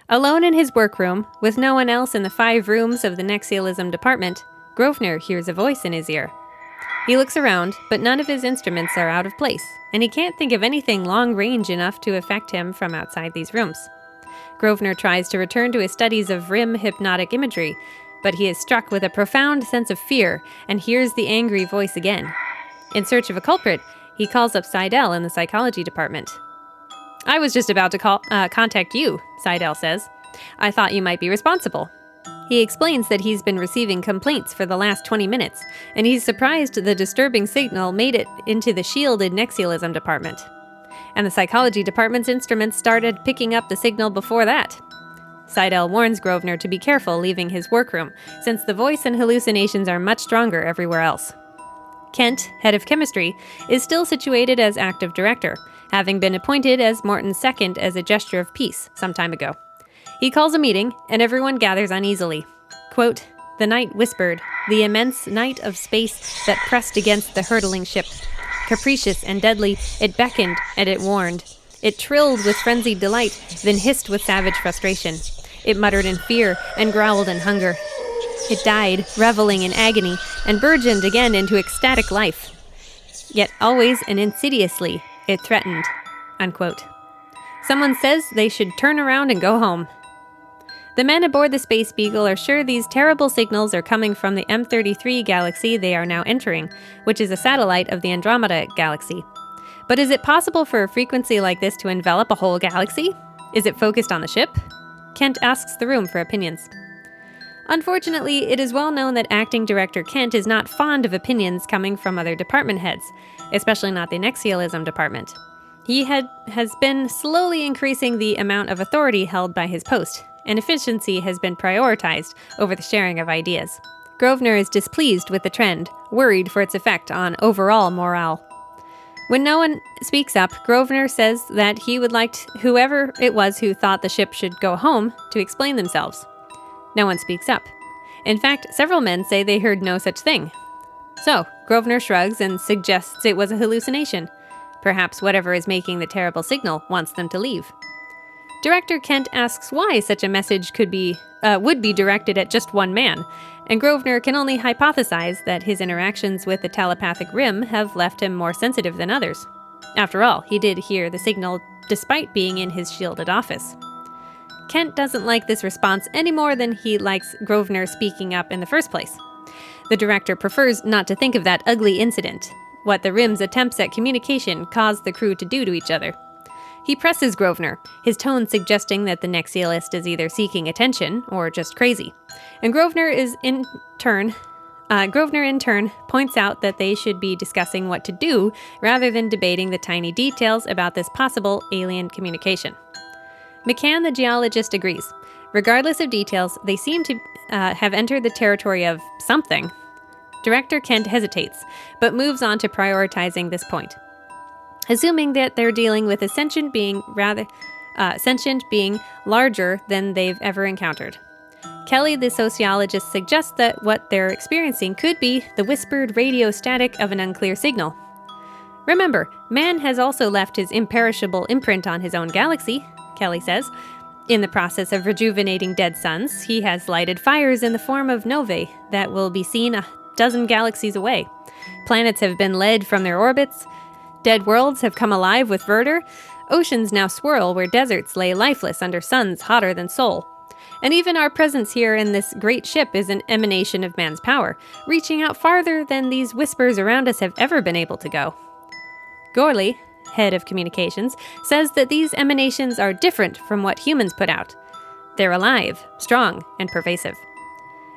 Alone in his workroom, with no one else in the 5 rooms of the Nexialism department, Grosvenor hears a voice in his ear. He looks around, but none of his instruments are out of place, and he can't think of anything long-range enough to affect him from outside these rooms. Grosvenor tries to return to his studies of RIM hypnotic imagery, but he is struck with a profound sense of fear and hears the angry voice again. In search of a culprit, he calls up Seidel in the psychology department. "I was just about to contact you," Seidel says. "I thought you might be responsible." He explains that he's been receiving complaints for the last 20 minutes, and he's surprised the disturbing signal made it into the shielded Nexialism department. And the psychology department's instruments started picking up the signal before that. Seidel warns Grosvenor to be careful leaving his workroom, since the voice and hallucinations are much stronger everywhere else. Kent, head of chemistry, is still situated as active director, having been appointed as Morton's second as a gesture of peace some time ago. He calls a meeting, and everyone gathers uneasily. Quote, "The night whispered, the immense night of space that pressed against the hurtling ship. Capricious and deadly, it beckoned and it warned. It trilled with frenzied delight, then hissed with savage frustration. It muttered in fear and growled in hunger. It died, reveling in agony, and burgeoned again into ecstatic life. Yet always and insidiously, it threatened." Unquote. Someone says they should turn around and go home. The men aboard the Space Beagle are sure these terrible signals are coming from the M33 galaxy they are now entering, which is a satellite of the Andromeda galaxy. But is it possible for a frequency like this to envelop a whole galaxy? Is it focused on the ship? Kent asks the room for opinions. Unfortunately, it is well known that acting director Kent is not fond of opinions coming from other department heads, especially not the Nexialism department. He has been slowly increasing the amount of authority held by his post, and efficiency has been prioritized over the sharing of ideas. Grosvenor is displeased with the trend, worried for its effect on overall morale. When no one speaks up, Grosvenor says that he would like whoever it was who thought the ship should go home to explain themselves. No one speaks up. In fact, several men say they heard no such thing. So, Grosvenor shrugs and suggests it was a hallucination. Perhaps whatever is making the terrible signal wants them to leave. Director Kent asks why such a message would be directed at just one man, and Grosvenor can only hypothesize that his interactions with the telepathic rim have left him more sensitive than others. After all, he did hear the signal despite being in his shielded office. Kent doesn't like this response any more than he likes Grosvenor speaking up in the first place. The director prefers not to think of that ugly incident, what the rim's attempts at communication caused the crew to do to each other. He presses Grosvenor, his tone suggesting that the Nexialist is either seeking attention or just crazy. And Grosvenor in turn points out that they should be discussing what to do rather than debating the tiny details about this possible alien communication. McCann, the geologist, agrees. Regardless of details, they seem to have entered the territory of something. Director Kent hesitates, but moves on to prioritizing this point. Assuming that they're dealing with a sentient being sentient being larger than they've ever encountered. Kelly, the sociologist, suggests that what they're experiencing could be the whispered radio static of an unclear signal. Remember, man has also left his imperishable imprint on his own galaxy, Kelly says. In the process of rejuvenating dead suns, he has lighted fires in the form of novae that will be seen a dozen galaxies away. Planets have been led from their orbits. Dead worlds have come alive with verdure. Oceans now swirl where deserts lay lifeless under suns hotter than Sol. And even our presence here in this great ship is an emanation of man's power, reaching out farther than these whispers around us have ever been able to go. Gorley, head of communications, says that these emanations are different from what humans put out. They're alive, strong, and pervasive.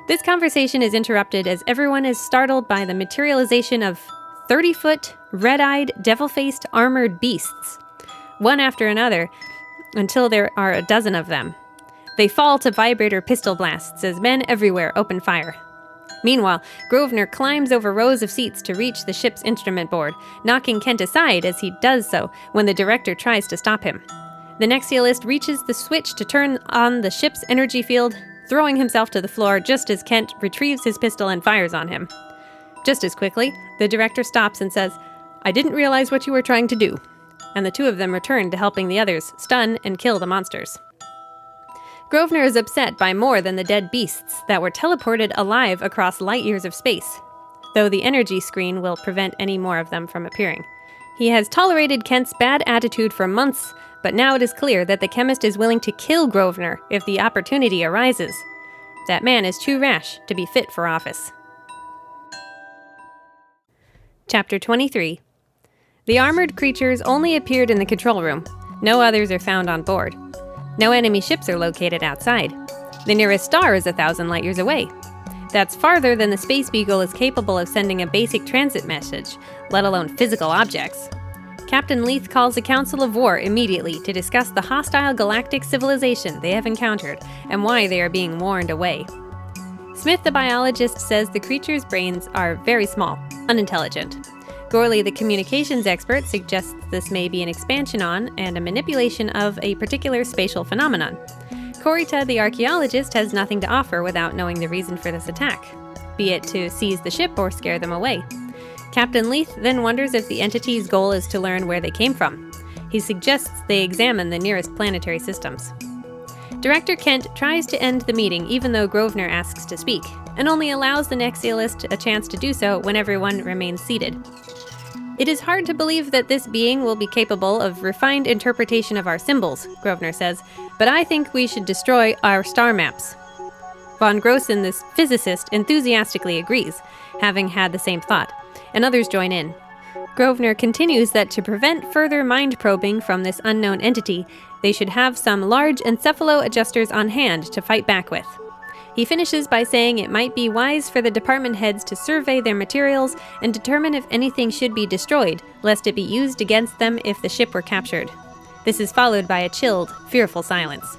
This conversation is interrupted as everyone is startled by the materialization of 30-foot, red-eyed, devil-faced, armored beasts, one after another, until there are a dozen of them. They fall to vibrator pistol blasts as men everywhere open fire. Meanwhile, Grosvenor climbs over rows of seats to reach the ship's instrument board, knocking Kent aside as he does so when the director tries to stop him. The Nexialist reaches the switch to turn on the ship's energy field, throwing himself to the floor just as Kent retrieves his pistol and fires on him. Just as quickly, the director stops and says, "I didn't realize what you were trying to do," and the two of them return to helping the others stun and kill the monsters. Grosvenor is upset by more than the dead beasts that were teleported alive across light years of space, though the energy screen will prevent any more of them from appearing. He has tolerated Kent's bad attitude for months, but now it is clear that the chemist is willing to kill Grosvenor if the opportunity arises. That man is too rash to be fit for office. Chapter 23. The armored creatures only appeared in the control room. No others are found on board. No enemy ships are located outside. The nearest star is 1,000 light-years away. That's farther than the Space Beagle is capable of sending a basic transit message, let alone physical objects. Captain Leith calls a council of war immediately to discuss the hostile galactic civilization they have encountered and why they are being warned away. Smith, the biologist, says the creatures' brains are very small, unintelligent. Gorley, the communications expert, suggests this may be an expansion on and a manipulation of a particular spatial phenomenon. Corita, the archaeologist, has nothing to offer without knowing the reason for this attack, be it to seize the ship or scare them away. Captain Leith then wonders if the entity's goal is to learn where they came from. He suggests they examine the nearest planetary systems. Director Kent tries to end the meeting even though Grosvenor asks to speak, and only allows the Nexialist a chance to do so when everyone remains seated. "It is hard to believe that this being will be capable of refined interpretation of our symbols," Grosvenor says, "but I think we should destroy our star maps." Von Grossen, this physicist, enthusiastically agrees, having had the same thought, and others join in. Grosvenor continues that to prevent further mind probing from this unknown entity, they should have some large encephalo-adjusters on hand to fight back with. He finishes by saying it might be wise for the department heads to survey their materials and determine if anything should be destroyed, lest it be used against them if the ship were captured. This is followed by a chilled, fearful silence.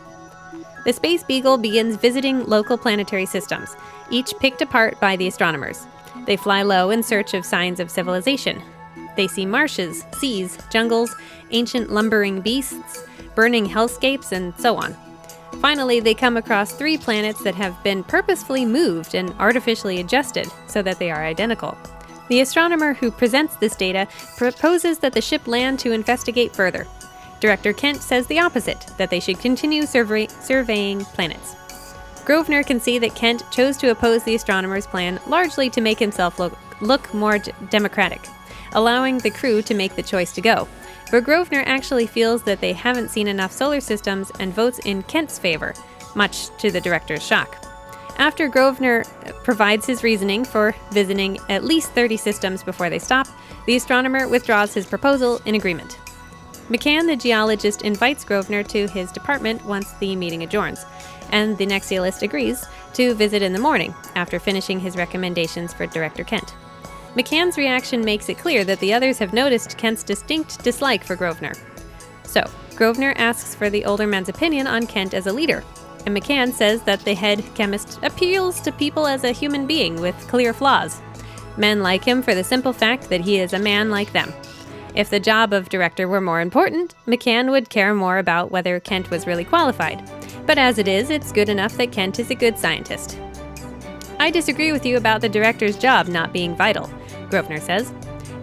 The Space Beagle begins visiting local planetary systems, each picked apart by the astronomers. They fly low in search of signs of civilization. They see marshes, seas, jungles, ancient lumbering beasts, burning hellscapes, and so on. Finally, they come across 3 planets that have been purposefully moved and artificially adjusted so that they are identical. The astronomer who presents this data proposes that the ship land to investigate further. Director Kent says the opposite, that they should continue surveying planets. Grosvenor can see that Kent chose to oppose the astronomer's plan largely to make himself look more democratic, allowing the crew to make the choice to go. But Grosvenor actually feels that they haven't seen enough solar systems and votes in Kent's favor, much to the director's shock. After Grosvenor provides his reasoning for visiting at least 30 systems before they stop, the astronomer withdraws his proposal in agreement. McCann, the geologist, invites Grosvenor to his department once the meeting adjourns, and the Nexialist agrees to visit in the morning after finishing his recommendations for Director Kent. McCann's reaction makes it clear that the others have noticed Kent's distinct dislike for Grosvenor. So, Grosvenor asks for the older man's opinion on Kent as a leader, and McCann says that the head chemist appeals to people as a human being with clear flaws. Men like him for the simple fact that he is a man like them. If the job of director were more important, McCann would care more about whether Kent was really qualified. But as it is, it's good enough that Kent is a good scientist. I disagree with you about the director's job not being vital, Grosvenor says.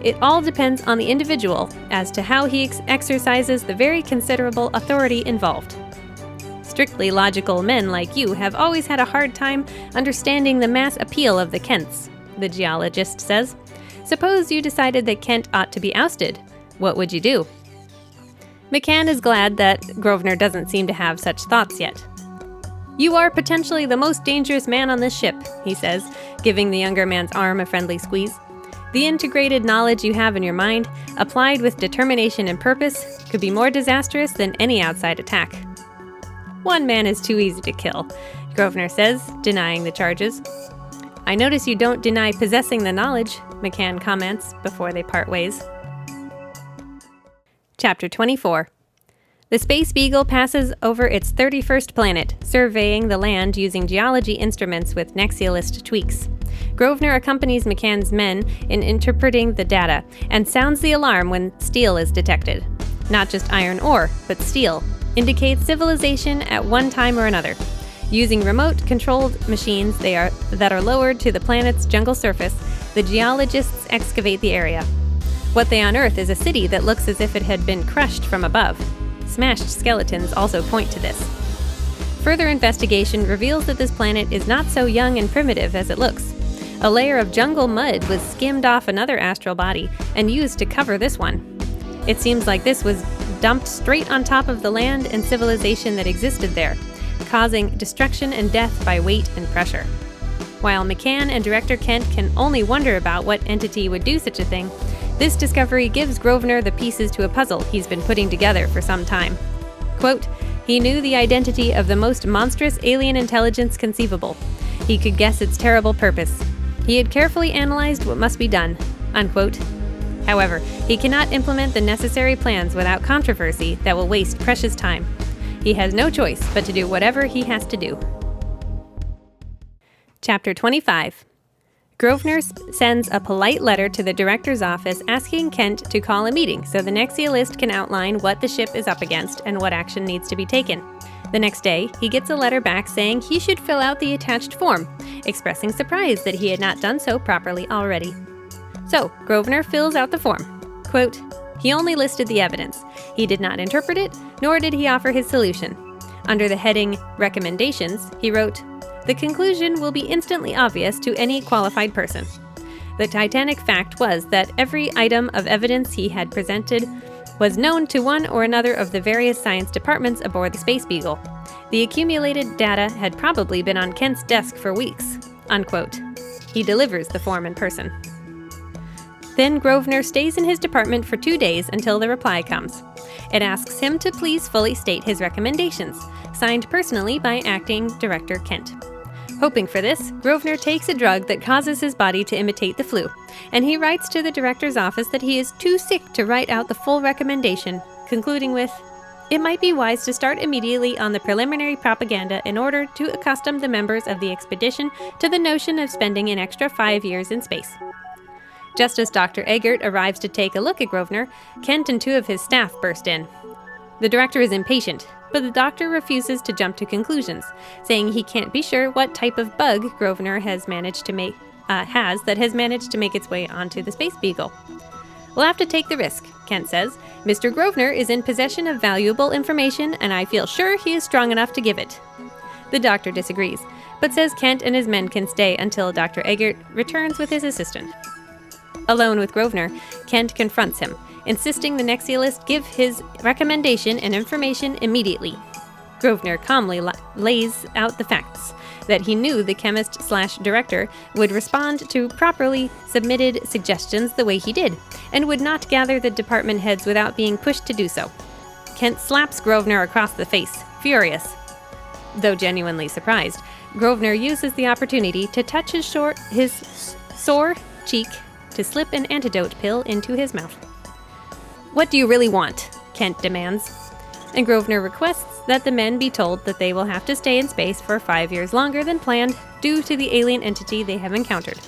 It all depends on the individual as to how he exercises the very considerable authority involved. Strictly logical men like you have always had a hard time understanding the mass appeal of the Kents, the geologist says. Suppose you decided that Kent ought to be ousted. What would you do? McCann is glad that Grosvenor doesn't seem to have such thoughts yet. You are potentially the most dangerous man on this ship, he says, giving the younger man's arm a friendly squeeze. The integrated knowledge you have in your mind, applied with determination and purpose, could be more disastrous than any outside attack. One man is too easy to kill, Grosvenor says, denying the charges. I notice you don't deny possessing the knowledge, McCann comments before they part ways. Chapter 24. The Space Beagle passes over its 31st planet, surveying the land using geology instruments with nexialist tweaks. Grosvenor accompanies McCann's men in interpreting the data and sounds the alarm when steel is detected. Not just iron ore, but steel indicates civilization at one time or another. Using remote-controlled machines that are lowered to the planet's jungle surface, the geologists excavate the area. What they unearth is a city that looks as if it had been crushed from above. Smashed skeletons also point to this. Further investigation reveals that this planet is not so young and primitive as it looks. A layer of jungle mud was skimmed off another astral body and used to cover this one. It seems like this was dumped straight on top of the land and civilization that existed there, causing destruction and death by weight and pressure. While McCann and Director Kent can only wonder about what entity would do such a thing, this discovery gives Grosvenor the pieces to a puzzle he's been putting together for some time. Quote, he knew the identity of the most monstrous alien intelligence conceivable. He could guess its terrible purpose. He had carefully analyzed what must be done, unquote. However, he cannot implement the necessary plans without controversy that will waste precious time. He has no choice but to do whatever he has to do. Chapter 25. Grosvenor sends a polite letter to the director's office asking Kent to call a meeting so the nexialist can outline what the ship is up against and what action needs to be taken. The next day, he gets a letter back saying he should fill out the attached form, expressing surprise that he had not done so properly already. So, Grosvenor fills out the form. Quote, he only listed the evidence. He did not interpret it, nor did he offer his solution. Under the heading Recommendations, he wrote, the conclusion will be instantly obvious to any qualified person. The titanic fact was that every item of evidence he had presented was known to one or another of the various science departments aboard the Space Beagle. The accumulated data had probably been on Kent's desk for weeks, unquote. He delivers the form in person. Then Grosvenor stays in his department for 2 days until the reply comes. It asks him to please fully state his recommendations, signed personally by acting Director Kent. Hoping for this, Grosvenor takes a drug that causes his body to imitate the flu, and he writes to the director's office that he is too sick to write out the full recommendation, concluding with, it might be wise to start immediately on the preliminary propaganda in order to accustom the members of the expedition to the notion of spending an extra 5 years in space. Just as Dr. Eggert arrives to take a look at Grosvenor, Kent and 2 of his staff burst in. The director is impatient, but the doctor refuses to jump to conclusions, saying he can't be sure what type of bug Grosvenor has managed to make its way onto the Space Beagle. We'll have to take the risk, Kent says. Mr. Grosvenor is in possession of valuable information, and I feel sure he is strong enough to give it. The doctor disagrees, but says Kent and his men can stay until Dr. Eggert returns with his assistant. Alone with Grosvenor, Kent confronts him, insisting the nexialist give his recommendation and information immediately. Grosvenor calmly lays out the facts, that he knew the chemist/director would respond to properly submitted suggestions the way he did, and would not gather the department heads without being pushed to do so. Kent slaps Grosvenor across the face, furious. Though genuinely surprised, Grosvenor uses the opportunity to touch his sore cheek to slip an antidote pill into his mouth. What do you really want? Kent demands. And Grosvenor requests that the men be told that they will have to stay in space for 5 years longer than planned due to the alien entity they have encountered.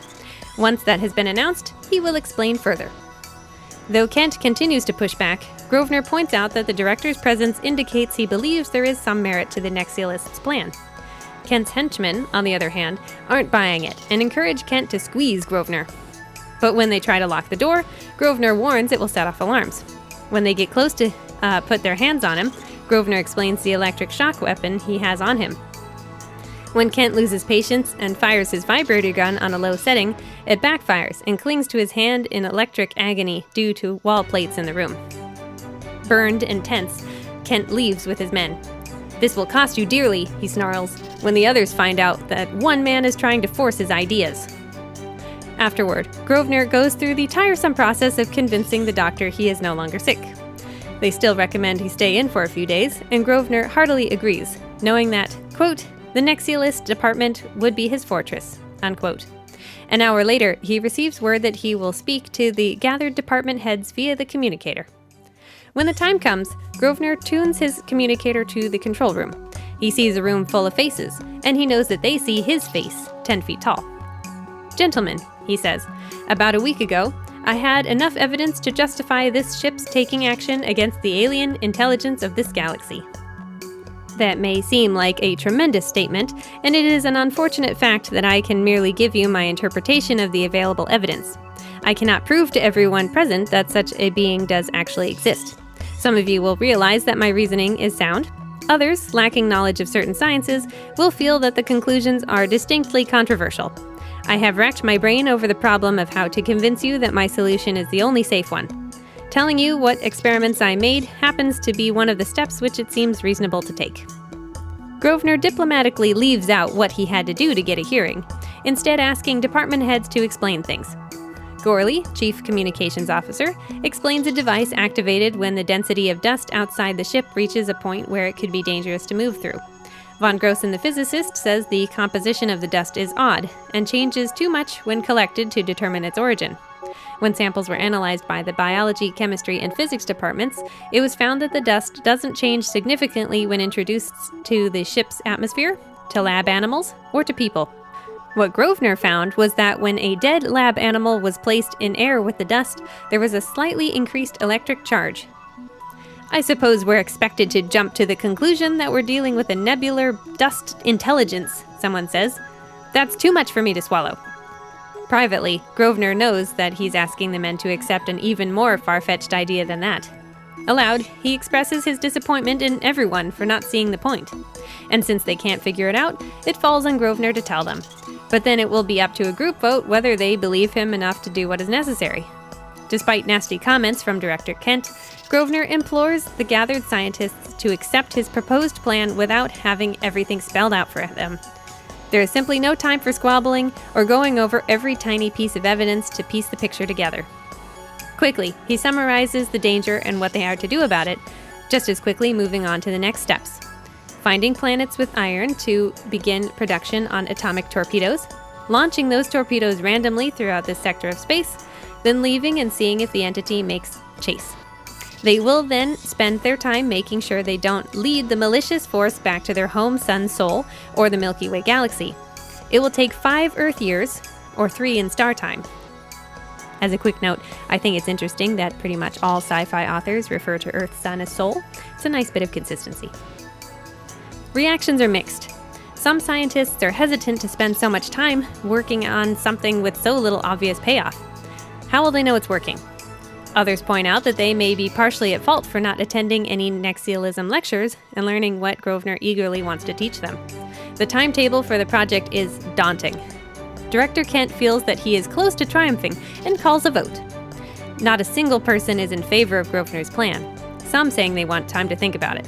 Once that has been announced, he will explain further. Though Kent continues to push back, Grosvenor points out that the director's presence indicates he believes there is some merit to the Nexialists' plan. Kent's henchmen, on the other hand, aren't buying it and encourage Kent to squeeze Grosvenor. But when they try to lock the door, Grosvenor warns it will set off alarms. When they get close to put their hands on him, Grosvenor explains the electric shock weapon he has on him. When Kent loses patience and fires his vibrator gun on a low setting, it backfires and clings to his hand in electric agony due to wall plates in the room. Burned and tense, Kent leaves with his men. "This will cost you dearly," he snarls, when the others find out that one man is trying to force his ideas. Afterward, Grosvenor goes through the tiresome process of convincing the doctor he is no longer sick. They still recommend he stay in for a few days, and Grosvenor heartily agrees, knowing that, quote, the Nexialist department would be his fortress, unquote. An hour later, he receives word that he will speak to the gathered department heads via the communicator. When the time comes, Grosvenor tunes his communicator to the control room. He sees a room full of faces, and he knows that they see his face, 10 feet tall. "Gentlemen," he says, "about a week ago, I had enough evidence to justify this ship's taking action against the alien intelligence of this galaxy." That may seem like a tremendous statement, and it is an unfortunate fact that I can merely give you my interpretation of the available evidence. I cannot prove to everyone present that such a being does actually exist. Some of you will realize that my reasoning is sound. Others, lacking knowledge of certain sciences, will feel that the conclusions are distinctly controversial. I have racked my brain over the problem of how to convince you that my solution is the only safe one. Telling you what experiments I made happens to be one of the steps which it seems reasonable to take. Grosvenor diplomatically leaves out what he had to do to get a hearing, instead asking department heads to explain things. Gorley, Chief Communications Officer, explains a device activated when the density of dust outside the ship reaches a point where it could be dangerous to move through. Von Grossen, the physicist, says the composition of the dust is odd and changes too much when collected to determine its origin. When samples were analyzed by the biology, chemistry, and physics departments, it was found that the dust doesn't change significantly when introduced to the ship's atmosphere, to lab animals, or to people. What Grosvenor found was that when a dead lab animal was placed in air with the dust, there was a slightly increased electric charge. I suppose we're expected to jump to the conclusion that we're dealing with a nebular dust intelligence, someone says. That's too much for me to swallow. Privately, Grosvenor knows that he's asking the men to accept an even more far-fetched idea than that. Aloud, he expresses his disappointment in everyone for not seeing the point. And since they can't figure it out, it falls on Grosvenor to tell them. But then it will be up to a group vote whether they believe him enough to do what is necessary. Despite nasty comments from Director Kent, Grosvenor implores the gathered scientists to accept his proposed plan without having everything spelled out for them. There is simply no time for squabbling or going over every tiny piece of evidence to piece the picture together. Quickly, he summarizes the danger and what they are to do about it, just as quickly moving on to the next steps. Finding planets with iron to begin production on atomic torpedoes, launching those torpedoes randomly throughout this sector of space, then leaving and seeing if the entity makes chase. They will then spend their time making sure they don't lead the malicious force back to their home sun Sol or the Milky Way galaxy. It will take 5 Earth years, or 3 in star time. As a quick note, I think it's interesting that pretty much all sci-fi authors refer to Earth's sun as Sol. It's a nice bit of consistency. Reactions are mixed. Some scientists are hesitant to spend so much time working on something with so little obvious payoff. How will they know it's working? Others point out that they may be partially at fault for not attending any Nexialism lectures and learning what Grosvenor eagerly wants to teach them. The timetable for the project is daunting. Director Kent feels that he is close to triumphing and calls a vote. Not a single person is in favor of Grosvenor's plan, some saying they want time to think about it.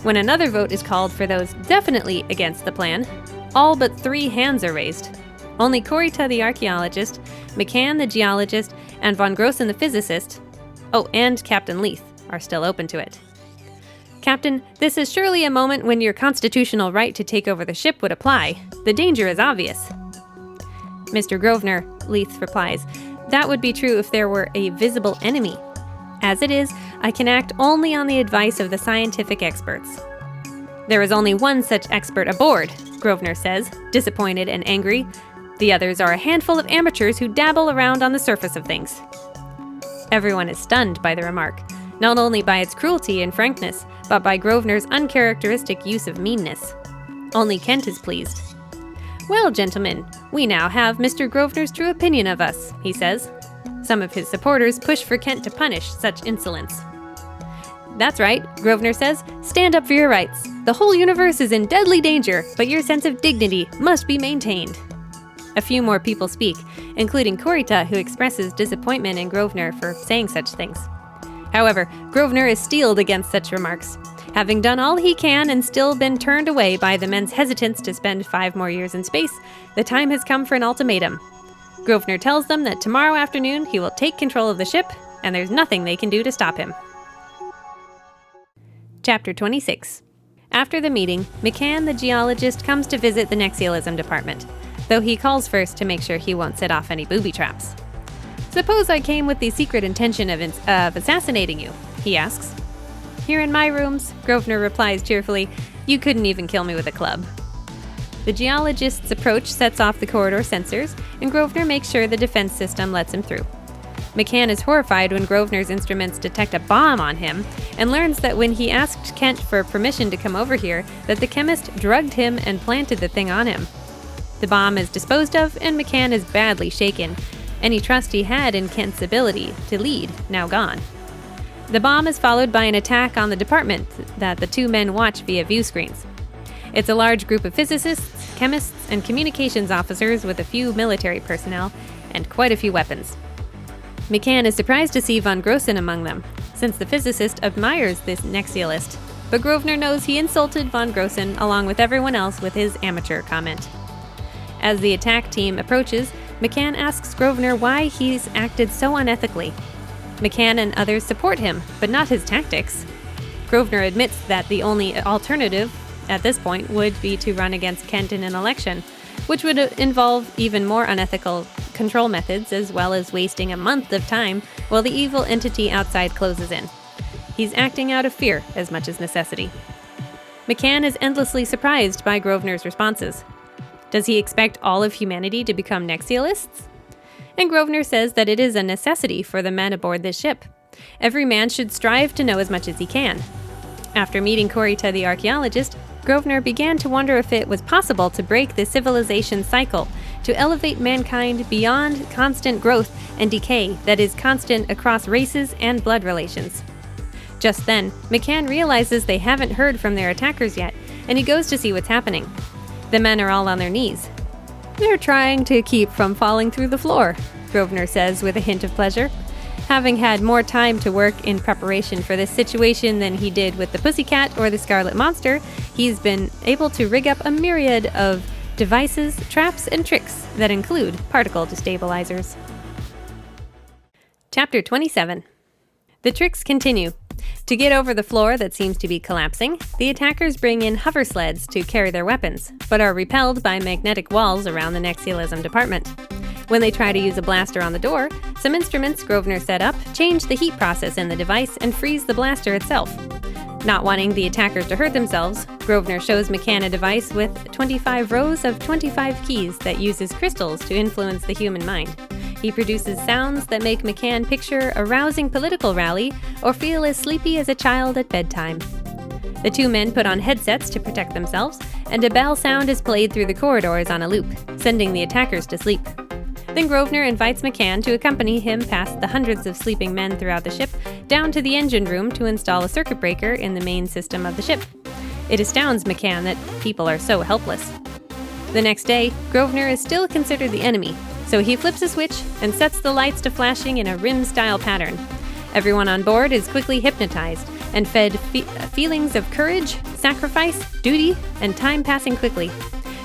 When another vote is called for those definitely against the plan, all but 3 hands are raised. Only Corita the archaeologist, McCann the geologist, and Von Grossen the physicist, and Captain Leith, are still open to it. "Captain, this is surely a moment when your constitutional right to take over the ship would apply. The danger is obvious." "Mr. Grosvenor," Leith replies, "that would be true if there were a visible enemy. As it is, I can act only on the advice of the scientific experts." "There is only one such expert aboard," Grosvenor says, disappointed and angry. "The others are a handful of amateurs who dabble around on the surface of things." Everyone is stunned by the remark, not only by its cruelty and frankness, but by Grosvenor's uncharacteristic use of meanness. Only Kent is pleased. "Well, gentlemen, we now have Mr. Grosvenor's true opinion of us," he says. Some of his supporters push for Kent to punish such insolence. "That's right," Grosvenor says. "Stand up for your rights. The whole universe is in deadly danger, but your sense of dignity must be maintained." A few more people speak, including Kurita, who expresses disappointment in Grosvenor for saying such things. However, Grosvenor is steeled against such remarks. Having done all he can and still been turned away by the men's hesitance to spend 5 more years in space, the time has come for an ultimatum. Grosvenor tells them that tomorrow afternoon he will take control of the ship, and there's nothing they can do to stop him. Chapter 26. After the meeting, McCann, the geologist, comes to visit the Nexialism department, though he calls first to make sure he won't set off any booby traps. "Suppose I came with the secret intention of assassinating you?" he asks. "Here in my rooms," Grosvenor replies cheerfully, "you couldn't even kill me with a club." The geologist's approach sets off the corridor sensors, and Grosvenor makes sure the defense system lets him through. McCann is horrified when Grosvenor's instruments detect a bomb on him, and learns that when he asked Kent for permission to come over here, that the chemist drugged him and planted the thing on him. The bomb is disposed of, and McCann is badly shaken. Any trust he had in Kent's ability to lead, now gone. The bomb is followed by an attack on the department that the two men watch via view screens. It's a large group of physicists, chemists, and communications officers with a few military personnel, and quite a few weapons. McCann is surprised to see von Grossen among them, since the physicist admires this Nexialist, but Grosvenor knows he insulted von Grossen along with everyone else with his amateur comment. As the attack team approaches, McCann asks Grosvenor why he's acted so unethically. McCann and others support him, but not his tactics. Grosvenor admits that the only alternative at this point would be to run against Kent in an election, which would involve even more unethical control methods, as well as wasting a month of time while the evil entity outside closes in. He's acting out of fear as much as necessity. McCann is endlessly surprised by Grosvenor's responses. Does he expect all of humanity to become Nexialists? And Grosvenor says that it is a necessity for the men aboard this ship. Every man should strive to know as much as he can. After meeting Kurita the archaeologist, Grosvenor began to wonder if it was possible to break the civilization cycle, to elevate mankind beyond constant growth and decay that is constant across races and blood relations. Just then, McCann realizes they haven't heard from their attackers yet, and he goes to see what's happening. The men are all on their knees. "They're trying to keep from falling through the floor," Grosvenor says with a hint of pleasure. Having had more time to work in preparation for this situation than he did with the Pussycat or the Scarlet Monster, he's been able to rig up a myriad of devices, traps, and tricks that include particle destabilizers. Chapter 27. The tricks continue. To get over the floor that seems to be collapsing, the attackers bring in hover sleds to carry their weapons, but are repelled by magnetic walls around the Nexialism department. When they try to use a blaster on the door, some instruments Grosvenor set up change the heat process in the device and freeze the blaster itself. Not wanting the attackers to hurt themselves, Grosvenor shows McCann a device with 25 rows of 25 keys that uses crystals to influence the human mind. He produces sounds that make McCann picture a rousing political rally or feel as sleepy as a child at bedtime. The two men put on headsets to protect themselves, and a bell sound is played through the corridors on a loop, sending the attackers to sleep. Then Grosvenor invites McCann to accompany him past the hundreds of sleeping men throughout the ship, down to the engine room to install a circuit breaker in the main system of the ship. It astounds McCann that people are so helpless. The next day, Grosvenor is still considered the enemy, so he flips a switch and sets the lights to flashing in a rim-style pattern. Everyone on board is quickly hypnotized and fed feelings of courage, sacrifice, duty, and time passing quickly.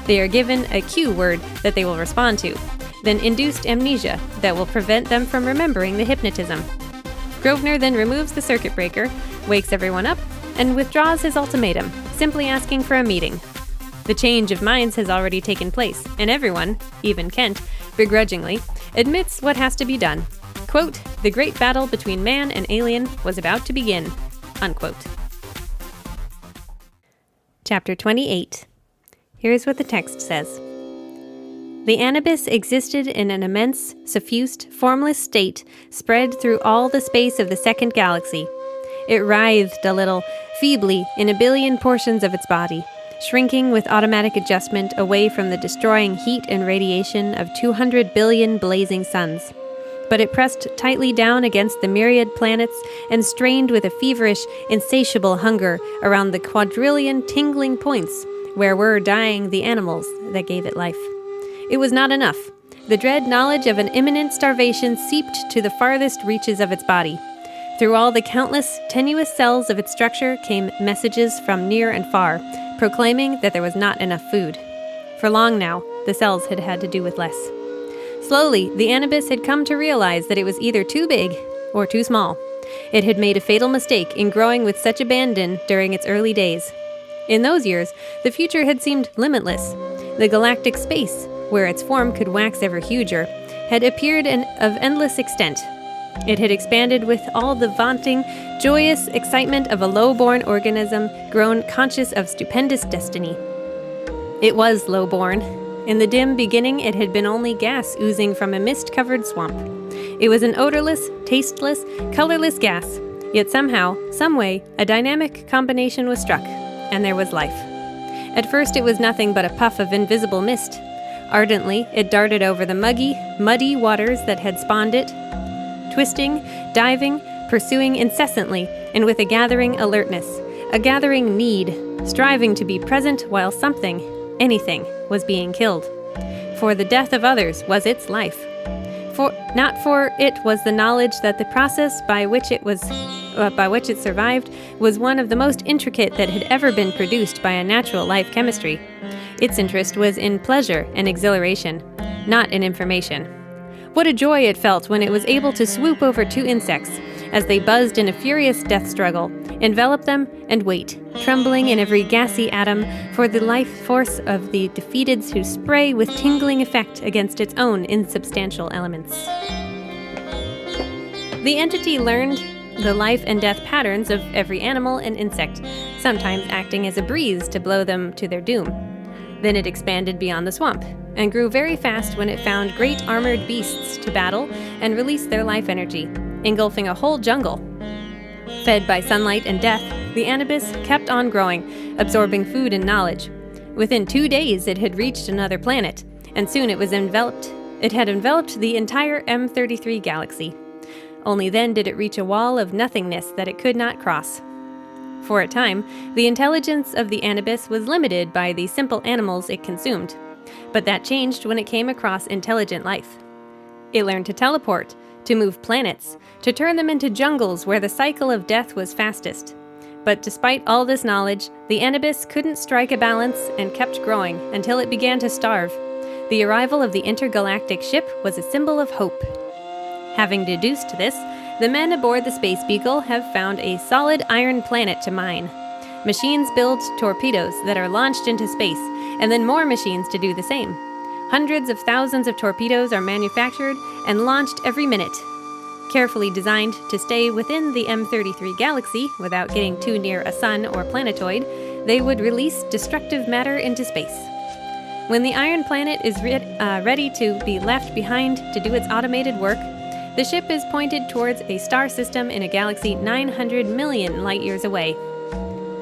They are given a cue word that they will respond to, then induced amnesia that will prevent them from remembering the hypnotism. Grosvenor then removes the circuit breaker, wakes everyone up, and withdraws his ultimatum, simply asking for a meeting. The change of minds has already taken place, and everyone, even Kent, begrudgingly, admits what has to be done. Quote, "The great battle between man and alien was about to begin." Unquote. Chapter 28. Here's what the text says. The Anubis existed in an immense, suffused, formless state spread through all the space of the second galaxy. It writhed a little, feebly, in a billion portions of its body, shrinking with automatic adjustment away from the destroying heat and radiation of 200 billion blazing suns. But it pressed tightly down against the myriad planets and strained with a feverish, insatiable hunger around the quadrillion tingling points where were dying the animals that gave it life. It was not enough. The dread knowledge of an imminent starvation seeped to the farthest reaches of its body. Through all the countless, tenuous cells of its structure came messages from near and far, proclaiming that there was not enough food. For long now, the cells had had to do with less. Slowly, the Anubis had come to realize that it was either too big or too small. It had made a fatal mistake in growing with such abandon during its early days. In those years, the future had seemed limitless. The galactic space, where its form could wax ever huger, had appeared of endless extent. It had expanded with all the vaunting, joyous excitement of a low-born organism grown conscious of stupendous destiny. It was low-born. In the dim beginning, it had been only gas oozing from a mist-covered swamp. It was an odorless, tasteless, colorless gas, yet somehow, someway, a dynamic combination was struck, and there was life. At first it was nothing but a puff of invisible mist. Ardently, it darted over the muddy waters that had spawned it, twisting, diving, pursuing incessantly, and with a gathering alertness, a gathering need, striving to be present while something, anything, was being killed. For the death of others was its life. Not for it was the knowledge that the process by which it survived was one of the most intricate that had ever been produced by a natural life chemistry. Its interest was in pleasure and exhilaration, not in information. What a joy it felt when it was able to swoop over two insects as they buzzed in a furious death struggle, envelop them, and wait, trembling in every gassy atom, for the life force of the defeated to spray with tingling effect against its own insubstantial elements. The entity learned the life and death patterns of every animal and insect, sometimes acting as a breeze to blow them to their doom. Then it expanded beyond the swamp, and grew very fast when it found great armored beasts to battle and release their life energy, engulfing a whole jungle. Fed by sunlight and death, the Anubis kept on growing, absorbing food and knowledge. Within 2 days it had reached another planet, and soon it had enveloped the entire M33 galaxy. Only then did it reach a wall of nothingness that it could not cross. For a time, the intelligence of the Anubis was limited by the simple animals it consumed, but that changed when it came across intelligent life. It learned to teleport, to move planets, to turn them into jungles where the cycle of death was fastest. But despite all this knowledge, the Anubis couldn't strike a balance and kept growing until it began to starve. The arrival of the intergalactic ship was a symbol of hope. Having deduced this, the men aboard the Space Beagle have found a solid iron planet to mine. Machines build torpedoes that are launched into space, and then more machines to do the same. Hundreds of thousands of torpedoes are manufactured and launched every minute. Carefully designed to stay within the M33 galaxy without getting too near a sun or planetoid, they would release destructive matter into space. When the iron planet is ready to be left behind to do its automated work, the ship is pointed towards a star system in a galaxy 900 million light-years away.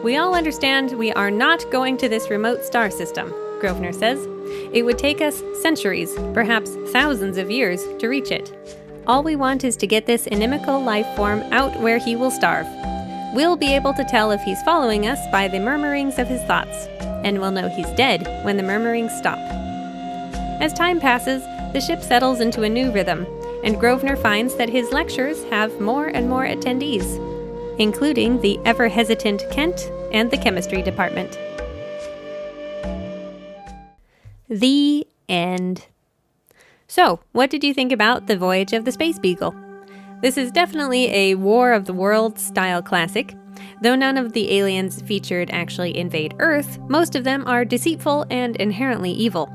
We all understand we are not going to this remote star system, Grosvenor says. It would take us centuries, perhaps thousands of years, to reach it. All we want is to get this inimical life form out where he will starve. We'll be able to tell if he's following us by the murmurings of his thoughts, and we'll know he's dead when the murmurings stop. As time passes, the ship settles into a new rhythm, and Grosvenor finds that his lectures have more and more attendees, including the ever-hesitant Kent and the chemistry department. The end. So, what did you think about the Voyage of the Space Beagle? This is definitely a War of the Worlds style classic. Though none of the aliens featured actually invade Earth, most of them are deceitful and inherently evil.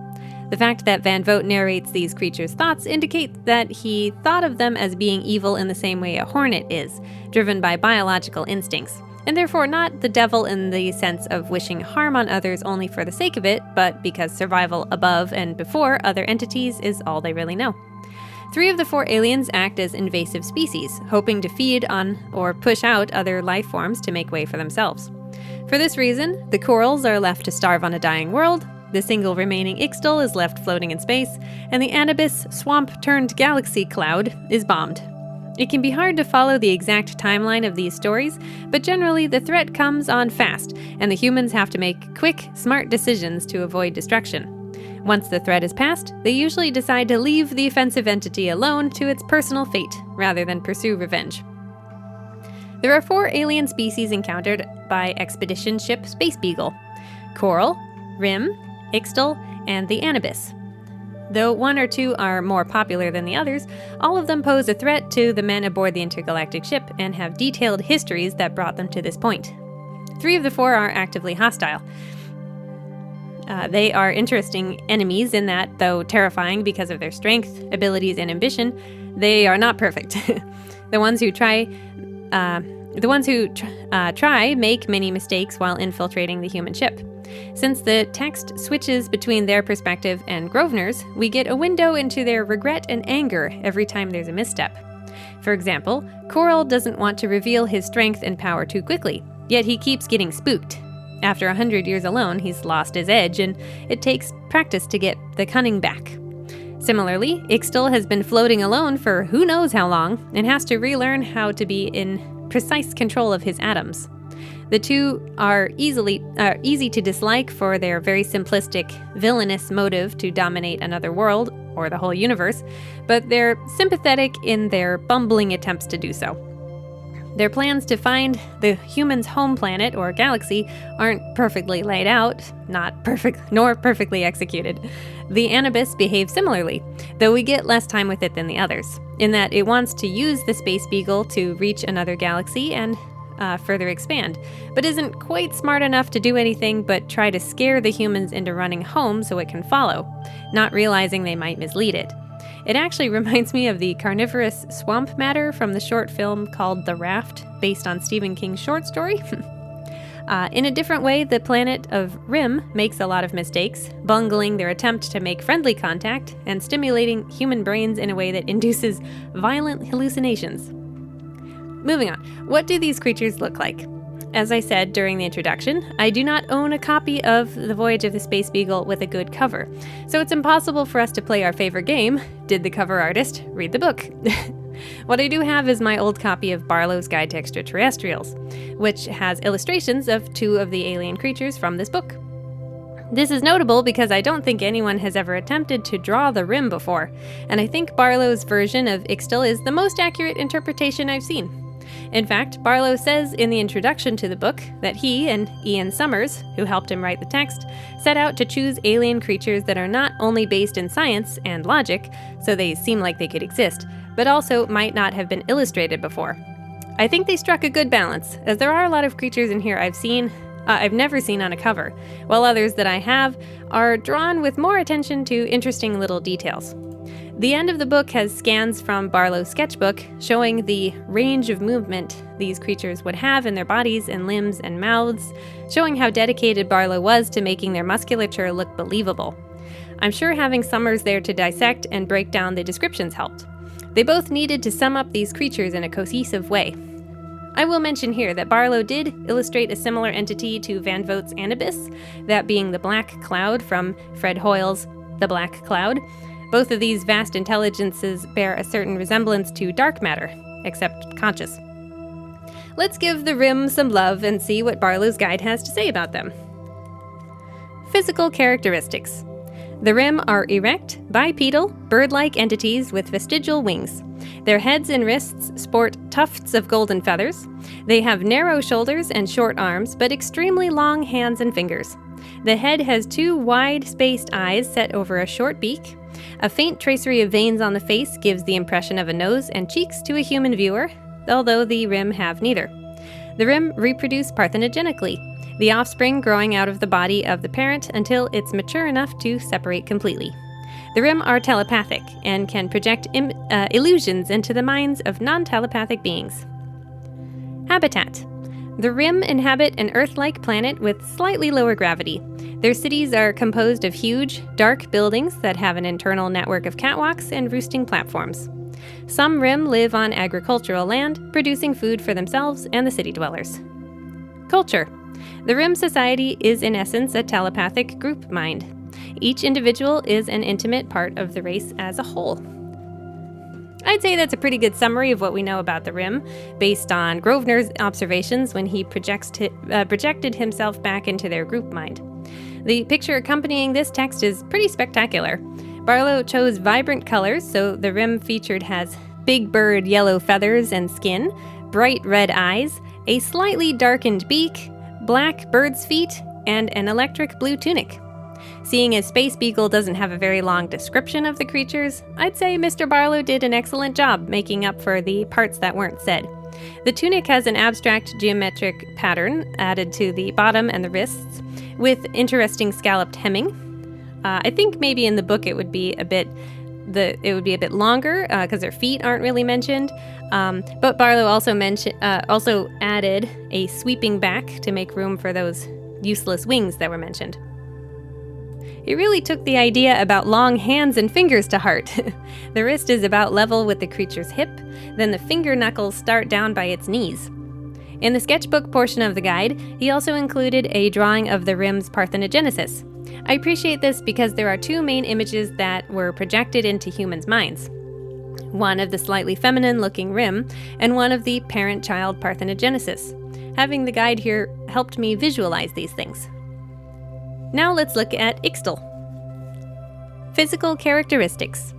The fact that Van Vogt narrates these creatures' thoughts indicates that he thought of them as being evil in the same way a hornet is, driven by biological instincts, and therefore not the devil in the sense of wishing harm on others only for the sake of it, but because survival above and before other entities is all they really know. 3 of the 4 aliens act as invasive species, hoping to feed on or push out other life forms to make way for themselves. For this reason, the corals are left to starve on a dying world, the single remaining Ixtal is left floating in space, and the Anubis swamp-turned-galaxy cloud is bombed. It can be hard to follow the exact timeline of these stories, but generally the threat comes on fast, and the humans have to make quick, smart decisions to avoid destruction. Once the threat is past, they usually decide to leave the offensive entity alone to its personal fate, rather than pursue revenge. There are 4 alien species encountered by expedition ship Space Beagle: Coral, Rim, Ixtal, and the Anubis. Though 1 or 2 are more popular than the others, all of them pose a threat to the men aboard the intergalactic ship and have detailed histories that brought them to this point. 3 of the 4 are actively hostile. They are interesting enemies in that, though terrifying because of their strength, abilities, and ambition, they are not perfect. The ones who try make many mistakes while infiltrating the human ship. Since the text switches between their perspective and Grosvenor's, we get a window into their regret and anger every time there's a misstep. For example, Coral doesn't want to reveal his strength and power too quickly, yet he keeps getting spooked. After 100 years alone, he's lost his edge, and it takes practice to get the cunning back. Similarly, Ixtal has been floating alone for who knows how long, and has to relearn how to be in precise control of his atoms. The 2 are easy to dislike for their very simplistic, villainous motive to dominate another world, or the whole universe, but they're sympathetic in their bumbling attempts to do so. Their plans to find the humans' home planet or galaxy aren't perfectly laid out, nor perfectly executed. The Anubis behaves similarly, though we get less time with it than the others, in that it wants to use the Space Beagle to reach another galaxy and further expand, but isn't quite smart enough to do anything but try to scare the humans into running home so it can follow, not realizing they might mislead it. It actually reminds me of the carnivorous swamp matter from the short film called The Raft, based on Stephen King's short story. In a different way, the planet of Rim makes a lot of mistakes, bungling their attempt to make friendly contact and stimulating human brains in a way that induces violent hallucinations. Moving on, what do these creatures look like? As I said during the introduction, I do not own a copy of The Voyage of the Space Beagle with a good cover, so it's impossible for us to play our favorite game, Did the Cover Artist Read the Book? What I do have is my old copy of Barlowe's Guide to Extraterrestrials, which has illustrations of 2 of the alien creatures from this book. This is notable because I don't think anyone has ever attempted to draw the Rim before, and I think Barlowe's version of Ixtal is the most accurate interpretation I've seen. In fact, Barlowe says in the introduction to the book that he and Ian Summers, who helped him write the text, set out to choose alien creatures that are not only based in science and logic, so they seem like they could exist, but also might not have been illustrated before. I think they struck a good balance, as there are a lot of creatures in here I've never seen on a cover, while others that I have are drawn with more attention to interesting little details. The end of the book has scans from Barlowe's sketchbook showing the range of movement these creatures would have in their bodies and limbs and mouths, showing how dedicated Barlowe was to making their musculature look believable. I'm sure having Summers there to dissect and break down the descriptions helped. They both needed to sum up these creatures in a cohesive way. I will mention here that Barlowe did illustrate a similar entity to Van Vogt's Anubis, that being the black cloud from Fred Hoyle's The Black Cloud. Both of these vast intelligences bear a certain resemblance to dark matter, except conscious. Let's give the Rim some love and see what Barlowe's guide has to say about them. Physical characteristics. The Rim are erect, bipedal, bird-like entities with vestigial wings. Their heads and wrists sport tufts of golden feathers. They have narrow shoulders and short arms, but extremely long hands and fingers. The head has 2 wide-spaced eyes set over a short beak. A faint tracery of veins on the face gives the impression of a nose and cheeks to a human viewer, although the Rim have neither. The Rim reproduce parthenogenically, the offspring growing out of the body of the parent until it's mature enough to separate completely. The Rim are telepathic and can project illusions into the minds of non-telepathic beings. Habitat. The Rim inhabit an Earth-like planet with slightly lower gravity. Their cities are composed of huge, dark buildings that have an internal network of catwalks and roosting platforms. Some Rim live on agricultural land, producing food for themselves and the city dwellers. Culture. The Rim society is in essence a telepathic group mind. Each individual is an intimate part of the race as a whole. I'd say that's a pretty good summary of what we know about the Rim, based on Grosvenor's observations when he projected himself back into their group mind. The picture accompanying this text is pretty spectacular. Barlowe chose vibrant colors, so the Rim featured has big bird yellow feathers and skin, bright red eyes, a slightly darkened beak, black bird's feet, and an electric blue tunic. Seeing as Space Beagle doesn't have a very long description of the creatures, I'd say Mr. Barlowe did an excellent job making up for the parts that weren't said. The tunic has an abstract geometric pattern added to the bottom and the wrists, with interesting scalloped hemming. I think maybe in the book it would be a bit longer because their feet aren't really mentioned. But Barlowe also added a sweeping back to make room for those useless wings that were mentioned. He really took the idea about long hands and fingers to heart. The wrist is about level with the creature's hip, then the finger knuckles start down by its knees. In the sketchbook portion of the guide, he also included a drawing of the Rim's parthenogenesis. I appreciate this because there are two main images that were projected into humans' minds. One of the slightly feminine-looking Rim, and one of the parent-child parthenogenesis. Having the guide here helped me visualize these things. Now let's look at Ixtal. Physical characteristics.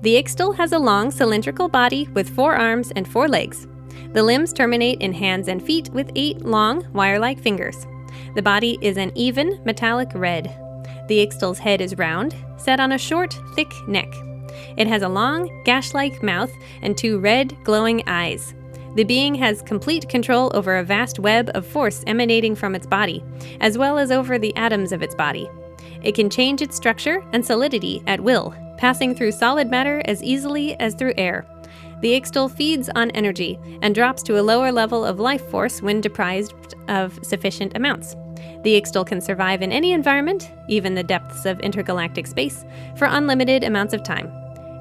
The Ixtal has a long cylindrical body with 4 arms and 4 legs. The limbs terminate in hands and feet with 8 long, wire-like fingers. The body is an even, metallic red. The Ixtal's head is round, set on a short, thick neck. It has a long, gash-like mouth and 2 red, glowing eyes. The being has complete control over a vast web of force emanating from its body, as well as over the atoms of its body. It can change its structure and solidity at will, passing through solid matter as easily as through air. The Ixtal feeds on energy and drops to a lower level of life force when deprived of sufficient amounts. The Ixtal can survive in any environment, even the depths of intergalactic space, for unlimited amounts of time.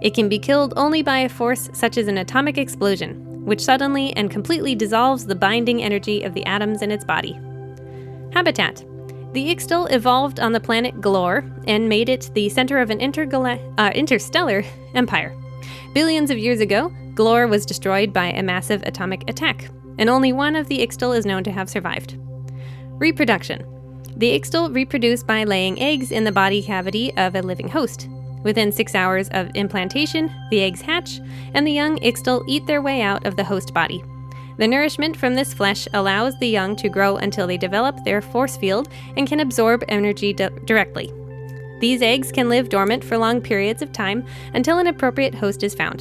It can be killed only by a force such as an atomic explosion, which suddenly and completely dissolves the binding energy of the atoms in its body. Habitat. The Ixtal evolved on the planet Glor and made it the center of an interstellar empire. Billions of years ago, Glor was destroyed by a massive atomic attack, and only one of the Ixtal is known to have survived. Reproduction. The Ixtal reproduce by laying eggs in the body cavity of a living host. Within 6 hours of implantation, the eggs hatch, and the young Ixtal eat their way out of the host body. The nourishment from this flesh allows the young to grow until they develop their force field and can absorb energy directly. These eggs can live dormant for long periods of time until an appropriate host is found.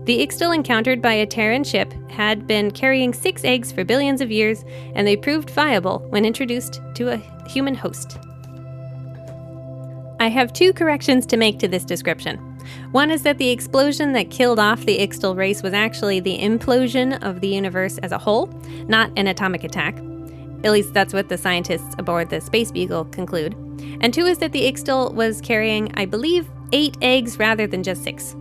The Ixtal encountered by a Terran ship had been carrying 6 eggs for billions of years, and they proved viable when introduced to a human host. I have 2 corrections to make to this description. One is that the explosion that killed off the Ixtal race was actually the implosion of the universe as a whole, not an atomic attack. At least that's what the scientists aboard the Space Beagle conclude. And 2 is that the Ixtal was carrying, I believe, 8 eggs rather than just 6.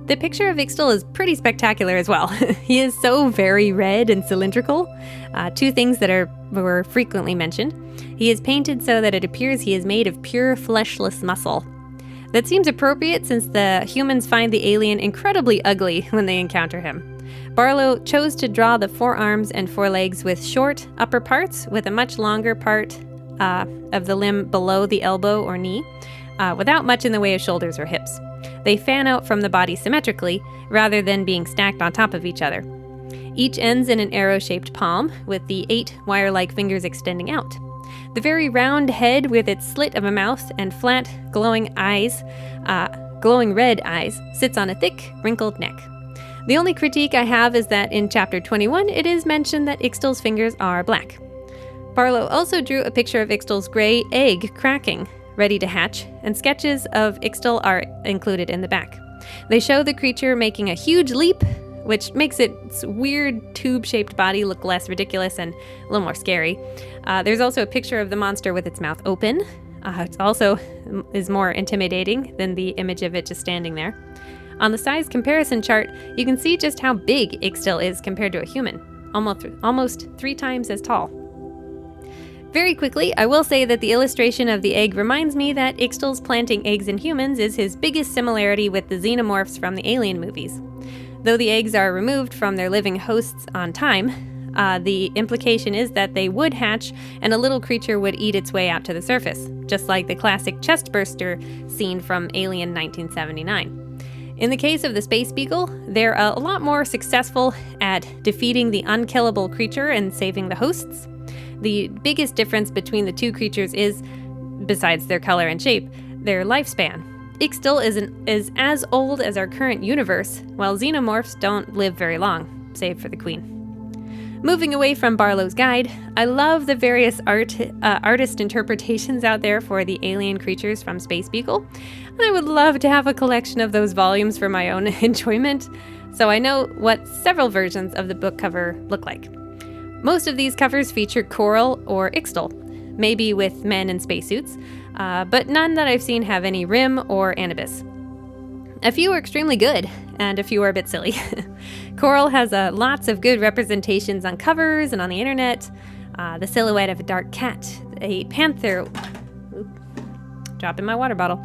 The picture of Ixtal is pretty spectacular as well. He is so very red and cylindrical. 2 things that were frequently mentioned. He is painted so that it appears he is made of pure fleshless muscle. That seems appropriate since the humans find the alien incredibly ugly when they encounter him. Barlowe chose to draw the 4 arms and 4 legs with short upper parts with a much longer part of the limb below the elbow or knee, without much in the way of shoulders or hips. They fan out from the body symmetrically, rather than being stacked on top of each other. Each ends in an arrow-shaped palm, with the 8 wire-like fingers extending out. The very round head with its slit of a mouth and flat, glowing red eyes, sits on a thick, wrinkled neck. The only critique I have is that in Chapter 21 it is mentioned that Ixtal's fingers are black. Barlowe also drew a picture of Ixtal's gray egg cracking, ready to hatch, and sketches of Ixtal are included in the back. They show the creature making a huge leap which makes its weird tube-shaped body look less ridiculous and a little more scary. There's also a picture of the monster with its mouth open. It also is more intimidating than the image of it just standing there. On the size comparison chart, you can see just how big Ixtal is compared to a human, almost 3 times as tall. Very quickly, I will say that the illustration of the egg reminds me that Ixtal's planting eggs in humans is his biggest similarity with the xenomorphs from the Alien movies. Though the eggs are removed from their living hosts on time, the implication is that they would hatch and a little creature would eat its way out to the surface, just like the classic chestburster scene from Alien 1979. In the case of the Space Beagle, they're a lot more successful at defeating the unkillable creature and saving the hosts. The biggest difference between the two creatures is, besides their color and shape, their lifespan. Ixtal is as old as our current universe, while xenomorphs don't live very long, save for the queen. Moving away from Barlowe's guide, I love the various artist interpretations out there for the alien creatures from Space Beagle, and I would love to have a collection of those volumes for my own enjoyment, so I know what several versions of the book cover look like. Most of these covers feature coral or Ixtal, maybe with men in spacesuits, but none that I've seen have any rim or anubis. A few are extremely good, and a few are a bit silly. Coral has lots of good representations on covers and on the internet. The silhouette of a dark cat, a panther... dropping my water bottle.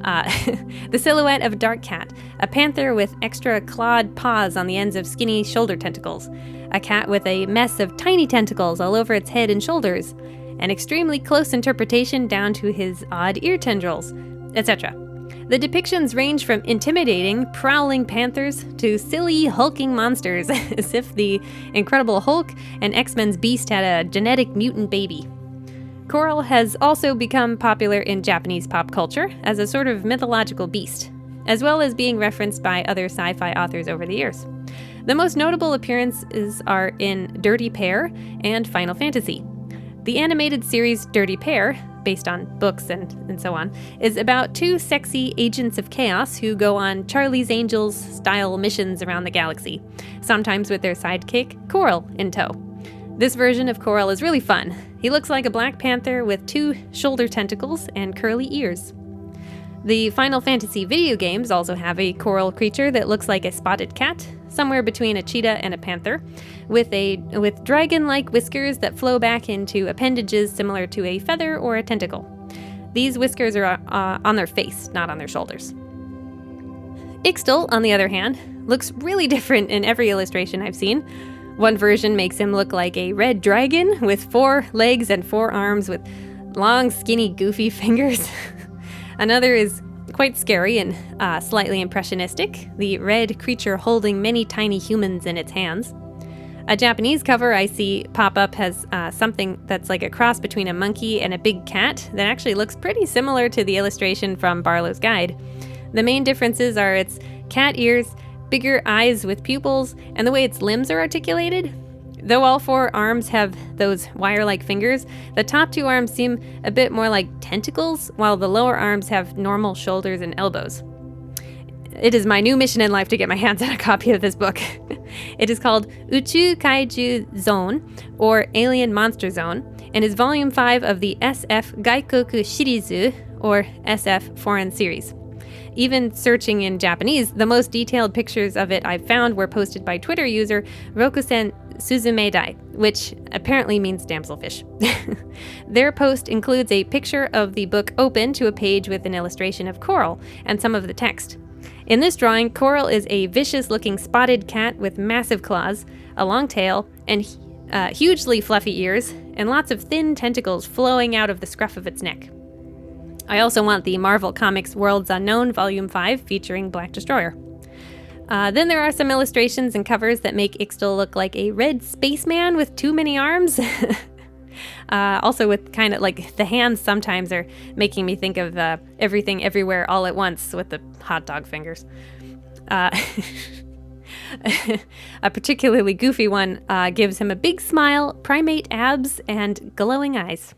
The silhouette of a dark cat, a panther with extra clawed paws on the ends of skinny shoulder tentacles, a cat with a mess of tiny tentacles all over its head and shoulders, an extremely close interpretation down to his odd ear tendrils, etc. The depictions range from intimidating, prowling panthers to silly, hulking monsters, as if the Incredible Hulk and X-Men's Beast had a genetic mutant baby. Coral has also become popular in Japanese pop culture as a sort of mythological beast, as well as being referenced by other sci-fi authors over the years. The most notable appearances are in Dirty Pair and Final Fantasy. The animated series Dirty Pair, based on books and so on, is about 2 sexy agents of chaos who go on Charlie's Angels-style missions around the galaxy, sometimes with their sidekick, Coral, in tow. This version of Coral is really fun. He looks like a black panther with 2 shoulder tentacles and curly ears. The Final Fantasy video games also have a coral creature that looks like a spotted cat, somewhere between a cheetah and a panther, with dragon-like whiskers that flow back into appendages similar to a feather or a tentacle. These whiskers are on their face, not on their shoulders. Ixtal, on the other hand, looks really different in every illustration I've seen. One version makes him look like a red dragon with 4 legs and 4 arms with long, skinny, goofy fingers. Another is quite scary and slightly impressionistic, the red creature holding many tiny humans in its hands. A Japanese cover I see pop up has something that's like a cross between a monkey and a big cat that actually looks pretty similar to the illustration from Barlowe's guide. The main differences are its cat ears, bigger eyes with pupils, and the way its limbs are articulated. Though all 4 arms have those wire-like fingers, the top 2 arms seem a bit more like tentacles, while the lower arms have normal shoulders and elbows. It is my new mission in life to get my hands on a copy of this book. It is called Uchu Kaiju Zone, or Alien Monster Zone, and is volume 5 of the SF Gaikoku Shirizu, or SF Foreign Series. Even searching in Japanese, the most detailed pictures of it I've found were posted by Twitter user Rokusen Suzumedai, which apparently means damselfish. Their post includes a picture of the book open to a page with an illustration of Coral and some of the text. In this drawing, Coral is a vicious-looking spotted cat with massive claws, a long tail, and hugely fluffy ears, and lots of thin tentacles flowing out of the scruff of its neck. I also want the Marvel Comics Worlds Unknown Volume 5 featuring Black Destroyer. Then there are some illustrations and covers that make Ixtal look like a red spaceman with too many arms. Also with kind of like the hands sometimes are making me think of Everything Everywhere All at Once with the hot dog fingers. A particularly goofy one gives him a big smile, primate abs, and glowing eyes.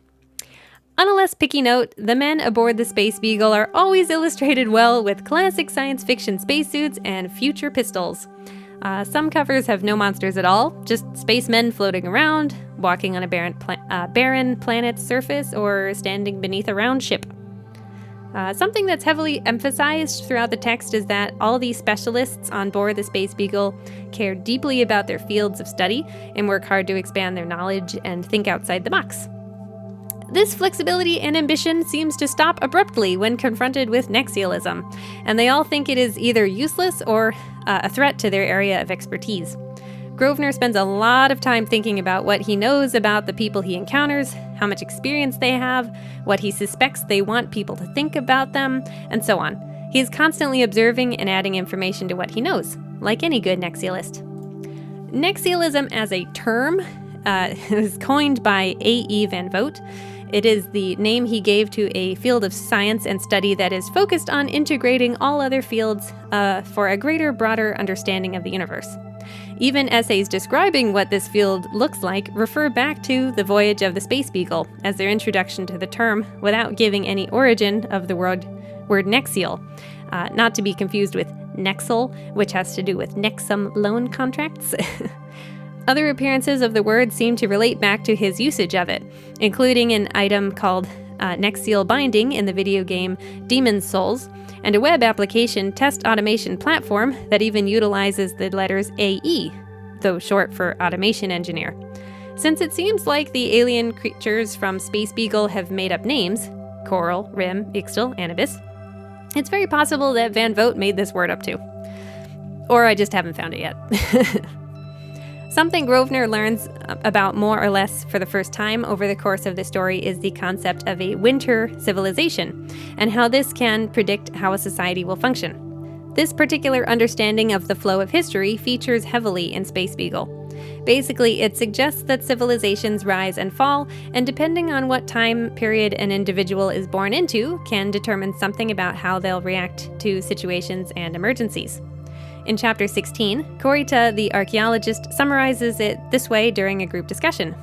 On a less picky note, the men aboard the Space Beagle are always illustrated well with classic science fiction spacesuits and future pistols. Some covers have no monsters at all, just spacemen floating around, walking on a barren planet's surface, or standing beneath a round ship. Something that's heavily emphasized throughout the text is that all these specialists on board the Space Beagle care deeply about their fields of study and work hard to expand their knowledge and think outside the box. This flexibility and ambition seems to stop abruptly when confronted with nexialism, and they all think it is either useless or a threat to their area of expertise. Grosvenor spends a lot of time thinking about what he knows about the people he encounters, how much experience they have, what he suspects they want people to think about them, and so on. He is constantly observing and adding information to what he knows, like any good nexialist. Nexialism as a term was coined by A.E. van Vogt. It is the name he gave to a field of science and study that is focused on integrating all other fields for a greater, broader understanding of the universe. Even essays describing what this field looks like refer back to the Voyage of the Space Beagle as their introduction to the term, without giving any origin of the word nexial, not to be confused with nexal, which has to do with Nexum loan contracts. Other appearances of the word seem to relate back to his usage of it, including an item called nexial binding in the video game Demon's Souls, and a web application test automation platform that even utilizes the letters AE, though short for automation engineer. Since it seems like the alien creatures from Space Beagle have made up names, Coral, Rim, Ixtal, Anubis, it's very possible that Van Vogt made this word up too. Or I just haven't found it yet. Something Grosvenor learns about more or less for the first time over the course of the story is the concept of a winter civilization, and how this can predict how a society will function. This particular understanding of the flow of history features heavily in Space Beagle. Basically, it suggests that civilizations rise and fall, and depending on what time period an individual is born into, can determine something about how they'll react to situations and emergencies. In Chapter 16, Corita, the archaeologist, summarizes it this way during a group discussion.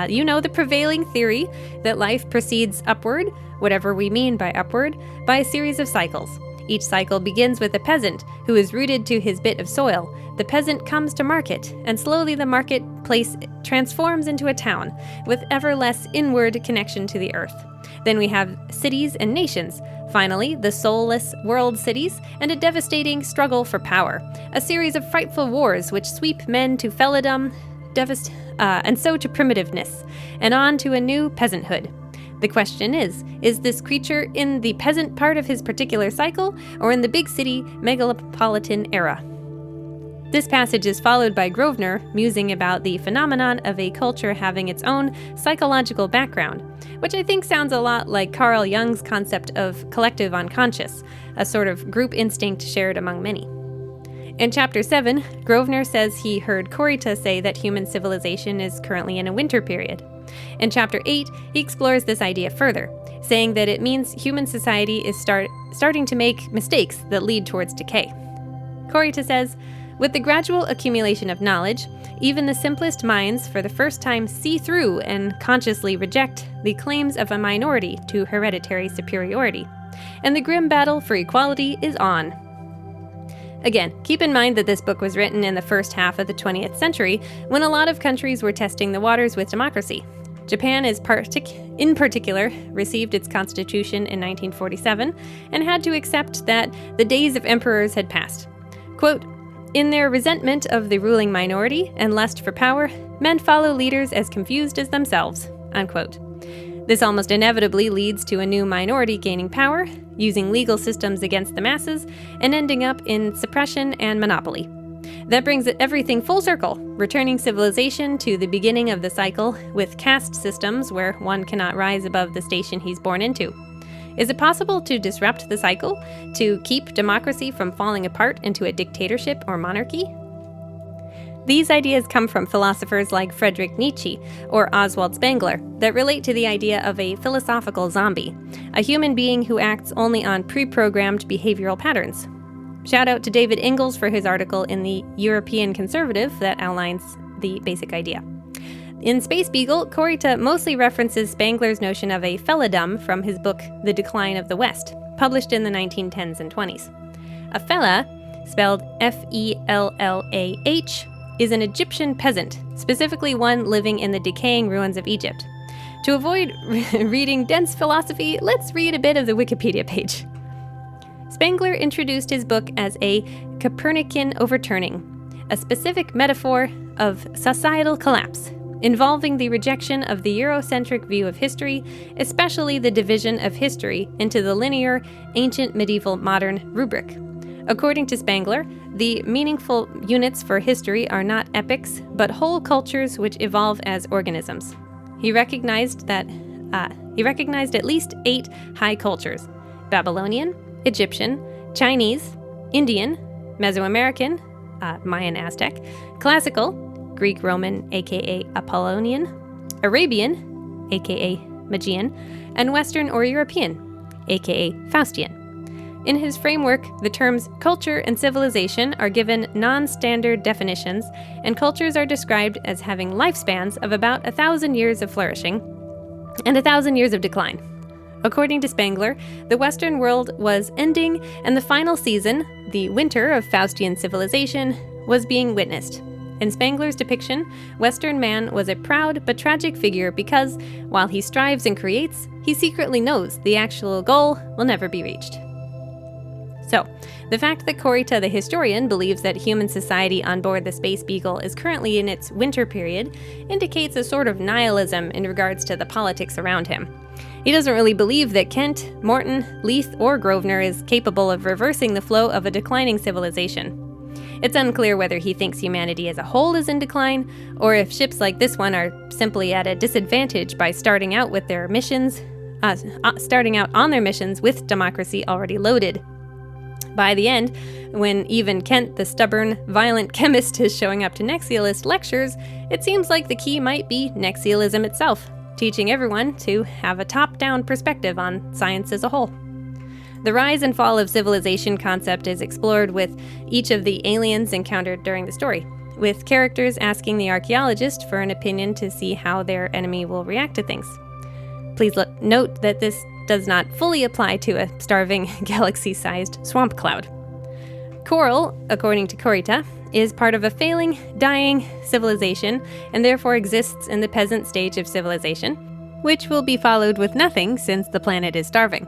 You know the prevailing theory that life proceeds upward, whatever we mean by upward, by a series of cycles. Each cycle begins with a peasant who is rooted to his bit of soil. The peasant comes to market, and slowly the marketplace transforms into a town, with ever less inward connection to the earth. Then we have cities and nations. Finally, the soulless world cities, and a devastating struggle for power. A series of frightful wars which sweep men to felidom, and so to primitiveness, and on to a new peasanthood. The question is this creature in the peasant part of his particular cycle, or in the big city megalopolitan era? This passage is followed by Grosvenor musing about the phenomenon of a culture having its own psychological background, which I think sounds a lot like Carl Jung's concept of collective unconscious, a sort of group instinct shared among many. In Chapter 7, Grosvenor says he heard Corita say that human civilization is currently in a winter period. In Chapter 8, he explores this idea further, saying that it means human society is starting to make mistakes that lead towards decay. Corita says, with the gradual accumulation of knowledge, even the simplest minds for the first time see through and consciously reject the claims of a minority to hereditary superiority, and the grim battle for equality is on. Again, keep in mind that this book was written in the first half of the 20th century, when a lot of countries were testing the waters with democracy. Japan in particular received its constitution in 1947 and had to accept that the days of emperors had passed. Quote, in their resentment of the ruling minority and lust for power, men follow leaders as confused as themselves, unquote. This almost inevitably leads to a new minority gaining power, using legal systems against the masses, and ending up in suppression and monopoly. That brings everything full circle, returning civilization to the beginning of the cycle with caste systems where one cannot rise above the station he's born into. Is it possible to disrupt the cycle, to keep democracy from falling apart into a dictatorship or monarchy? These ideas come from philosophers like Friedrich Nietzsche or Oswald Spengler that relate to the idea of a philosophical zombie, a human being who acts only on pre-programmed behavioral patterns. Shout out to David Ingalls for his article in the European Conservative that outlines the basic idea. In Space Beagle, Corita mostly references Spengler's notion of a felidom from his book The Decline of the West, published in the 1910s and 20s. A fella spelled Fellah, is an Egyptian peasant, specifically one living in the decaying ruins of Egypt. To avoid reading dense philosophy, let's read a bit of the Wikipedia page. Spengler introduced his book as a Copernican overturning, a specific metaphor of societal collapse, involving the rejection of the Eurocentric view of history, especially the division of history into the linear, ancient, medieval, modern rubric. According to Spengler, the meaningful units for history are not epics, but whole cultures which evolve as organisms. He recognized at least 8 high cultures: Babylonian, Egyptian, Chinese, Indian, Mesoamerican, Mayan Aztec, Classical, Greek Roman aka Apollonian, Arabian aka Magian, and Western or European aka Faustian. In his framework, the terms culture and civilization are given non-standard definitions, and cultures are described as having lifespans of about 1,000 years of flourishing and 1,000 years of decline. According to Spengler, the Western world was ending, and the final season, the winter of Faustian civilization, was being witnessed. In Spengler's depiction, Western man was a proud but tragic figure because, while he strives and creates, he secretly knows the actual goal will never be reached. So, the fact that Corita the historian believes that human society on board the Space Beagle is currently in its winter period indicates a sort of nihilism in regards to the politics around him. He doesn't really believe that Kent, Morton, Leith, or Grosvenor is capable of reversing the flow of a declining civilization. It's unclear whether he thinks humanity as a whole is in decline, or if ships like this one are simply at a disadvantage by starting out on their missions with democracy already loaded. By the end, when even Kent, the stubborn, violent chemist, is showing up to Nexialist lectures, it seems like the key might be Nexialism itself, teaching everyone to have a top-down perspective on science as a whole. The rise and fall of civilization concept is explored with each of the aliens encountered during the story, with characters asking the archaeologist for an opinion to see how their enemy will react to things. Please note that this does not fully apply to a starving, galaxy-sized swamp cloud. Coral, according to Corita, is part of a failing, dying civilization, and therefore exists in the peasant stage of civilization, which will be followed with nothing since the planet is starving.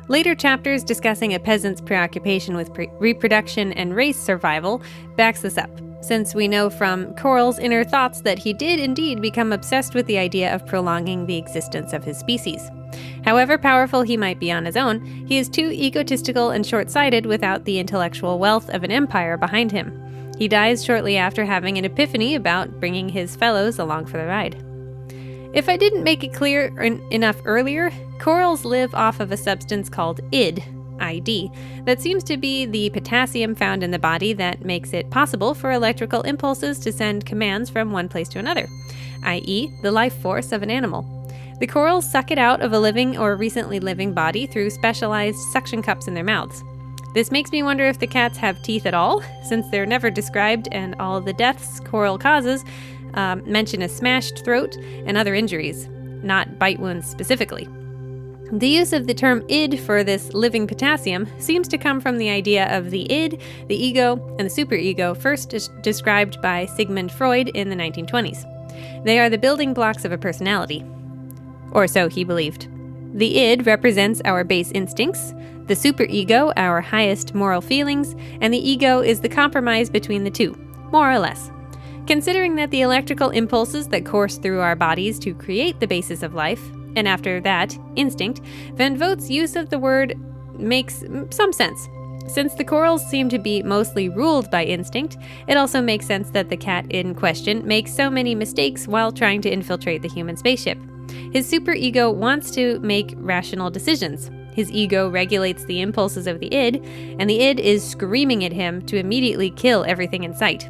Later chapters discussing a peasant's preoccupation with reproduction and race survival backs this up, since we know from Coral's inner thoughts that he did indeed become obsessed with the idea of prolonging the existence of his species. However powerful he might be on his own, he is too egotistical and short-sighted without the intellectual wealth of an empire behind him. He dies shortly after having an epiphany about bringing his fellows along for the ride. If I didn't make it clear enough earlier, corals live off of a substance called ID, that seems to be the potassium found in the body that makes it possible for electrical impulses to send commands from one place to another, i.e., the life force of an animal. The corals suck it out of a living or recently living body through specialized suction cups in their mouths. This makes me wonder if the cats have teeth at all, since they're never described and all the deaths coral causes mention a smashed throat and other injuries, not bite wounds specifically. The use of the term id for this living potassium seems to come from the idea of the id, the ego, and the superego first described by Sigmund Freud in the 1920s. They are the building blocks of a personality. Or so he believed. The id represents our base instincts, the superego our highest moral feelings, and the ego is the compromise between the two, more or less. Considering that the electrical impulses that course through our bodies to create the basis of life, and after that, instinct, Van Vogt's use of the word makes some sense. Since the corals seem to be mostly ruled by instinct, it also makes sense that the cat in question makes so many mistakes while trying to infiltrate the human spaceship. His superego wants to make rational decisions. His ego regulates the impulses of the id, and the id is screaming at him to immediately kill everything in sight.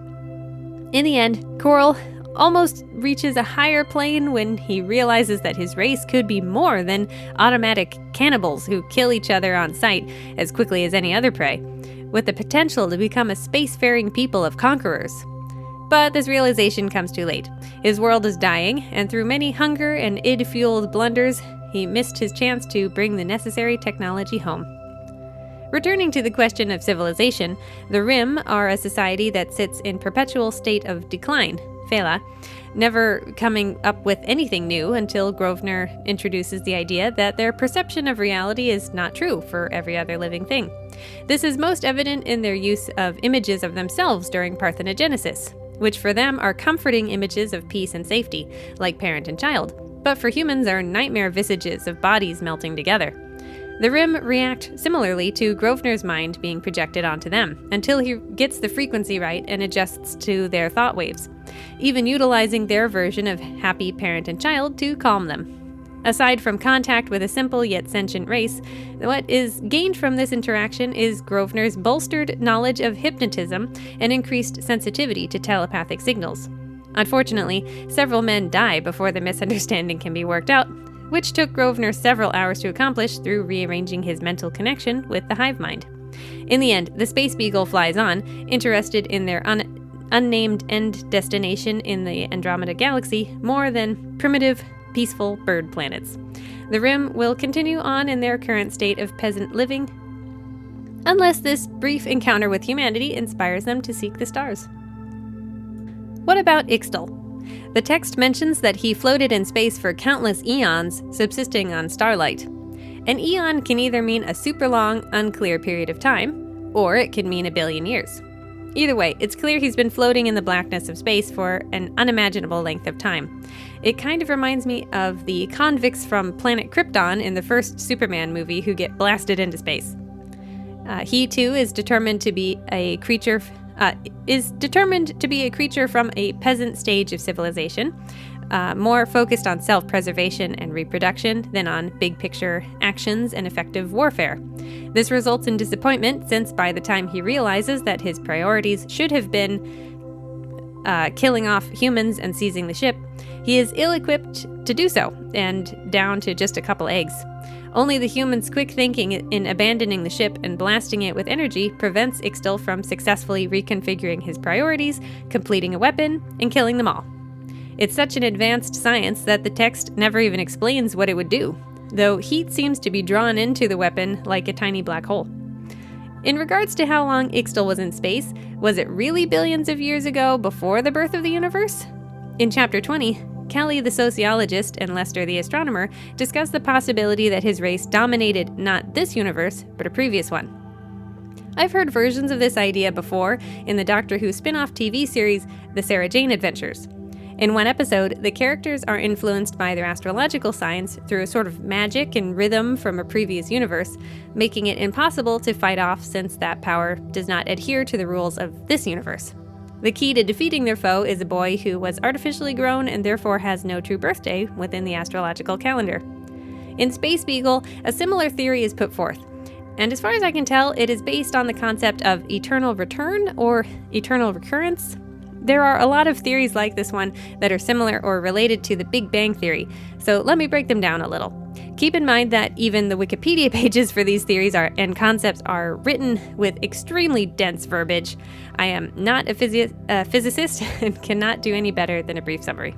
In the end, Coral almost reaches a higher plane when he realizes that his race could be more than automatic cannibals who kill each other on sight as quickly as any other prey, with the potential to become a spacefaring people of conquerors. But this realization comes too late. His world is dying, and through many hunger and id-fueled blunders, he missed his chance to bring the necessary technology home. Returning to the question of civilization, the Rim are a society that sits in perpetual state of decline, Fela, never coming up with anything new until Grosvenor introduces the idea that their perception of reality is not true for every other living thing. This is most evident in their use of images of themselves during parthenogenesis, which for them are comforting images of peace and safety, like parent and child, but for humans are nightmare visages of bodies melting together. The Rim react similarly to Grosvenor's mind being projected onto them, until he gets the frequency right and adjusts to their thought waves, even utilizing their version of happy parent and child to calm them. Aside from contact with a simple yet sentient race, what is gained from this interaction is Grosvenor's bolstered knowledge of hypnotism and increased sensitivity to telepathic signals. Unfortunately, several men die before the misunderstanding can be worked out, which took Grosvenor several hours to accomplish through rearranging his mental connection with the hive mind. In the end, the Space Beagle flies on, interested in their unnamed end destination in the Andromeda galaxy more than primitive, peaceful bird planets. The Rim will continue on in their current state of peasant living, unless this brief encounter with humanity inspires them to seek the stars. What about Ixtal? The text mentions that he floated in space for countless eons, subsisting on starlight. An eon can either mean a super long, unclear period of time, or it can mean 1 billion years. Either way, it's clear he's been floating in the blackness of space for an unimaginable length of time. It kind of reminds me of the convicts from planet Krypton in the first Superman movie who get blasted into space. He too is determined to be a creature from a peasant stage of civilization, more focused on self-preservation and reproduction than on big-picture actions and effective warfare. This results in disappointment, since by the time he realizes that his priorities should have been killing off humans and seizing the ship, he is ill-equipped to do so, and down to just a couple eggs. Only the humans' quick thinking in abandoning the ship and blasting it with energy prevents Ixtal from successfully reconfiguring his priorities, completing a weapon, and killing them all. It's such an advanced science that the text never even explains what it would do, though heat seems to be drawn into the weapon like a tiny black hole. In regards to how long Ixtal was in space, was it really billions of years ago before the birth of the universe? In Chapter 20, Kelly the sociologist and Lester the astronomer discuss the possibility that his race dominated not this universe, but a previous one. I've heard versions of this idea before in the Doctor Who spin-off TV series, The Sarah Jane Adventures. In one episode, the characters are influenced by their astrological signs through a sort of magic and rhythm from a previous universe, making it impossible to fight off since that power does not adhere to the rules of this universe. The key to defeating their foe is a boy who was artificially grown and therefore has no true birthday within the astrological calendar. In Space Beagle, a similar theory is put forth, and as far as I can tell, it is based on the concept of eternal return or eternal recurrence. There are a lot of theories like this one that are similar or related to the Big Bang Theory, so let me break them down a little. Keep in mind that even the Wikipedia pages for these theories and concepts are written with extremely dense verbiage. I am not a physicist and cannot do any better than a brief summary.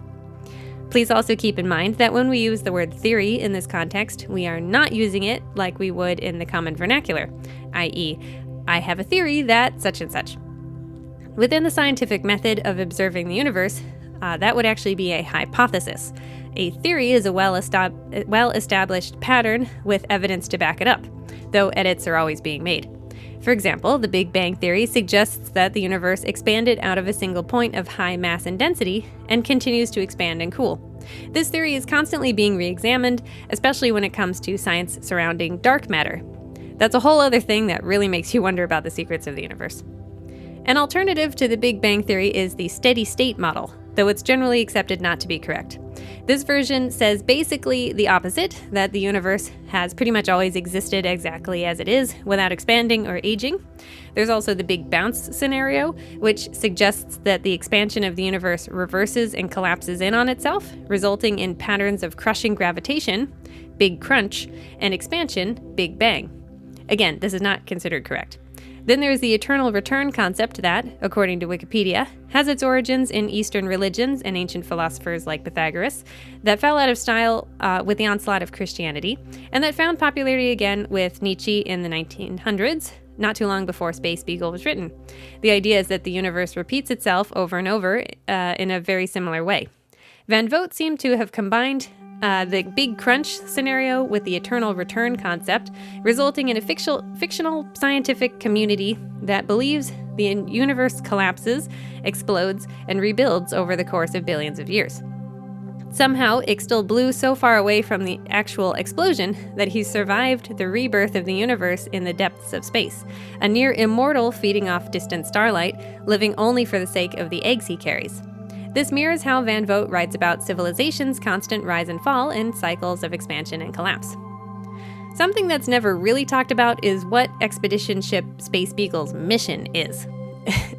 Please also keep in mind that when we use the word theory in this context, we are not using it like we would in the common vernacular, i.e., I have a theory that such and such. Within the scientific method of observing the universe, that would actually be a hypothesis. A theory is a well-established pattern with evidence to back it up, though edits are always being made. For example, the Big Bang Theory suggests that the universe expanded out of a single point of high mass and density and continues to expand and cool. This theory is constantly being re-examined, especially when it comes to science surrounding dark matter. That's a whole other thing that really makes you wonder about the secrets of the universe. An alternative to the Big Bang Theory is the steady state model, though it's generally accepted not to be correct. This version says basically the opposite, that the universe has pretty much always existed exactly as it is, without expanding or aging. There's also the Big Bounce scenario, which suggests that the expansion of the universe reverses and collapses in on itself, resulting in patterns of crushing gravitation, Big Crunch, and expansion, Big Bang. Again, this is not considered correct. Then there's the eternal return concept that, according to Wikipedia, has its origins in Eastern religions and ancient philosophers like Pythagoras, that fell out of style with the onslaught of Christianity, and that found popularity again with Nietzsche in the 1900s, not too long before Space Beagle was written. The idea is that the universe repeats itself over and over in a very similar way. Van Vogt seemed to have combined the Big Crunch scenario with the eternal return concept, resulting in a fictional scientific community that believes the universe collapses, explodes, and rebuilds over the course of billions of years. Somehow, Ixtal blew so far away from the actual explosion that he survived the rebirth of the universe in the depths of space, a near immortal feeding off distant starlight, living only for the sake of the eggs he carries. This mirrors how Van Vogt writes about civilization's constant rise and fall and cycles of expansion and collapse. Something that's never really talked about is what expedition ship Space Beagle's mission is.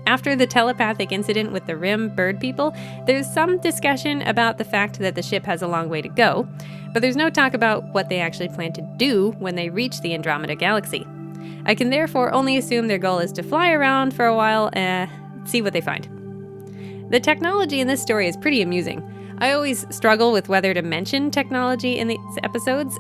After the telepathic incident with the Rim bird people, there's some discussion about the fact that the ship has a long way to go, but there's no talk about what they actually plan to do when they reach the Andromeda galaxy. I can therefore only assume their goal is to fly around for a while and see what they find. The technology in this story is pretty amusing. I always struggle with whether to mention technology in these episodes,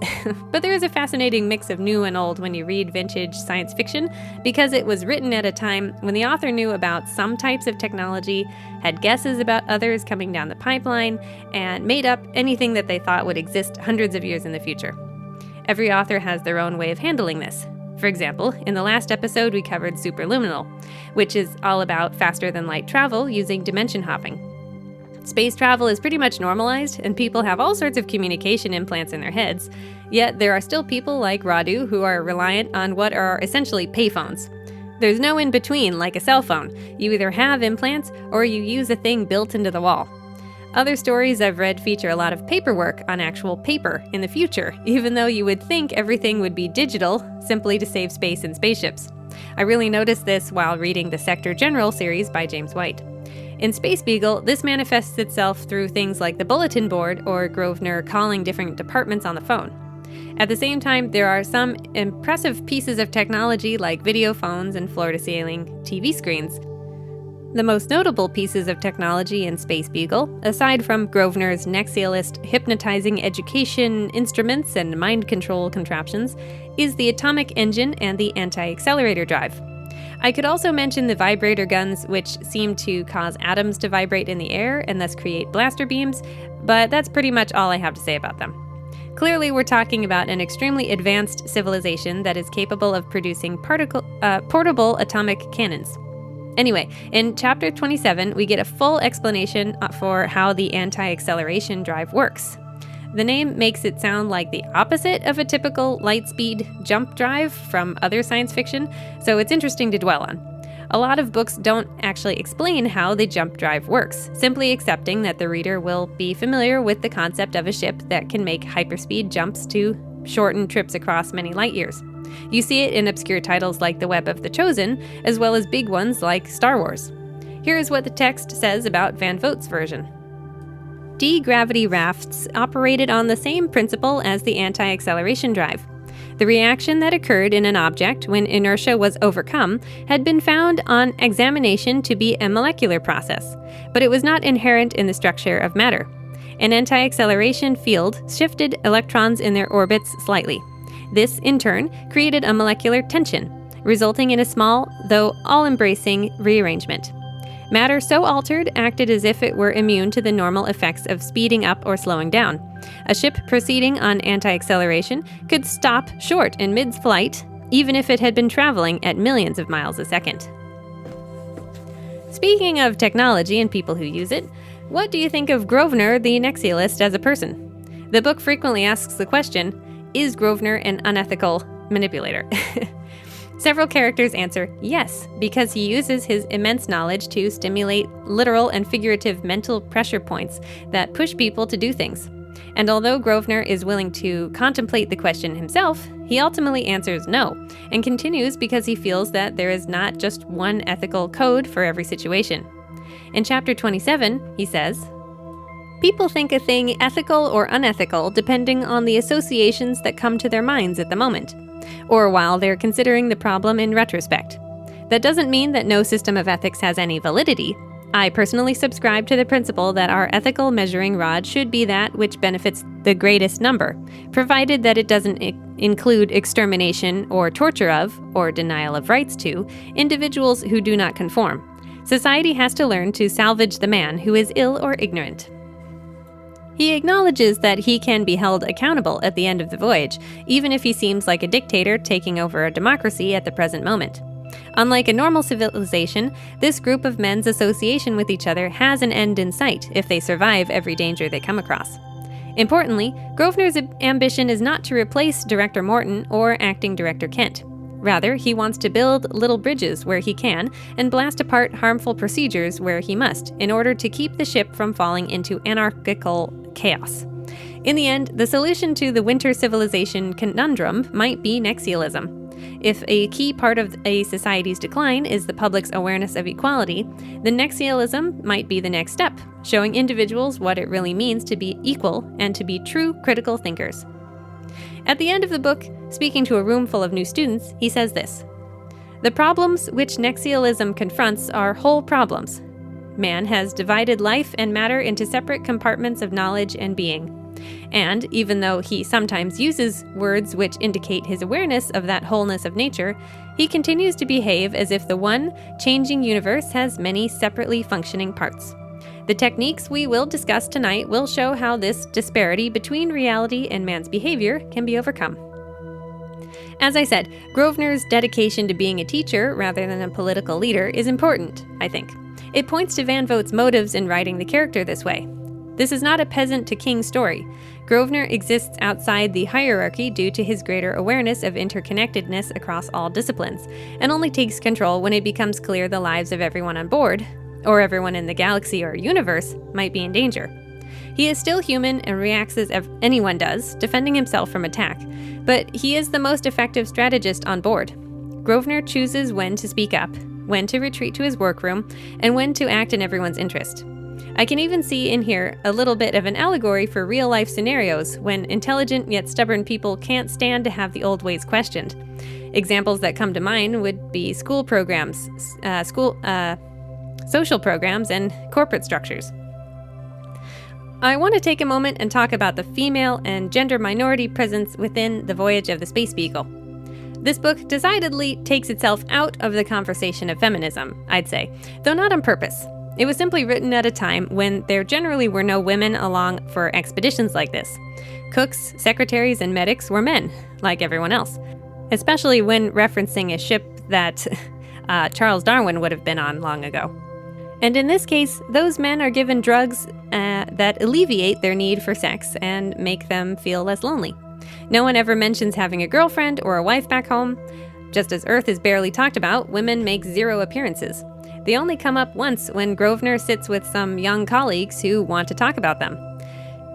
but there is a fascinating mix of new and old when you read vintage science fiction, because it was written at a time when the author knew about some types of technology, had guesses about others coming down the pipeline, and made up anything that they thought would exist hundreds of years in the future. Every author has their own way of handling this. For example, in the last episode we covered superluminal, which is all about faster-than-light travel using dimension hopping. Space travel is pretty much normalized, and people have all sorts of communication implants in their heads, yet there are still people like Radu who are reliant on what are essentially payphones. There's no in-between like a cell phone. You either have implants or you use a thing built into the wall. Other stories I've read feature a lot of paperwork on actual paper in the future, even though you would think everything would be digital simply to save space in spaceships. I really noticed this while reading the Sector General series by James White. In Space Beagle, this manifests itself through things like the bulletin board or Grosvenor calling different departments on the phone. At the same time, there are some impressive pieces of technology like video phones and floor-to-ceiling TV screens. The most notable pieces of technology in Space Beagle, aside from Grosvenor's Nexialist hypnotizing education instruments and mind control contraptions, is the atomic engine and the anti-accelerator drive. I could also mention the vibrator guns, which seem to cause atoms to vibrate in the air and thus create blaster beams, but that's pretty much all I have to say about them. Clearly, we're talking about an extremely advanced civilization that is capable of producing portable atomic cannons. Anyway, in Chapter 27, we get a full explanation for how the anti-acceleration drive works. The name makes it sound like the opposite of a typical light-speed jump drive from other science fiction, so it's interesting to dwell on. A lot of books don't actually explain how the jump drive works, simply accepting that the reader will be familiar with the concept of a ship that can make hyperspeed jumps to shorten trips across many light years. You see it in obscure titles like The Web of the Chosen, as well as big ones like Star Wars. Here is what the text says about Van Vogt's version. D-gravity rafts operated on the same principle as the anti-acceleration drive. The reaction that occurred in an object when inertia was overcome had been found on examination to be a molecular process, but it was not inherent in the structure of matter. An anti-acceleration field shifted electrons in their orbits slightly. This, in turn, created a molecular tension, resulting in a small, though all-embracing, rearrangement. Matter so altered acted as if it were immune to the normal effects of speeding up or slowing down. A ship proceeding on anti-acceleration could stop short in mid-flight, even if it had been traveling at millions of miles a second. Speaking of technology and people who use it, what do you think of Grosvenor the Nexialist as a person? The book frequently asks the question, is Grosvenor an unethical manipulator? Several characters answer yes, because he uses his immense knowledge to stimulate literal and figurative mental pressure points that push people to do things. And although Grosvenor is willing to contemplate the question himself, he ultimately answers no, and continues because he feels that there is not just one ethical code for every situation. In Chapter 27, he says, people think a thing ethical or unethical depending on the associations that come to their minds at the moment, or while they're considering the problem in retrospect. That doesn't mean that no system of ethics has any validity. I personally subscribe to the principle that our ethical measuring rod should be that which benefits the greatest number, provided that it doesn't include extermination or torture of, or denial of rights to, individuals who do not conform. Society has to learn to salvage the man who is ill or ignorant. He acknowledges that he can be held accountable at the end of the voyage, even if he seems like a dictator taking over a democracy at the present moment. Unlike a normal civilization, this group of men's association with each other has an end in sight if they survive every danger they come across. Importantly, Grosvenor's ambition is not to replace Director Morton or Acting Director Kent. Rather, he wants to build little bridges where he can and blast apart harmful procedures where he must in order to keep the ship from falling into anarchical chaos. In the end, the solution to the winter civilization conundrum might be nexialism. If a key part of a society's decline is the public's awareness of equality, then nexialism might be the next step, showing individuals what it really means to be equal and to be true critical thinkers. At the end of the book, speaking to a room full of new students, he says this: "The problems which nexialism confronts are whole problems. Man has divided life and matter into separate compartments of knowledge and being. And, even though he sometimes uses words which indicate his awareness of that wholeness of nature, he continues to behave as if the one, changing universe has many separately functioning parts. The techniques we will discuss tonight will show how this disparity between reality and man's behavior can be overcome." As I said, Grosvenor's dedication to being a teacher rather than a political leader is important, I think. It points to Van Vogt's motives in writing the character this way. This is not a peasant to king story. Grosvenor exists outside the hierarchy due to his greater awareness of interconnectedness across all disciplines, and only takes control when it becomes clear the lives of everyone on board, or everyone in the galaxy or universe, might be in danger. He is still human and reacts as anyone does, defending himself from attack, but he is the most effective strategist on board. Grosvenor chooses when to speak up, when to retreat to his workroom, and when to act in everyone's interest. I can even see in here a little bit of an allegory for real-life scenarios when intelligent yet stubborn people can't stand to have the old ways questioned. Examples that come to mind would be school programs, social programs, and corporate structures. I want to take a moment and talk about the female and gender minority presence within the Voyage of the Space Beagle. This book decidedly takes itself out of the conversation of feminism, I'd say, though not on purpose. It was simply written at a time when there generally were no women along for expeditions like this. Cooks, secretaries, and medics were men, like everyone else, especially when referencing a ship that Charles Darwin would have been on long ago. And in this case, those men are given drugs that alleviate their need for sex and make them feel less lonely. No one ever mentions having a girlfriend or a wife back home. Just as Earth is barely talked about, women make zero appearances. They only come up once when Grosvenor sits with some young colleagues who want to talk about them.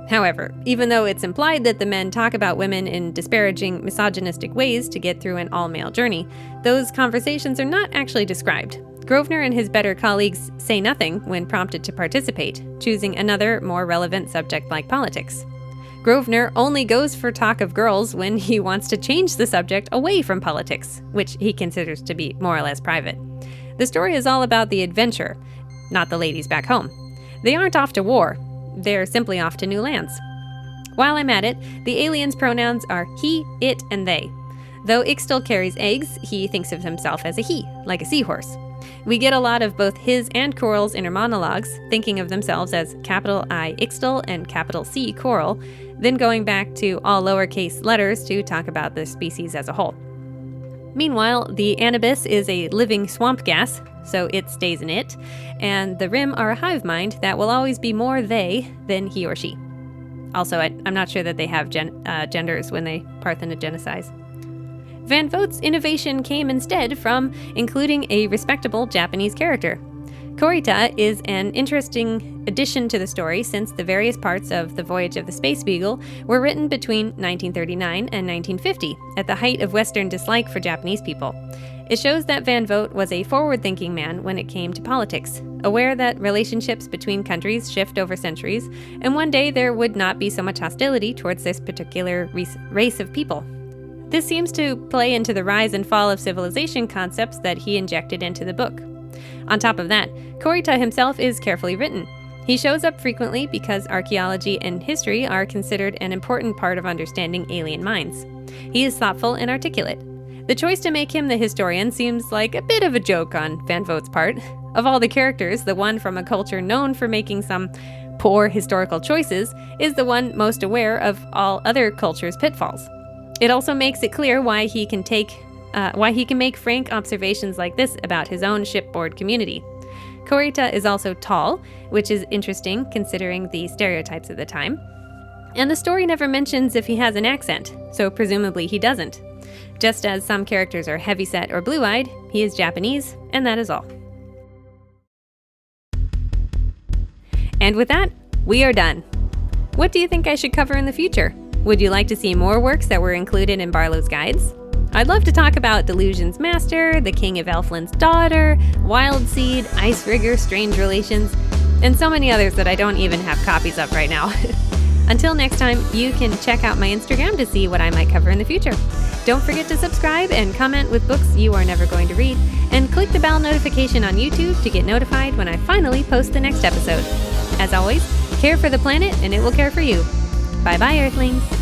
However, even though it's implied that the men talk about women in disparaging, misogynistic ways to get through an all-male journey, those conversations are not actually described. Grosvenor and his better colleagues say nothing when prompted to participate, choosing another, more relevant subject like politics. Grosvenor only goes for talk of girls when he wants to change the subject away from politics, which he considers to be more or less private. The story is all about the adventure, not the ladies back home. They aren't off to war. They're simply off to new lands. While I'm at it, the aliens' pronouns are he, it, and they. Though Ix still carries eggs, he thinks of himself as a he, like a seahorse. We get a lot of both his and Coral's inner monologues, thinking of themselves as capital I Ixtal and capital C Coral, then going back to all lowercase letters to talk about the species as a whole. Meanwhile, the anubis is a living swamp gas, so it stays in it, and the rim are a hive mind that will always be more they than he or she. Also, I'm not sure that they have genders when they parthenogenize. Van Vogt's innovation came instead from including a respectable Japanese character. Korita is an interesting addition to the story since the various parts of the Voyage of the Space Beagle were written between 1939 and 1950, at the height of Western dislike for Japanese people. It shows that Van Vogt was a forward-thinking man when it came to politics, aware that relationships between countries shift over centuries, and one day there would not be so much hostility towards this particular race of people. This seems to play into the rise and fall of civilization concepts that he injected into the book. On top of that, Kurita himself is carefully written. He shows up frequently because archaeology and history are considered an important part of understanding alien minds. He is thoughtful and articulate. The choice to make him the historian seems like a bit of a joke on Van Vogt's part. Of all the characters, the one from a culture known for making some poor historical choices is the one most aware of all other cultures' pitfalls. It also makes it clear why he can make frank observations like this about his own shipboard community. Kurita is also tall, which is interesting considering the stereotypes of the time. And the story never mentions if he has an accent, so presumably he doesn't. Just as some characters are heavyset or blue-eyed, he is Japanese, and that is all. And with that, we are done. What do you think I should cover in the future? Would you like to see more works that were included in Barlowe's guides? I'd love to talk about Delusion's Master, The King of Elfland's Daughter, Wild Seed, Ice Rigger, Strange Relations, and so many others that I don't even have copies of right now. Until next time, you can check out my Instagram to see what I might cover in the future. Don't forget to subscribe and comment with books you are never going to read, and click the bell notification on YouTube to get notified when I finally post the next episode. As always, care for the planet and it will care for you. Bye-bye, Earthlings.